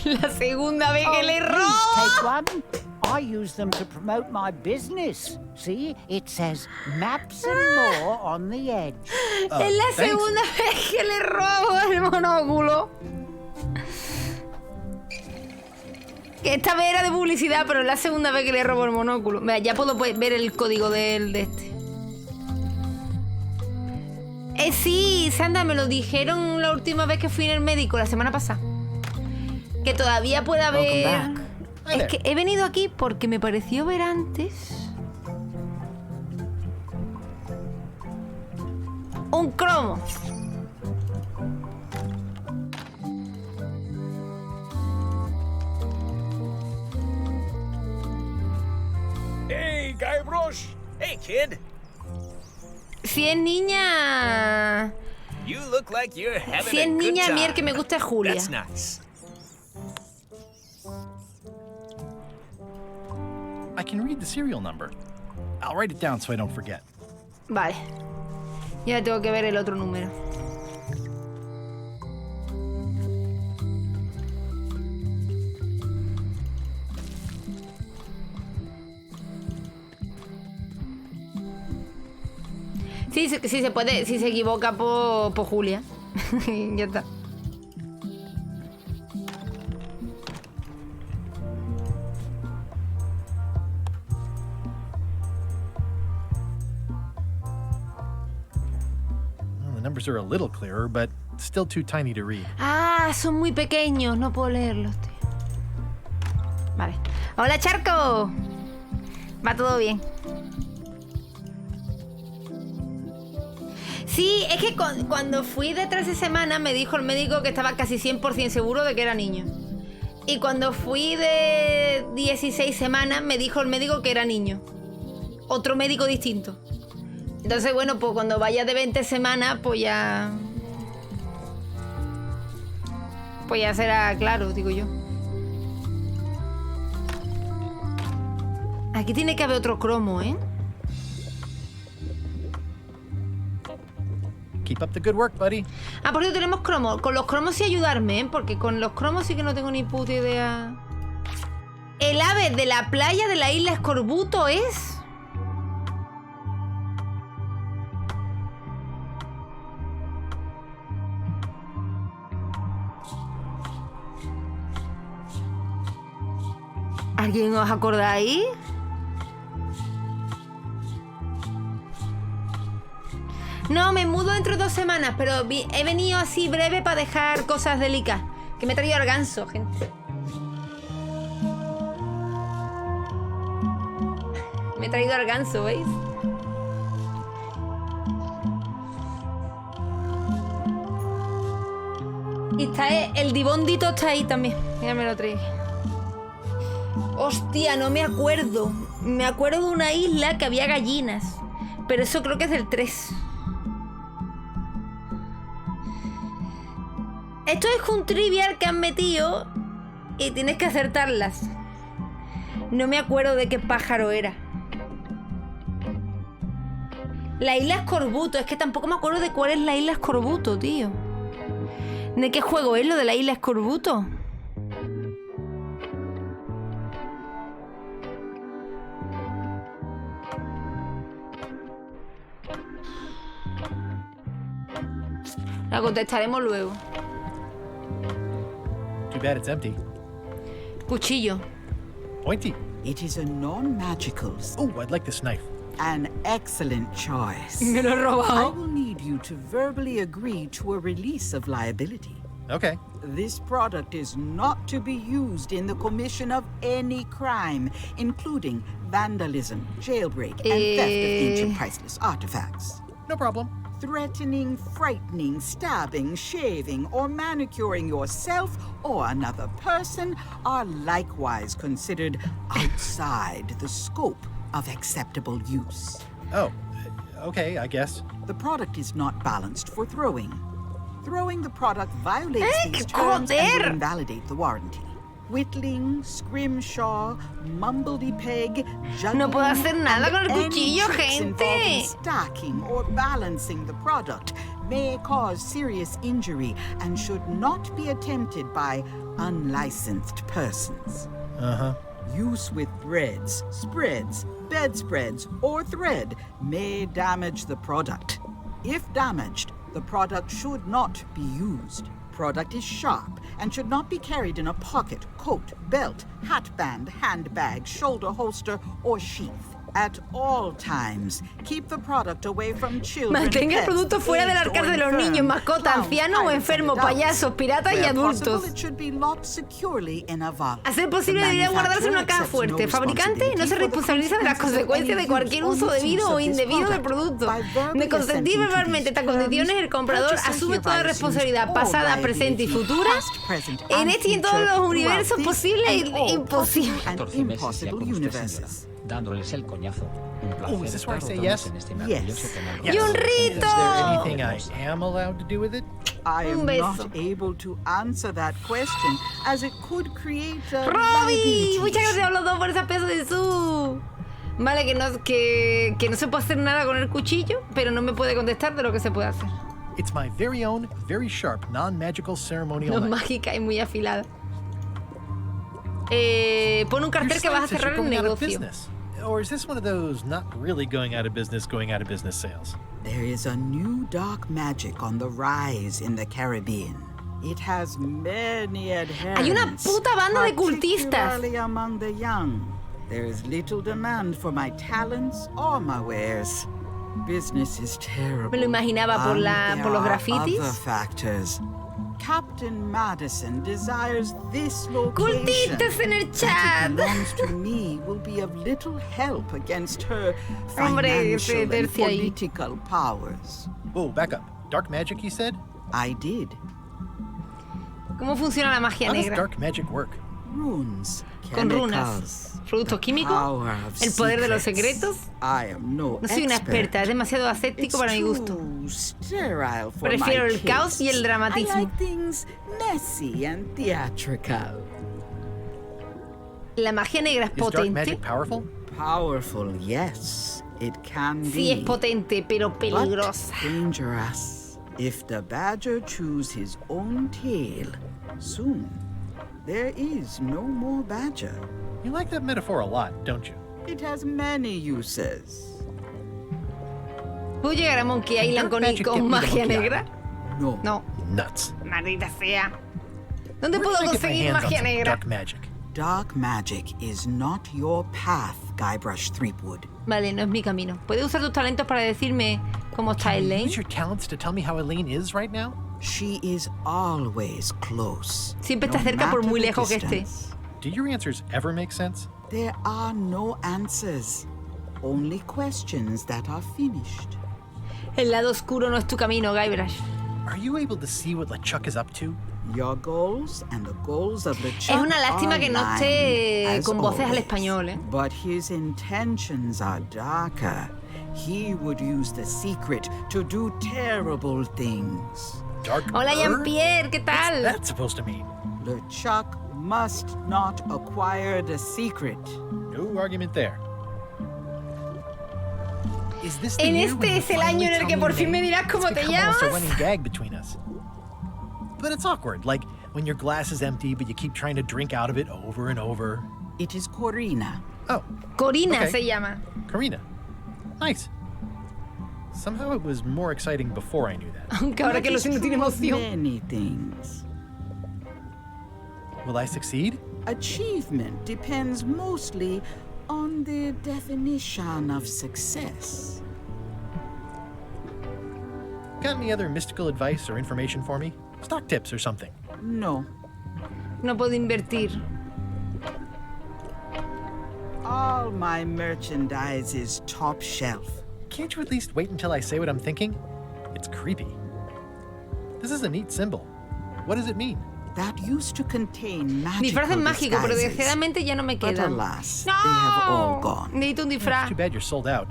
La segunda vez que le Please robo. take one. I use them to promote my business. See, it says maps and more on the edge. Es la segunda vez que le robo el monóculo. Que esta vez era de publicidad, pero es la segunda vez que le robo el monóculo. Mira, ya puedo ver el código de este. Sí, Sandra, me lo dijeron la última vez que fui en el médico, la semana pasada. Que todavía puede haber... Es que he venido aquí porque me pareció ver antes... un cromo. Hey, Guybrush. Hey, kid. Si es niña... You look like you're having Si es a good niña, a mí el time. que me gusta es Julia. That's nice. I can read the serial number. I'll write it down so I don't forget. Vale. Y ahora tengo que ver el otro número. Sí, se puede, si se equivoca por Julia. Ya está. Well, the numbers are a little clearer, but still too tiny to read. Ah, son muy pequeños, no puedo leerlos, tío. Vale. Hola, Charco. Va todo bien. Sí, es que cuando fui de 13 semanas me dijo el médico que estaba casi 100% seguro de que era niño. Y cuando fui de 16 semanas me dijo el médico que era niño. Otro médico distinto. Entonces, bueno, pues cuando vaya de 20 semanas, pues ya será claro, digo yo. Aquí tiene que haber otro cromo, ¿eh? Keep up the good work, buddy. Ah, por cierto, tenemos cromos. Con los cromos sí ayudarme, ¿eh? Porque con los cromos sí que no tengo ni puta idea. El ave de la playa de la isla Escorbuto es... ¿Alguien os acordáis? No, me mudo dentro de 2 semanas, pero he venido así breve para dejar cosas delicadas. Que me he traído al ganso, gente. Me he traído al ganso, ¿veis? Y está el dibondito está ahí también. Ya me lo trae. Hostia, no me acuerdo. Me acuerdo de una isla que había gallinas. Pero eso creo que es del 3. Esto es un trivial que han metido y tienes que acertarlas. No me acuerdo de qué pájaro era. La isla Escorbuto. Es que tampoco me acuerdo de cuál es la isla Escorbuto, tío. ¿De qué juego es lo de la isla Escorbuto? La contestaremos luego. Too bad it's empty. Cuchillo. Pointy. It is a non-magical. Oh, I'd like this knife. An excellent choice. Me lo he robado. I will need you to verbally agree to a release of liability. Okay. This product is not to be used in the commission of any crime, including vandalism, jailbreak, and theft of ancient priceless artifacts. No problem. Threatening, frightening, stabbing, shaving, or manicuring yourself or another person are likewise considered outside the scope of acceptable use. Oh, okay, I guess. The product is not balanced for throwing. Throwing the product violates these terms and will invalidate the warranty. Whittling, scrimshaw, mumbledy-peg, juggling, no puedo hacer nada con el cuchillo, gente. Stacking or balancing the product may cause serious injury and should not be attempted by unlicensed persons. Uh-huh. Use with threads, spreads, bedspreads, or thread may damage the product. If damaged, the product should not be used. Product is sharp and should not be carried in a pocket, coat, belt, hatband, handbag, shoulder holster, or sheath. At all times, keep the product away from children. Mantenga el producto fuera del alcance de los niños, mascotas, ancianos o enfermos, payasos, piratas y adultos. A ser posible, debería guardarse en una caja fuerte. Fabricante no se responsabiliza de las consecuencias de cualquier uso debido o indebido del producto. De consentir verbalmente estas condiciones, el comprador asume toda responsabilidad pasada, presente y futura en este y en todos los universos posibles e imposibles. Dándoles el coñazo. Oh, is this where I say yes? Yes. ¡Yunrito! Is there anything I am allowed to do with it? I am not able to answer that question, as it could create a ¡Robbie! Muchas gracias a los dos por esa pedazo de sub. Vale, que no se puede hacer nada con el cuchillo, pero no me puede contestar de lo que se puede hacer. It's my very own, very sharp, non-magical ceremonial No knife. mágica y muy afilada. Pon un cartel que vas a cerrar el negocio. Or is this one of those not really going out of business sales? There is a new dark magic on the rise in the Caribbean. It has many adherents. Hay una puta banda de cultistas. Particularly among the young. There is little demand for my talents or my wares. Business is terrible. Me lo imaginaba por los grafitis. Other factors. Captain Madison desires this location. Cultistas en el chat. That belongs to me will be of little help against her financial and political powers. Oh, back up. Dark magic, you said? I did. ¿Cómo funciona la magia How does negra? dark magic work? Runes. Con runas. ¿Productos químicos? ¿El poder de los secretos? No soy una experta, es demasiado ascético para mi gusto. Prefiero el caos y el dramatismo. ¿La magia negra es potente? Powerful, yes. It can be. Sí, es potente, pero peligrosa. But dangerous. If the badger chews his own tail, soon there is no more badger. You like that metaphor a lot, don't you? It has many uses. ¿Puedo llegar a Monkey Island con magia negra? No. No. Nuts. Maldita sea. ¿Dónde puedo conseguir magia negra? Dark magic. Dark magic is not your path, Guybrush Threepwood. Vale, no es mi camino. ¿Puedes usar tus talentos para decirme cómo está Elaine? Use your talents to tell me how Elaine is right now? She is always close. Siempre está cerca por muy lejos que esté. Do your answers ever make sense? There are no answers, only questions that are finished. El lado oscuro no es tu camino, Guybrush. Are you able to see what LeChuck is up to? Your goals and the goals of LeChuck Es una lástima que no esté con voces al español, ¿eh? But his intentions are darker. He would use the secret to do terrible things. Hola, Jean-Pierre, ¿qué tal? What's that supposed to mean? LeChuck must not acquire the secret. No argument there. Is this the En year este when you es el año finally en el tell que me por your fin me name? dirás cómo It's te become almost a llamas. running gag between us. But it's awkward, like when your glass is empty, but you keep trying to drink out of it over and over. It is Corina. Oh. Corina okay. se llama. Corina. Nice. Somehow it was more exciting before I knew that. Aunque ahora que lo sé no tiene emoción. Many things. Will I succeed? Achievement depends mostly on the definition of success. Got any other mystical advice or information for me? Stock tips or something? No. No puedo invertir. All my merchandise is top shelf. Can't you at least wait until I say what I'm thinking? It's creepy. This is a neat symbol. What does it mean? That used to contain Mi disfraz es magical mágico, pero disguises. desgraciadamente ya no me But quedan. alas, ¡No! they have all gone. Necesito un It's disfraz. too bad you're sold out.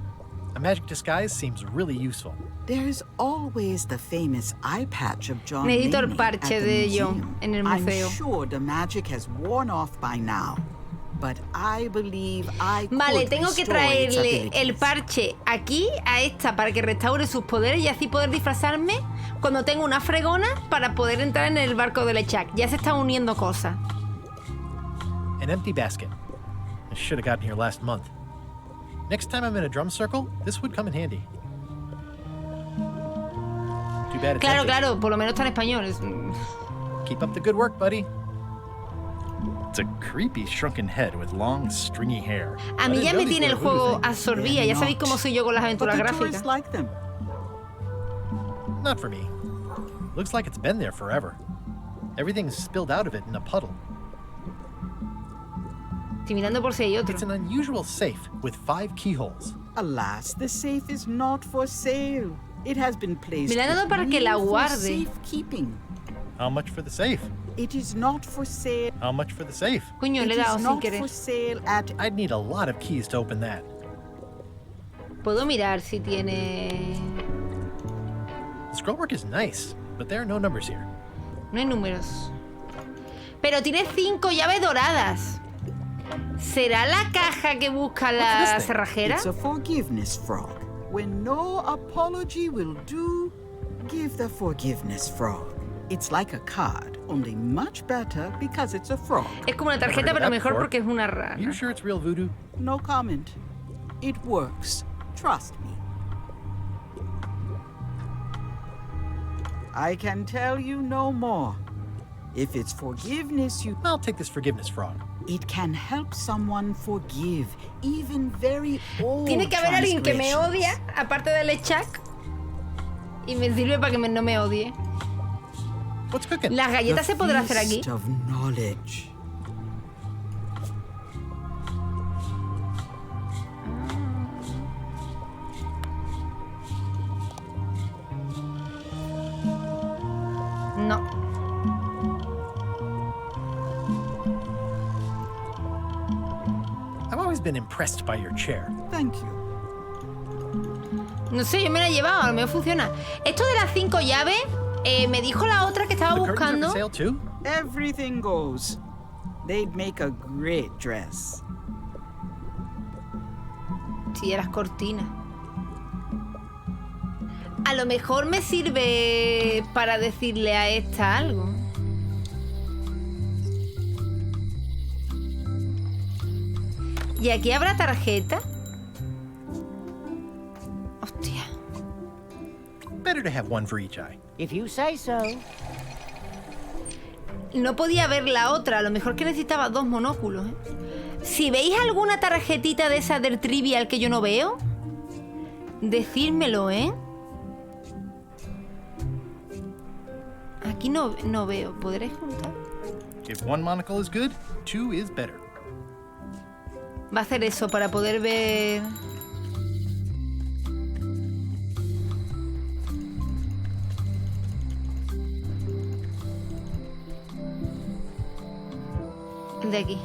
A magic disguise seems really useful. There is always the famous eye patch of John Necesito el Laney parche at the de John museum. en el museo. I'm sure the magic has worn off by now, but I believe I Vale, could tengo que restore its traerle abilities. el parche aquí a esta para que restaure sus poderes y así poder disfrazarme cuando tengo una fregona para poder entrar en el barco de LeChuck. Ya se están uniendo cosas. An empty basket. I should have gotten here last month. Next time I'm in a drum circle, this would come in handy. Too bad it's Claro, empty. claro, por lo menos está en español. Keep up the good work, buddy. It's a creepy shrunken head with long, stringy hair. A mí ya me tiene el juego absorbida. Ya sabéis cómo soy yo con las aventuras But the gráficas. tourists like them. Not for me. Looks like it's been there forever. Everything's spilled out of it in a puddle. Estoy mirando por si hay otro. It's an unusual safe with 5 keyholes. Alas, the safe is not for sale. It has been placed Me la han dado para que la for guarde. safekeeping. How much for the safe? It is not for sale. How much for the safe? Coño, le he It dado is sin not querer. for sale at I'd need a lot of keys to open that. Puedo mirar si tiene... Scrollwork is nice, but there are no numbers here. No hay números. Pero tiene 5 llaves doradas. ¿Será la caja que busca la cerrajera? It's a forgiveness frog. When no apology will do, give the forgiveness frog. It's like a card, only much better because it's a frog. Es como una tarjeta, pero mejor porque es una rana. You sure it's real voodoo? No comment. It works. Trust me. I can tell you no more. If it's forgiveness you... I'll take this forgiveness frog. It can help someone forgive, even very old Tiene que haber alguien que me transgressions. odia, aparte de LeChuck, y me sirve para que no me odie. What's cooking? ¿Las galletas se podrán hacer aquí? Feast of knowledge. No. I've always been impressed by your chair. Thank you. No sé, yo me la he llevado, a lo mejor funciona. Esto de las 5 llaves, me dijo la otra que estaba The curtains are buscando. for sale too? Everything goes. They'd make a great dress. Sí, eras cortinas. A lo mejor me sirve para decirle a esta algo. ¿Y aquí habrá tarjeta? Hostia. Better to have one for each eye. If you say so. No podía ver la otra, a lo mejor que necesitaba 2 monóculos, ¿eh? Si veis alguna tarjetita de esa del Trivial que yo no veo, decídmelo, ¿eh? Aquí no veo. ¿Podréis juntar? If one monocle is good, 2 is better. Va a hacer eso para poder ver... de aquí.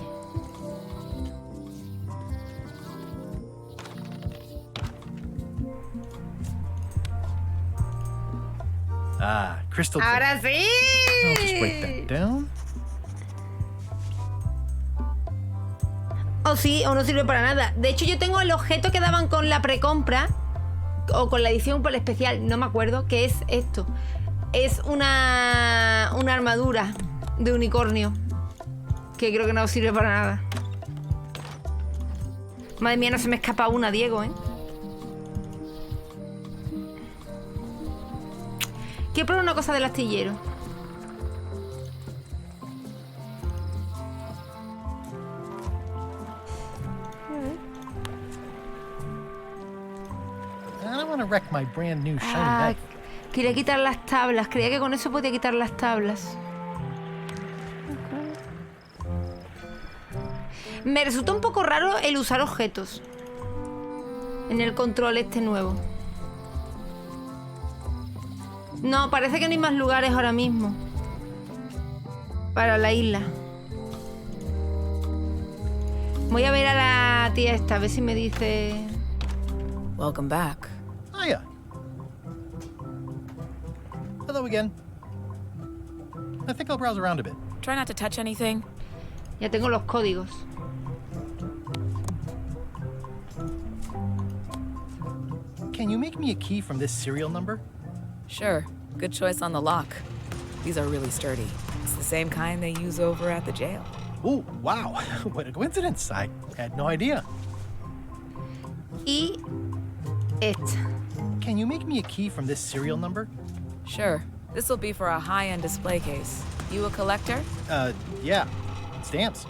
Ah, crystal. ¡Ahora sí! I'll just break that down. O sí, o no sirve para nada. De hecho, yo tengo el objeto que daban con la precompra o con la edición por el especial, no me acuerdo, que es esto. Es una armadura de unicornio que creo que no sirve para nada. Madre mía, no se me escapa una, Diego, ¿eh? Quiero probar una cosa del astillero. I don't want to wreck my brand new shiny knife. Quería quitar las tablas. Creía que con eso podía quitar las tablas. Me resulta un poco raro el usar objetos en el control este nuevo. No, parece que no hay más lugares ahora mismo para la isla. Voy a ver a la tía esta, a ver si me dice... Welcome back. Hiya. Hello again. I think I'll browse around a bit. Try not to touch anything. Ya tengo los códigos. Can you make me a key from this serial number? Sure. Good choice on the lock. These are really sturdy. It's the same kind they use over at the jail. Oh, wow. What a coincidence. I had no idea. Y esta. Can you make me a key from this serial number? Sure. This will be for a high-end display case. You a collector? Yeah. Stamps.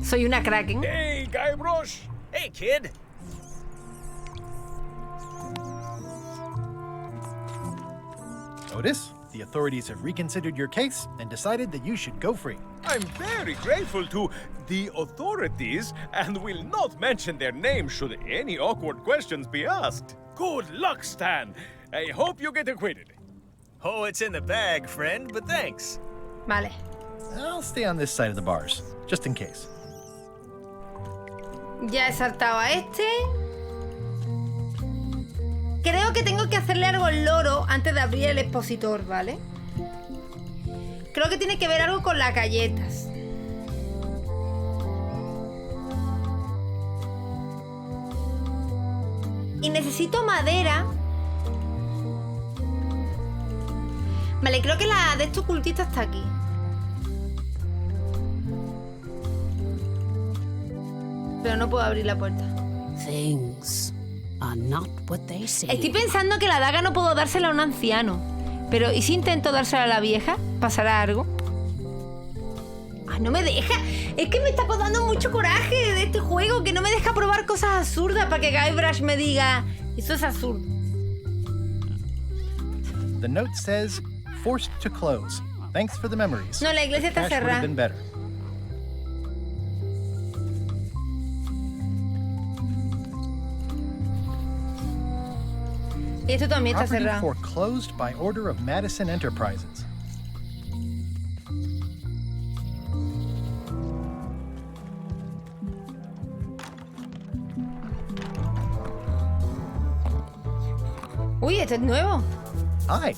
Soy una kraken. Hey, Guybrush. Hey, kid. Otis, the authorities have reconsidered your case and decided that you should go free. I'm very grateful to the authorities and will not mention their name should any awkward questions be asked. Good luck, Stan. I hope you get acquitted. Oh, it's in the bag, friend, but thanks. Vale. I'll stay on this side of the bars, just in case. Ya he saltado a este. Creo que tengo que hacerle algo al loro antes de abrir el expositor, ¿vale? Creo que tiene que ver algo con las galletas. Y necesito madera. Vale, creo que la de este ocultista está aquí. Pero no puedo abrir la puerta. Things are not what they seem. Estoy pensando que la daga no puedo dársela a un anciano. Pero ¿y si intento dársela a la vieja? ¿Pasará algo? ¡Ah, no me deja! Es que me está dando mucho coraje de este juego, que no me deja probar cosas absurdas para que Guybrush me diga eso es absurdo. The note says, forced to close. Thanks for the memories. No, la iglesia está Cash would have cerrada. been better. Y esto también está Property cerrado. foreclosed by order of Madison Enterprises. Uy, este es nuevo. Hi.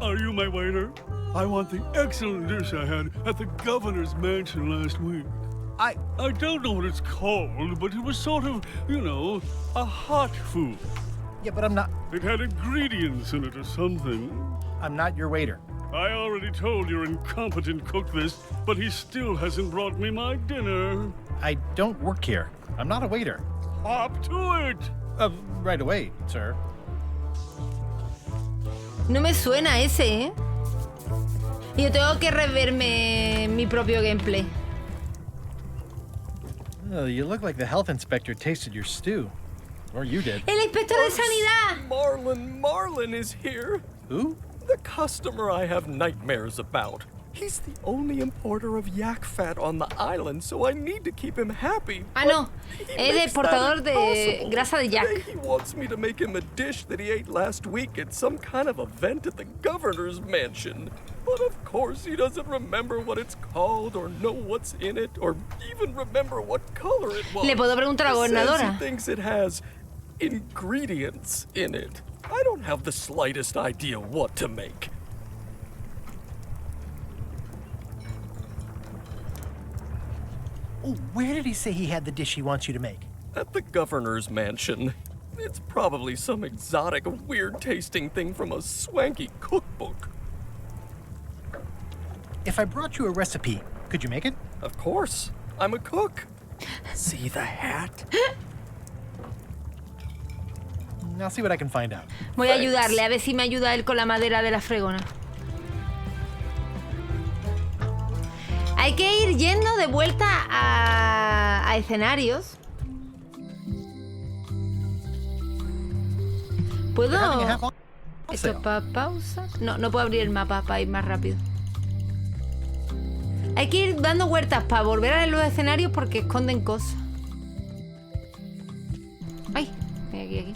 Are you my waiter? I want the excellent dish I had at the governor's mansion last week. I don't know what it's called, but it was sort of, you know, a hot food. Yeah, but I'm not... It had ingredients in it or something. I'm not your waiter. I already told your incompetent cook this, but he still hasn't brought me my dinner. I don't work here. I'm not a waiter. Hop to it! Right away, sir. No me suena ese, ¿eh? Y yo tengo que reverme mi propio gameplay. Oh, you look like the health inspector tasted your stew. Or you did. ¡El inspector de sanidad! Marlin is here. Who? The customer I have nightmares about. He's the only importer of yak fat on the island, so I need to keep him happy. Ah, no. Es el exportador de grasa de yak. He wants me to make him a dish that he ate last week at some kind of event at the governor's mansion. But of course he doesn't remember what it's called or know what's in it or even remember what color it was. Le puedo preguntar a la gobernadora. He thinks it has ingredients in it. I don't have the slightest idea what to make. Oh, where did he say he had the dish he wants you to make? At the governor's mansion. It's probably some exotic, weird-tasting thing from a swanky cookbook. If I brought you a recipe, could you make it? Of course. I'm a cook. See the hat? I'll see what I can find out. Voy a ayudarle, a ver si me ayuda él con la madera de la fregona. Hay que ir yendo de vuelta a escenarios. ¿Puedo...? ¿Esto es para pausa? No, no puedo abrir el mapa para ir más rápido. Hay que ir dando vueltas para volver a los escenarios porque esconden cosas. Ay, aquí.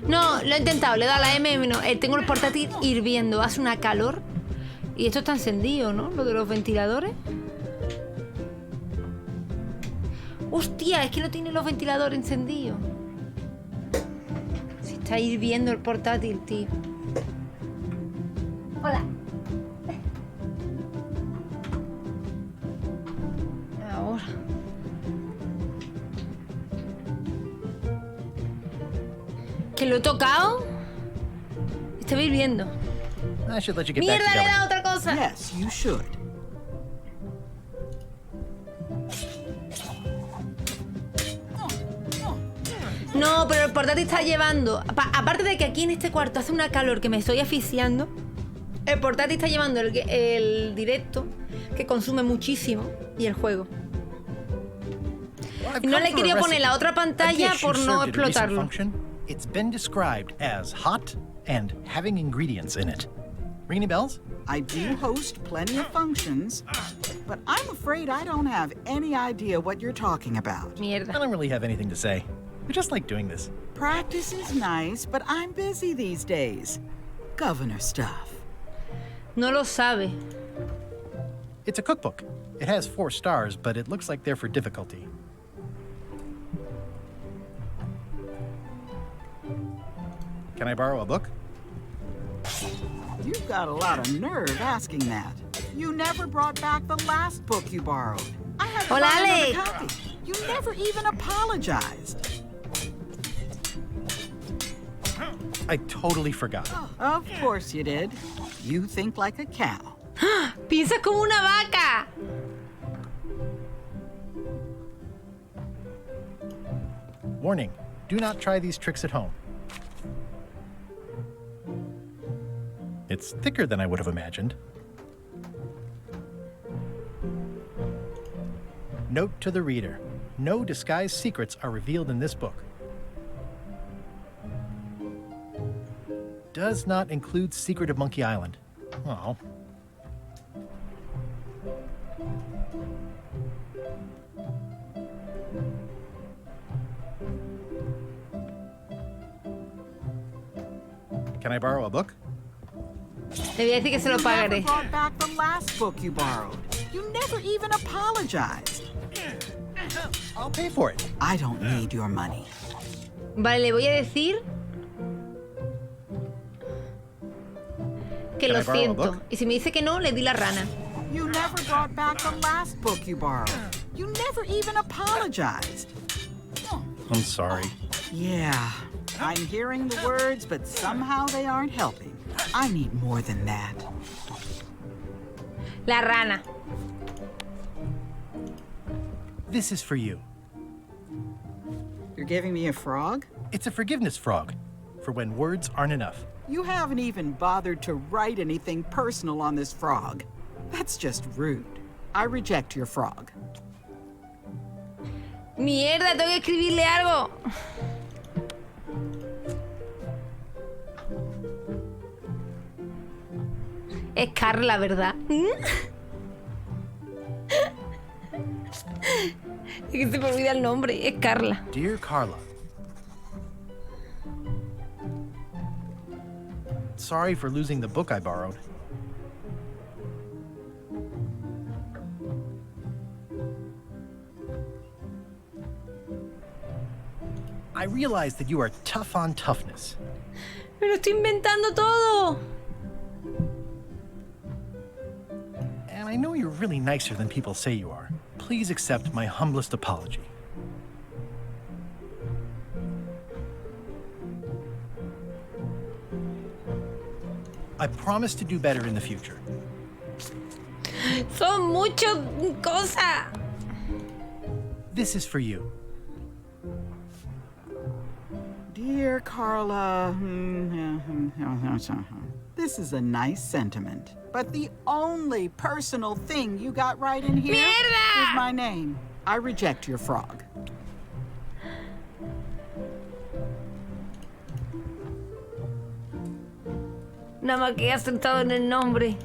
No, lo he intentado, le he dado la M, no, tengo el portátil hirviendo, hace una calor. Y esto está encendido, ¿no? Lo de los ventiladores. Hostia, es que no tiene los ventiladores encendidos. Se está hirviendo el portátil, tío. Hola. Ahora. ¿Que lo he tocado? Estaba hirviendo. ¡Mierda, le he dado otra cosa! Yes, you should. No, pero el portátil está llevando... Aparte de que aquí en este cuarto hace una calor que me estoy asfixiando, el portátil está llevando el directo, que consume muchísimo, y el juego. Y no le he querido poner la otra pantalla por no explotarlo. It's been described as hot and having ingredients in it. Ring any bells? I do host plenty of functions, but I'm afraid I don't have any idea what you're talking about. Mierda. I don't really have anything to say. I just like doing this. Practice is nice, but I'm busy these days. Governor stuff. No lo sabe. It's a cookbook. It has 4 stars, but it looks like they're for difficulty. Can I borrow a book? You've got a lot of nerve asking that. You never brought back the last book you borrowed. I had to buy another copy. You never even apologized. I totally forgot. Of course you did. You think like a cow. Piensa como una vaca. Warning, do not try these tricks at home. It's thicker than I would have imagined. Note to the reader. No disguised secrets are revealed in this book. Does not include Secret of Monkey Island. Oh. Can I borrow a book? Le voy a decir que se lo pagaré. You never brought back the last book you borrowed. You never even apologized. I'll pay for it. I don't need your money. Vale, le voy a decir que lo siento. Y si me dice que no, le di la rana. You never brought back the last book you borrowed. You never even apologized. I'm sorry. Yeah, I'm hearing the words, but somehow they aren't helping. I need more than that. La rana. This is for you. You're giving me a frog? It's a forgiveness frog, for when words aren't enough. You haven't even bothered to write anything personal on this frog. That's just rude. I reject your frog. Mierda, tengo que escribirle algo. Es Carla, ¿verdad? Es que se me olvida el nombre. Es Carla. Dear Carla. Sorry for losing the book I borrowed. I realize that you are tough on toughness. Me lo estoy inventando todo. And I know you're really nicer than people say you are. Please accept my humblest apology. I promise to do better in the future. Son muchas cosas. This is for you. Dear Carla, this is a nice sentiment, but the only personal thing you got right in here is my name. I reject your frog. Nada más que he acertado en el nombre.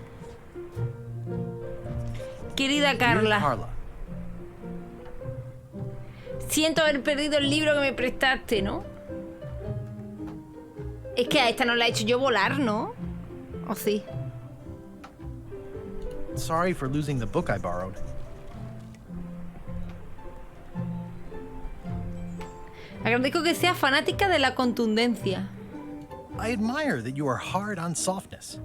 Querida Carla. Carla. Siento haber perdido el libro que me prestaste, ¿no? Es que a esta no la he hecho yo volar, ¿no? ¿O sí? Sorry for losing the book I borrowed. Agradezco que seas fanática de la contundencia. I admire that you are hard on softness.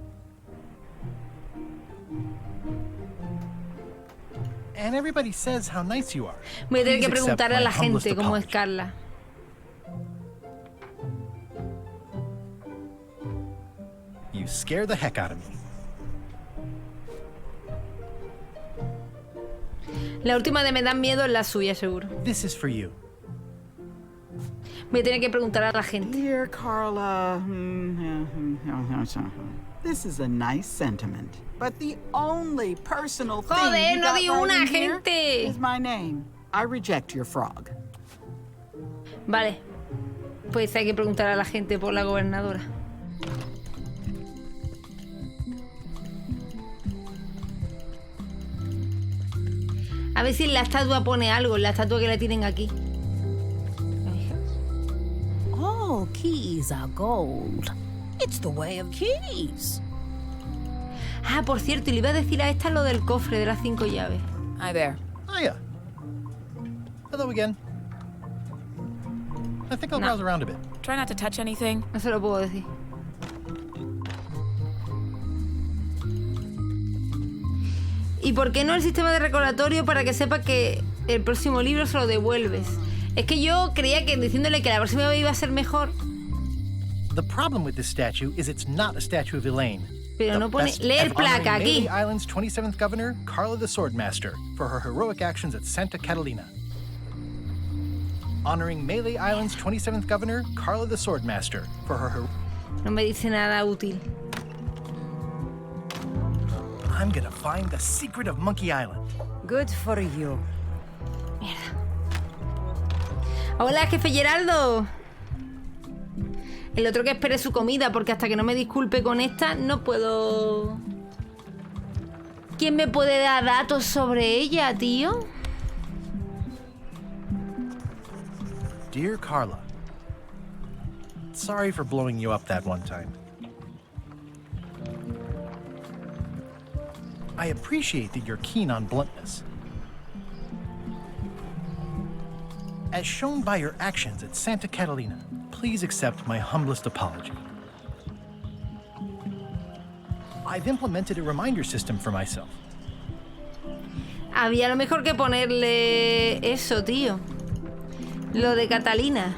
And everybody says how nice you are. Voy a tener que Please accept preguntarle a my la humblest gente cómo es apology. Carla. You scare the heck out of me. La última de me dan miedo es la suya, seguro. This is for you. Voy a tener que preguntar a la gente. Dear Carla, this is a nice sentiment, but the only personal thing Joder, you no got di right una, in here gente. is my name. I reject your frog. Vale. Pues hay que preguntar a la gente por la gobernadora. A ver si en la estatua pone algo, en la estatua que la tienen aquí. All keys are gold. It's the way of keys. Ah, por cierto, y le iba a decir a esta lo del cofre de las 5 llaves. Hi there. Hiya. Hello again. I think I'll browse around a bit. Try not to touch anything. No se lo puedo decir. ¿Y por qué no el sistema de recordatorio para que sepa que el próximo libro se lo devuelves? Es que yo creía que diciéndole que la próxima vez iba a ser mejor. The problem with this statue is it's not a statue of Elaine. Pero no pone... Lee el placa aquí. Melee Island's 27th governor, Carla the Swordmaster, for her heroic actions at Santa Catalina. Honoring Melee Island's 27th governor, Carla the Swordmaster, for her No me dice nada útil. I'm gonna find the secret of Monkey Island. Good for you. Hola, jefe Geraldo. El otro que espere su comida, porque hasta que no me disculpe con esta, no puedo... ¿Quién me puede dar datos sobre ella, tío? Dear Carla, sorry for blowing you up that one time. I appreciate that you're keen on bluntness. As shown by your actions at Santa Catalina, please accept my humblest apology. I've implemented a reminder system for myself. Había lo mejor que ponerle eso, tío. Lo de Catalina.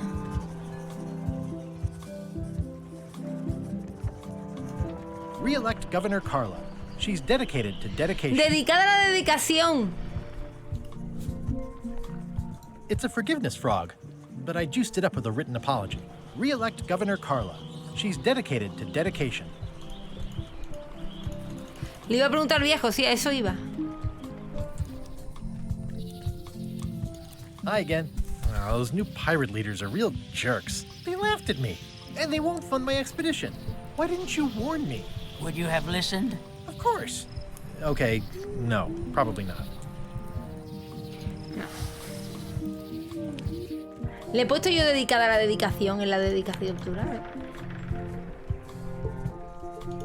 Re-elect Governor Carla. She's dedicated to dedication. Dedicada a la dedicación. It's a forgiveness frog, but I juiced it up with a written apology. Re-elect Governor Carla. She's dedicated to dedication. Le iba a preguntar al viejo, sí, a eso iba. Hi again. Oh, those new pirate leaders are real jerks. They laughed at me, and they won't fund my expedition. Why didn't you warn me? Would you have listened? Of course. Okay, no, probably not. Le he puesto yo dedicada a la dedicación en la dedicación plural.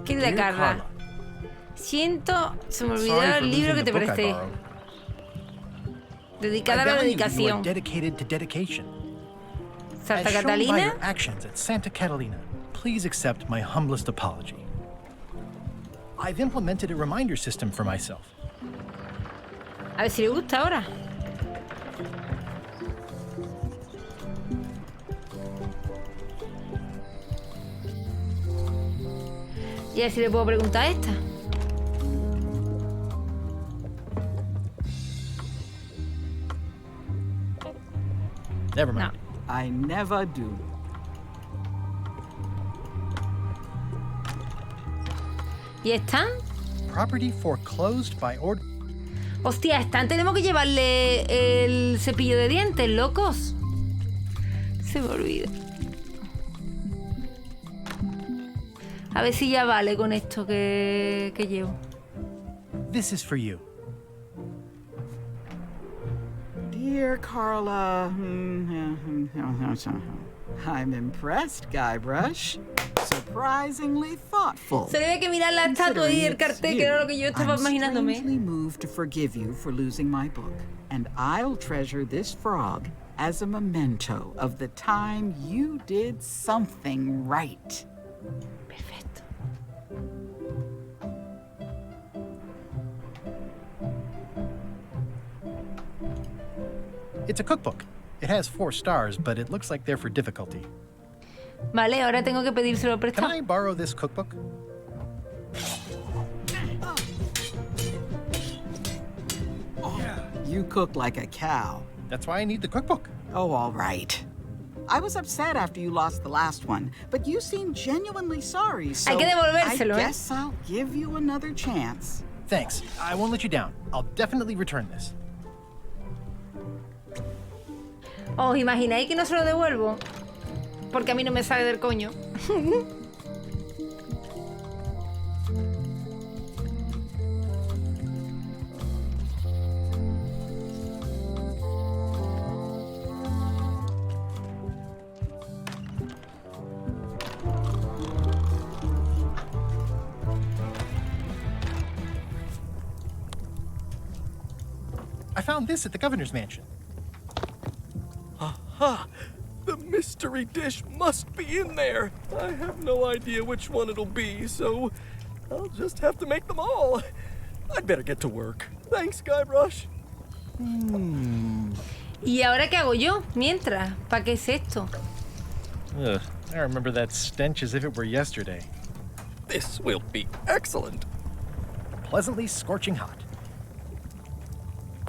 Querida Carla, se me olvidó el libro que te presté. Dedicada a la dedicación. Santa Catalina. Actions at Santa Catalina, please accept my humblest apology. I've implemented a reminder system for myself. A ver si le gusta ahora. Y a ver si le puedo preguntar a esta. Never mind. No. I never do. ¿Y están? Property foreclosed by order. Hostia, están. Tenemos que llevarle el cepillo de dientes, locos. Se me olvida. A ver si ya vale con esto que llevo. This is for you. Dear Carla, I'm impressed, Guybrush. Surprisingly thoughtful. Se le ve que mirar la estatua y el cartel, que era lo que yo estaba imaginándome. I'm strangely moved to forgive you for losing my book, and I'll treasure this frog as a memento of the time you did something right. Perfecto. It's a cookbook. It has 4 stars, but it looks like they're for difficulty. Vale, ahora tengo que pedírselo prestado. Can I borrow this cookbook? You cook like a cow. That's why I need the cookbook. Oh, all right. I was upset after you lost the last one, but you seem genuinely sorry, so Hay que devolvérselo, I guess I'll give you another chance. Thanks. I won't let you down. I'll definitely return this. ¿Os imagináis que no se lo devuelvo? Porque a mí no me sale del coño. I found this at the governor's mansion. Aha! The mystery dish must be in there. I have no idea which one it'll be, so I'll just have to make them all. I'd better get to work. Thanks, Guybrush. ¿Y ahora qué hago yo? Mientras, ¿para qué es esto? Ugh, I remember that stench as if it were yesterday. This will be excellent. Pleasantly scorching hot.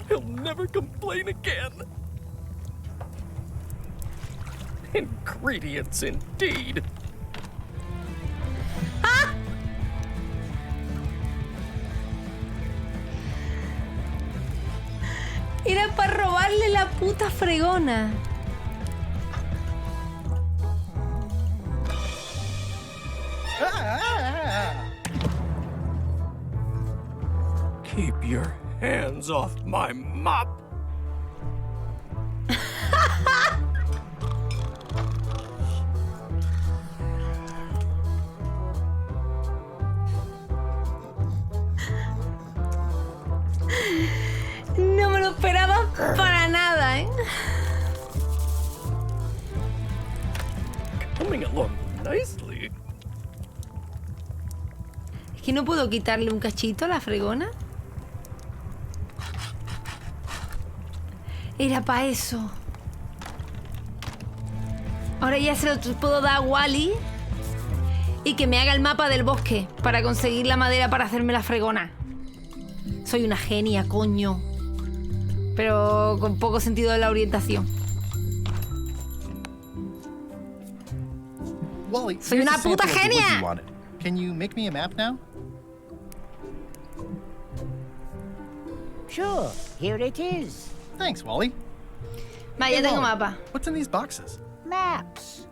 He'll never complain again. Ingredients indeed. ¡Ah! Era para robarle la puta fregona. Keep your hands off my mop. No me lo esperaba para nada, ¿eh? Coming along nicely. Es que no puedo quitarle un cachito a la fregona. Era para eso. Ahora ya se lo puedo dar a Wally y que me haga el mapa del bosque para conseguir la madera para hacerme la fregona. Soy una genia, coño. Pero con poco sentido de la orientación. Wally, soy una puta genia. Can you make me a map now? Sure, here it is. Thanks, Wally. Vaya, Hey, tengo Wally, mapa. What's in these boxes? Maps.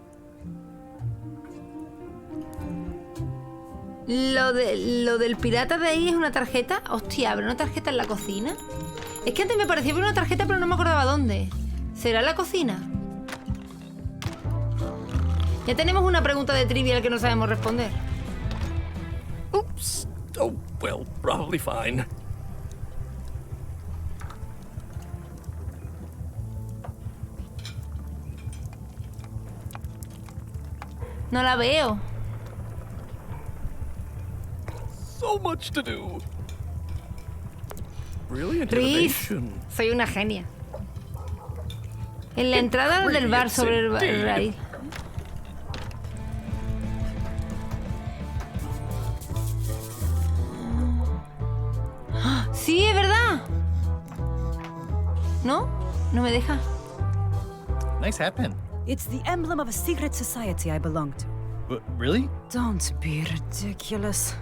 Lo del pirata de ahí es una tarjeta. Hostia, ¿habrá una tarjeta en la cocina? Es que antes me parecía ver una tarjeta, pero no me acordaba dónde. ¿Será la cocina? Ya tenemos una pregunta de trivial que no sabemos responder. Oops. Oh, well, probably fine. No la veo. So much to do. Brilliant Riz, innovation. soy una genia. En la entrada del bar sobre el raíz. Sí, es verdad. ¿No? No me deja. Nice hat pin. It's the emblem of a secret society I belong to. But really? Don't be ridiculous.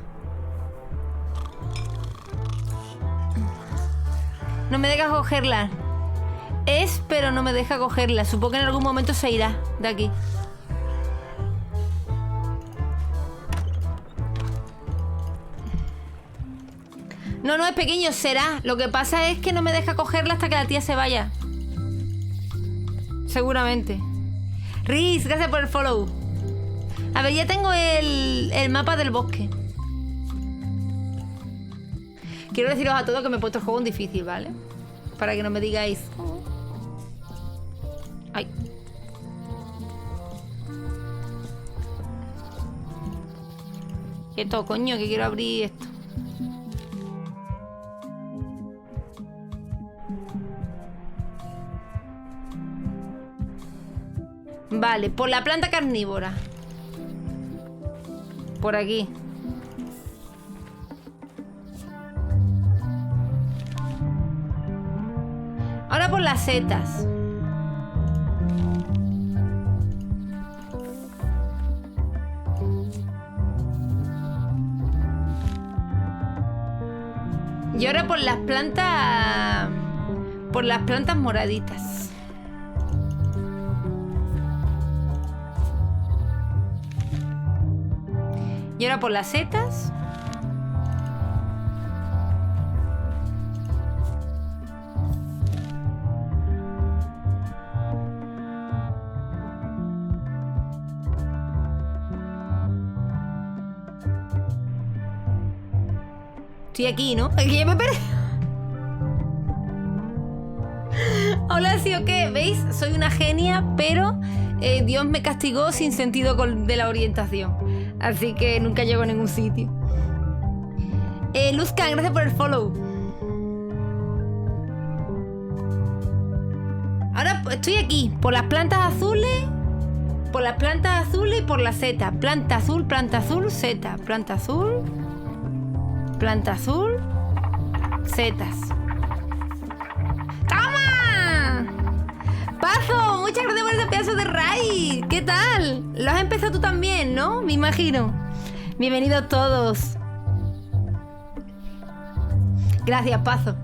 No me deja cogerla. Es, pero no me deja cogerla. Supongo que en algún momento se irá de aquí. No, no es pequeño, será. Lo que pasa es que no me deja cogerla hasta que la tía se vaya. Seguramente. Riz, gracias por el follow. A ver, ya tengo el mapa del bosque. Quiero deciros a todos que me he puesto el juego en difícil, ¿vale? Para que no me digáis... Ay. Quieto, coño, que quiero abrir esto. Vale, por la planta carnívora. Por aquí. Ahora por las setas. Y ahora por las plantas... Por las plantas moraditas. Y ahora por las setas. Estoy aquí, ¿no? Aquí ya me perdí. Hola, ¿sí o qué? ¿Veis? Soy una genia, pero Dios me castigó sin sentido de la orientación. Así que nunca llego a ningún sitio. Luzcan, gracias por el follow. Ahora estoy aquí, por las plantas azules. Por las plantas azules y por la seta. Planta azul, seta. Planta azul, setas. ¡Toma! ¡Pazo! Muchas gracias por ese pedazo de raid. ¿Qué tal? Lo has empezado tú también, ¿no? Me imagino. Bienvenidos todos. Gracias, Pazo.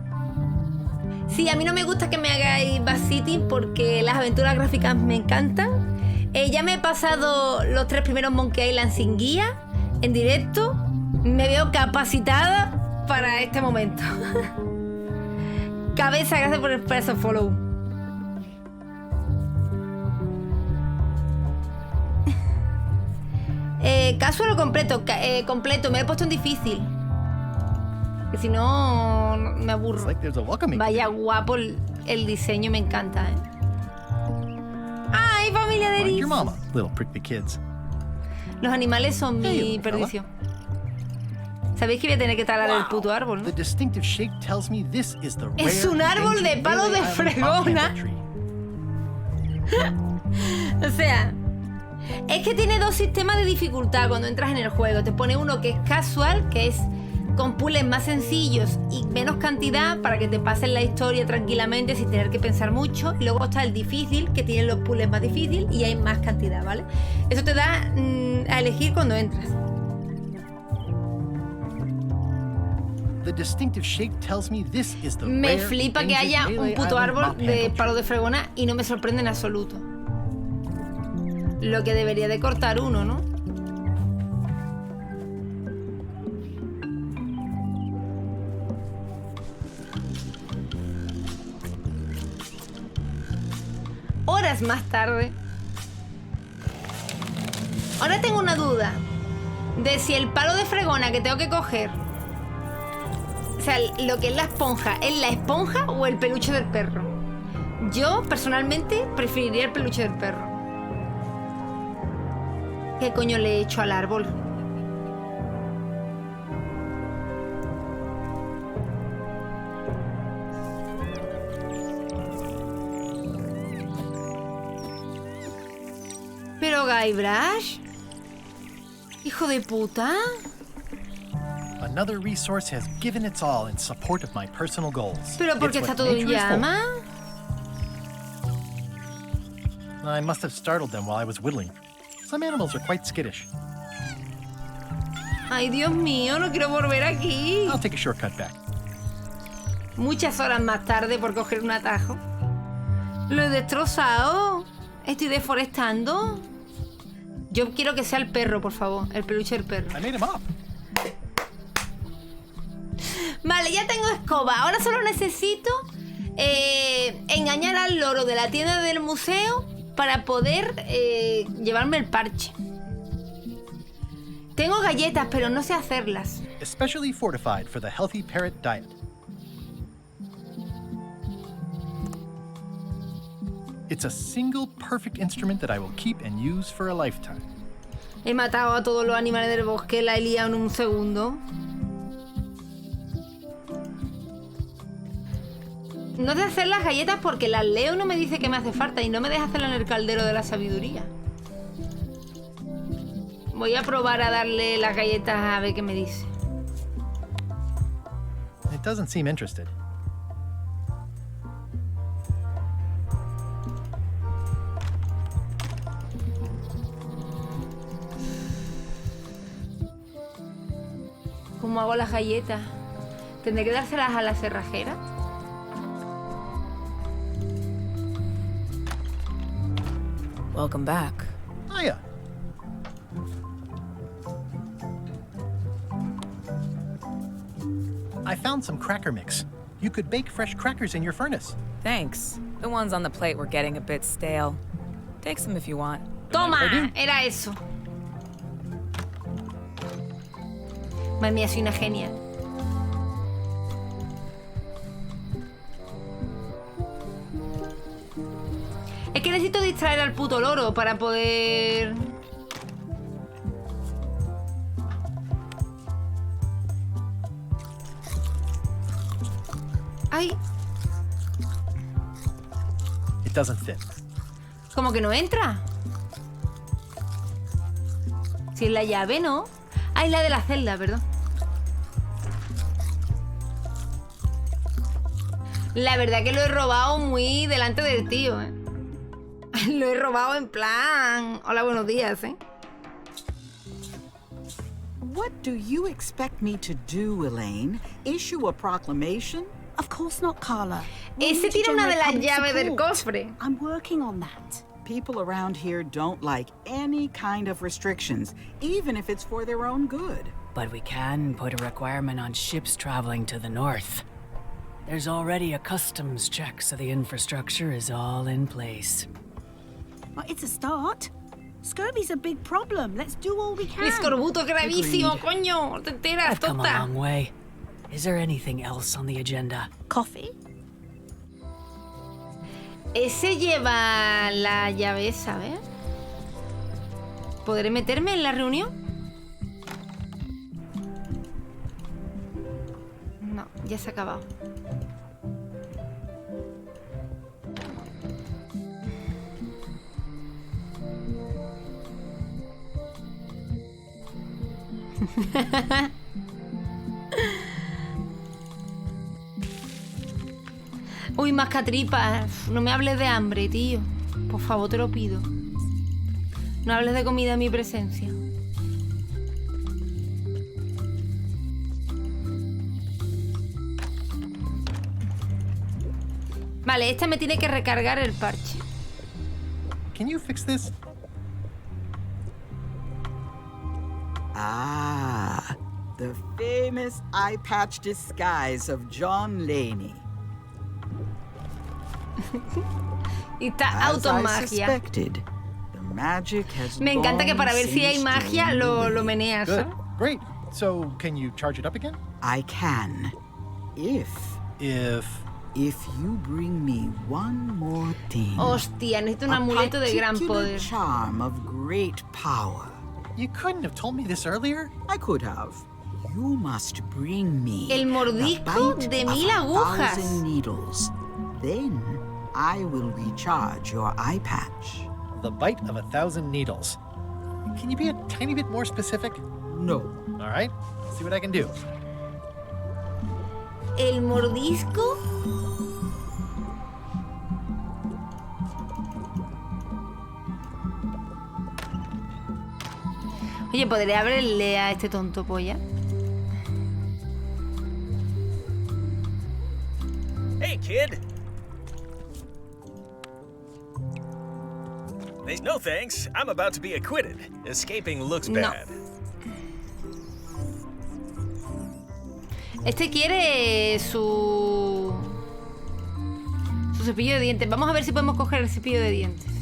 Sí, a mí no me gusta que me hagáis babysitting porque las aventuras gráficas me encantan. Ya me he pasado los 3 primeros Monkey Island sin guía, en directo. Me veo capacitada para este momento. Cabeza, gracias por el pedazo follow. Casual o completo. Completo, me lo he puesto en difícil. Que si no, me aburro. Vaya guapo el diseño, me encanta, ¿eh? ¡Ay, familia de Riz! Los animales son mi perdición. ¿Sabéis que voy a tener que talar el puto árbol, no? Es un árbol de palo de fregona. O sea, es que tiene 2 sistemas de dificultad cuando entras en el juego. Te pone uno que es casual, que es con puzzles más sencillos y menos cantidad para que te pasen la historia tranquilamente sin tener que pensar mucho. Y luego está el difícil, que tiene los puzzles más difíciles y hay más cantidad, ¿vale? Eso te da a elegir cuando entras. Me flipa que haya un puto árbol de palo de fregona y no me sorprende en absoluto. Lo que debería de cortar uno, ¿no? horas más tarde. Ahora tengo una duda de si el palo de fregona que tengo que coger, o sea, lo que es la esponja, ¿es la esponja o el peluche del perro? Yo, personalmente, preferiría el peluche del perro. ¿Qué coño le he hecho al árbol? Pero Guybrush, hijo de puta. Another resource has given its all in support of my personal goals. Pero porque está todo en llama. I must have startled them while I was whittling. Some animals are quite skittish. Ay, Dios mío, no quiero volver aquí. I'll take a shortcut back. Muchas horas más tarde por coger un atajo. Lo he destrozado. Estoy deforestando. Yo quiero que sea el perro, por favor. El peluche del perro. I made him up. Vale, ya tengo escoba. Ahora solo necesito engañar al loro de la tienda del museo para poder llevarme el parche. Tengo galletas, pero no sé hacerlas. Especially fortified for the healthy parrot diet. It's a single perfect instrument that I will keep and use for a lifetime. He matado a todos los animales del bosque, la he liado en un segundo. No sé hacer las galletas porque las leo y no me dice que me hace falta y no me deja hacerlas en el caldero de la sabiduría. Voy a probar a darle las galletas a ver qué me dice. It doesn't seem interested. ¿Cómo hago las galletas? ¿Tendré que dárselas a la cerrajera? Welcome back. Hiya. I found some cracker mix. You could bake fresh crackers in your furnace. Thanks. The ones on the plate were getting a bit stale. Take some if you want. ¡Toma! Era eso. Madre mía, soy una genia. Es que necesito distraer al puto loro para poder... ¡Ay! It doesn't fit. ¿Cómo que no entra? Si es la llave, ¿no? Ah, es la de la celda, perdón. La verdad que lo he robado muy delante del tío, ¿eh? Lo he robado en plan... Hola, buenos días, ¿eh? What do you expect me to do, Elaine? Issue a proclamation? Of course not, Carla. Ese tiene una de las llaves del cofre. I'm working on that. People around here don't like any kind of restrictions, even if it's for their own good. But we can put a requirement on ships traveling to the north. There's already a customs check, so the infrastructure is all in place. Well, it's a start. Scurvy's a big problem. Let's do all we can. Escorbuto gravísimo, coño. Te enteras, I've come a tonta. long way. Is there anything else on the agenda? Coffee? Ese lleva la llave, ¿sabes? ¿Podré meterme en la reunión? No, ya se ha acabado. Uy, mascatripas. No me hables de hambre, tío. Por favor, te lo pido. No hables de comida en mi presencia. Vale, esta me tiene que recargar el parche. Can you fix this? Ah, the famous eye patch disguise of John Laney. Y está automagia. Me encanta que para ver si hay magia lo meneas. Good. Great. So, can you charge it up again? I can. If you bring me one more thing. Hostia, necesito un amuleto de gran poder. Charm of great power. You couldn't have told me this earlier? I could have. You must bring me el mordisco de 1000 agujas. Needles. Then I will recharge your eye patch. The bite of 1,000 needles. Can you be a tiny bit more specific? No. All right. Let's see what I can do. El mordisco. Oye, ¿podría abrirle a este tonto polla? Hey, kid. No thanks. I'm about to be acquitted. Escaping looks bad. Este quiere su cepillo de dientes. Vamos a ver si podemos coger el cepillo de dientes.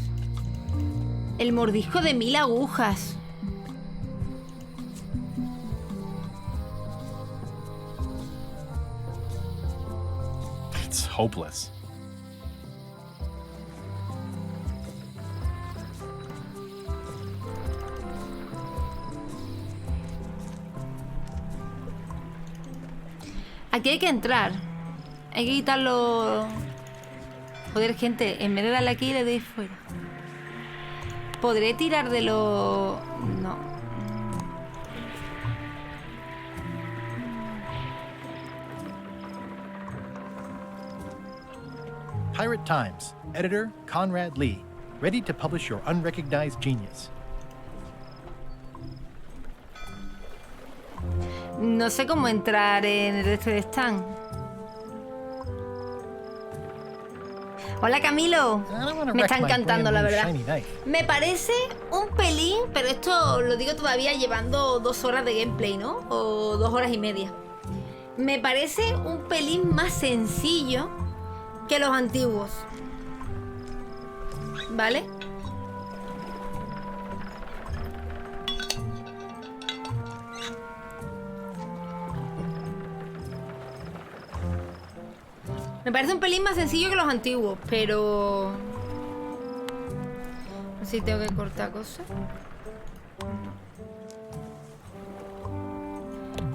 El mordisco de 1000 agujas. It's hopeless. Aquí hay que entrar. Hay que quitarlo. Joder, gente, en vez de darle aquí, le doy fuera. ¿Podré tirar de lo...? No. Pirate Times. Editor Conrad Lee. Ready to publish your unrecognized genius. No sé cómo entrar en el este de stand. Hola, Camilo. Me está encantando, la verdad. Me parece un pelín, pero esto lo digo todavía llevando 2 horas de gameplay, ¿no? O 2 horas y media. Me parece un pelín más sencillo que los antiguos. ¿Vale? Me parece un pelín más sencillo que los antiguos, pero... No sé si tengo que cortar cosas.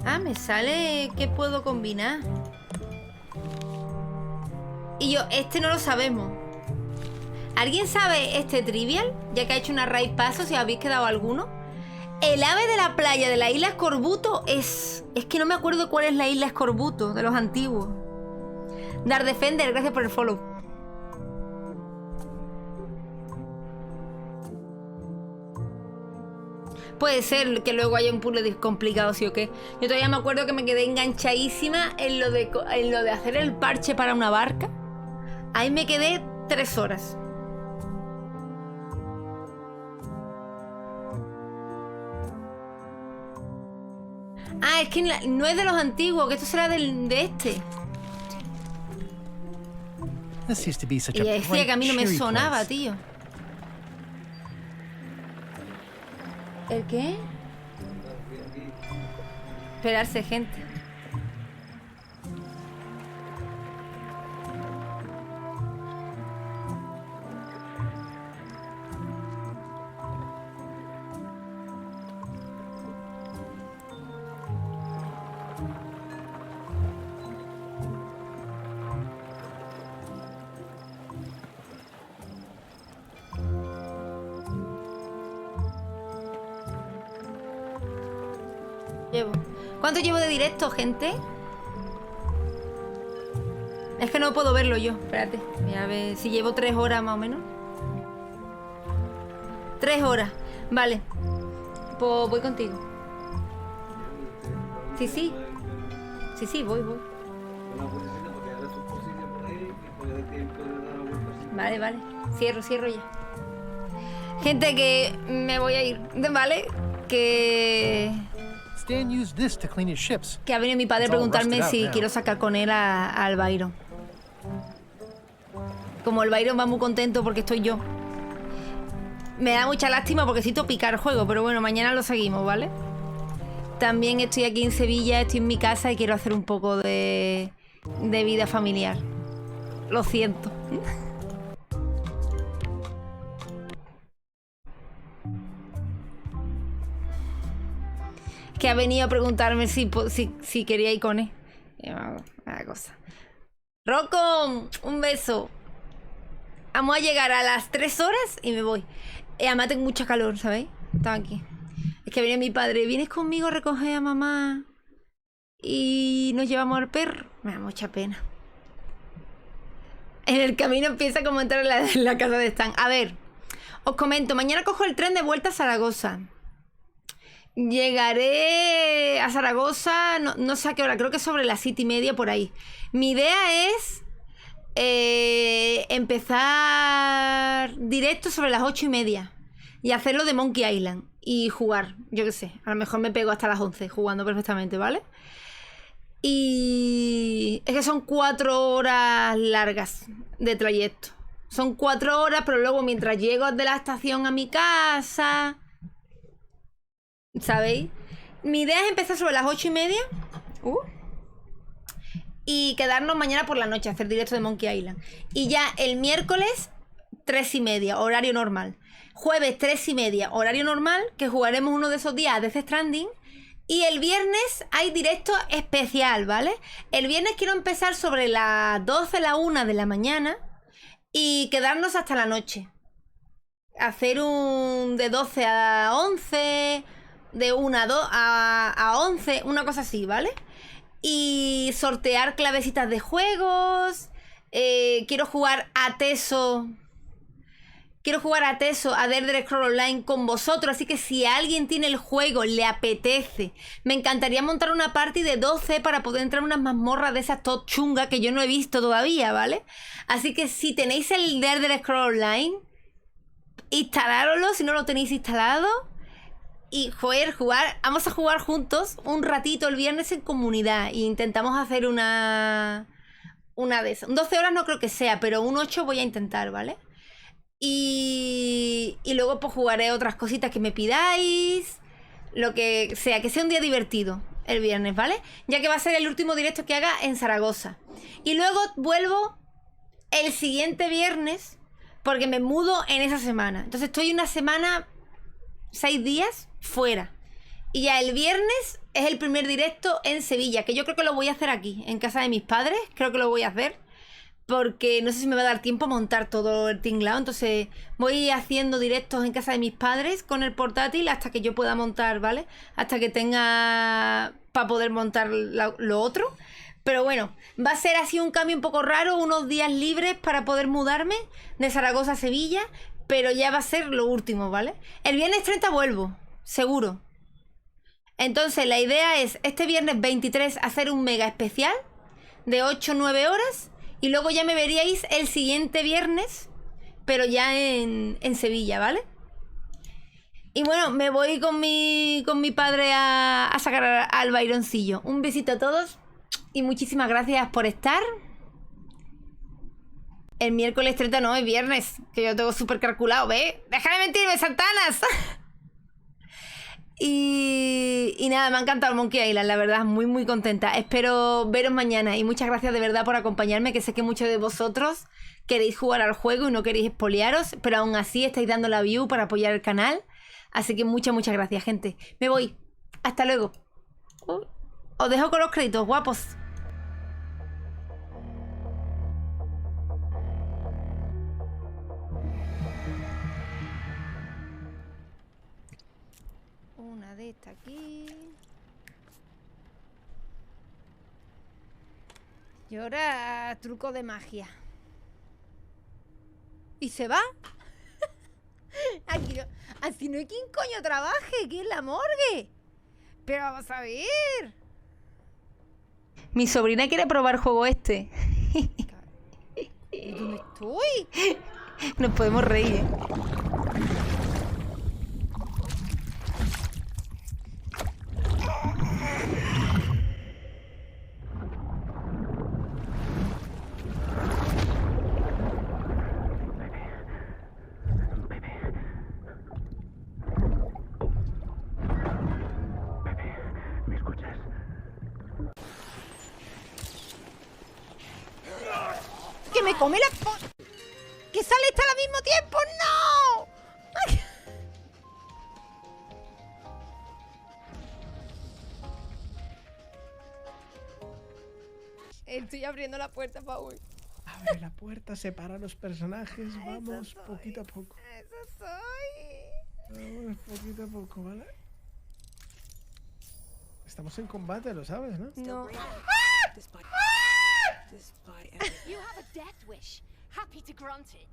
Ah, me sale que puedo combinar. Y yo, este no lo sabemos. ¿Alguien sabe este trivial? Ya que ha hecho una raid paso, si habéis quedado alguno. El ave de la playa de la isla Escorbuto es... Es que no me acuerdo cuál es la isla Escorbuto de los antiguos. Dar Defender, gracias por el follow. Puede ser que luego haya un puzzle complicado, sí o qué. Yo todavía me acuerdo que me quedé enganchadísima en lo de hacer el parche para una barca. Ahí me quedé 3 horas. Ah, es que no es de los antiguos, que esto será de este. Y decía que a mí no me sonaba, tío. ¿El qué? Esperarse, gente. ¿Cuánto llevo de directo, gente? Es que no puedo verlo yo. Espérate, voy a ver si llevo 3 horas más o menos. 3 horas, vale. Pues voy contigo. Sí, voy. Vale. Cierro ya. Gente, que me voy a ir, ¿vale? Que ha venido mi padre a preguntarme si quiero sacar con él al Byron. como el Byron va muy contento porque estoy yo. Me da mucha lástima porque necesito picar el juego, pero bueno, mañana lo seguimos, ¿vale? También estoy aquí en Sevilla, estoy en mi casa y quiero hacer un poco de vida familiar. Lo siento. Que ha venido a preguntarme si quería icones. Una cosa. Rocco, un beso. Vamos a llegar a las 3 horas y me voy. Además tengo mucha calor, ¿sabéis? Estaba aquí. Es que viene mi padre. ¿Vienes conmigo a recoger a mamá? Y nos llevamos al perro. Me da mucha pena. En el camino empieza como entrar en la casa de Stan. A ver, os comento. Mañana cojo el tren de vuelta a Zaragoza. Llegaré a Zaragoza, no sé a qué hora, creo que sobre las 7:30 por ahí. Mi idea es empezar directo sobre las 8:30 y hacerlo de Monkey Island y jugar, yo qué sé, a lo mejor me pego hasta las 11 jugando perfectamente, ¿vale? Y es que son 4 horas largas de trayecto. Son 4 horas, pero luego mientras llego de la estación a mi casa... ¿Sabéis? Mi idea es empezar sobre las 8:30 y quedarnos mañana por la noche, hacer directo de Monkey Island. Y ya el miércoles 3:30, horario normal. Jueves 3:30, horario normal, que jugaremos uno de esos días a Death Stranding. Y el viernes hay directo especial, ¿vale? El viernes quiero empezar sobre las 12, la 1 de la mañana y quedarnos hasta la noche. Hacer un de 12 a 11... de 1 a 11, una cosa así, ¿vale? Y sortear clavecitas de juegos. Quiero jugar a Teso. Quiero jugar a Teso, a DeathAdder Scroll Online con vosotros. Así que si alguien tiene el juego, le apetece, me encantaría montar una party de 12 para poder entrar a unas mazmorras de esas top chungas que yo no he visto todavía, ¿vale? Así que si tenéis el DeathAdder Scroll Online, instalároslo si no lo tenéis instalado. Y jugar, vamos a jugar juntos un ratito el viernes en comunidad. E intentamos hacer una de esas. 12 horas no creo que sea, pero un 8 voy a intentar, ¿vale? Y luego pues jugaré otras cositas que me pidáis. Lo que sea un día divertido el viernes, ¿vale? Ya que va a ser el último directo que haga en Zaragoza. Y luego vuelvo el siguiente viernes porque me mudo en esa semana. Entonces estoy una semana, 6 días fuera. Y ya el viernes es el primer directo en Sevilla, que yo creo que lo voy a hacer aquí, en casa de mis padres. Creo que lo voy a hacer porque no sé si me va a dar tiempo a montar todo el tinglado. Entonces voy haciendo directos en casa de mis padres con el portátil hasta que yo pueda montar, ¿vale? Hasta que tenga para poder montar lo otro. Pero bueno, va a ser así un cambio un poco raro, unos días libres para poder mudarme de Zaragoza a Sevilla. Pero ya va a ser lo último, ¿vale? El viernes 30 vuelvo, seguro. Entonces la idea es este viernes 23 hacer un mega especial de 8 o 9 horas. Y luego ya me veríais el siguiente viernes, pero ya en Sevilla, ¿vale? Y bueno, me voy con mi padre a sacar al Byroncillo. Un besito a todos y muchísimas gracias por estar. El miércoles 30 no, es viernes, que yo tengo súper calculado, ¿ves? ¡Deja de mentirme, Santanas! Y nada, me ha encantado el Monkey Island, la verdad, muy muy contenta. Espero veros mañana y muchas gracias de verdad por acompañarme, que sé que muchos de vosotros queréis jugar al juego y no queréis espoliaros, pero aún así estáis dando la view para apoyar el canal. Así que muchas gracias, gente. Me voy. Hasta luego. Os dejo con los créditos, guapos. Una de estas aquí. Y ahora truco de magia. ¿Y se va? Aquí no, así no hay quien coño trabaje, que es la morgue. Pero vamos a ver. Mi sobrina quiere probar el juego este. ¿Dónde estoy? Nos podemos reír, ¿eh? me come la... ¡Que sale esta al mismo tiempo! ¡No! Estoy abriendo la puerta, Paul. Abre la puerta, separa a los personajes. Vamos, poquito a poco. Eso soy. Vamos, poquito a poco, ¿vale? Estamos en combate, lo sabes, ¿no? No. You have a death wish. Happy to grant it.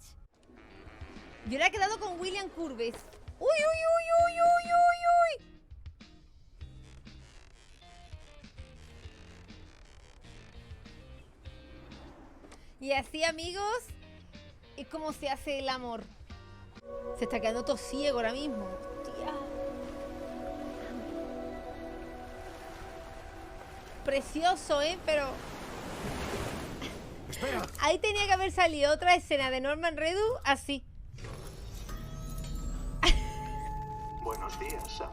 Yo le he quedado con William Curves. ¡Uy, uy, uy, uy, uy, uy, uy! Y así, amigos, es como se hace el amor. Se está quedando todo ciego ahora mismo. Hostia. Precioso, ¿eh? Pero... Espera. Ahí tenía que haber salido otra escena de Norman Reedus así. Buenos días, Sam.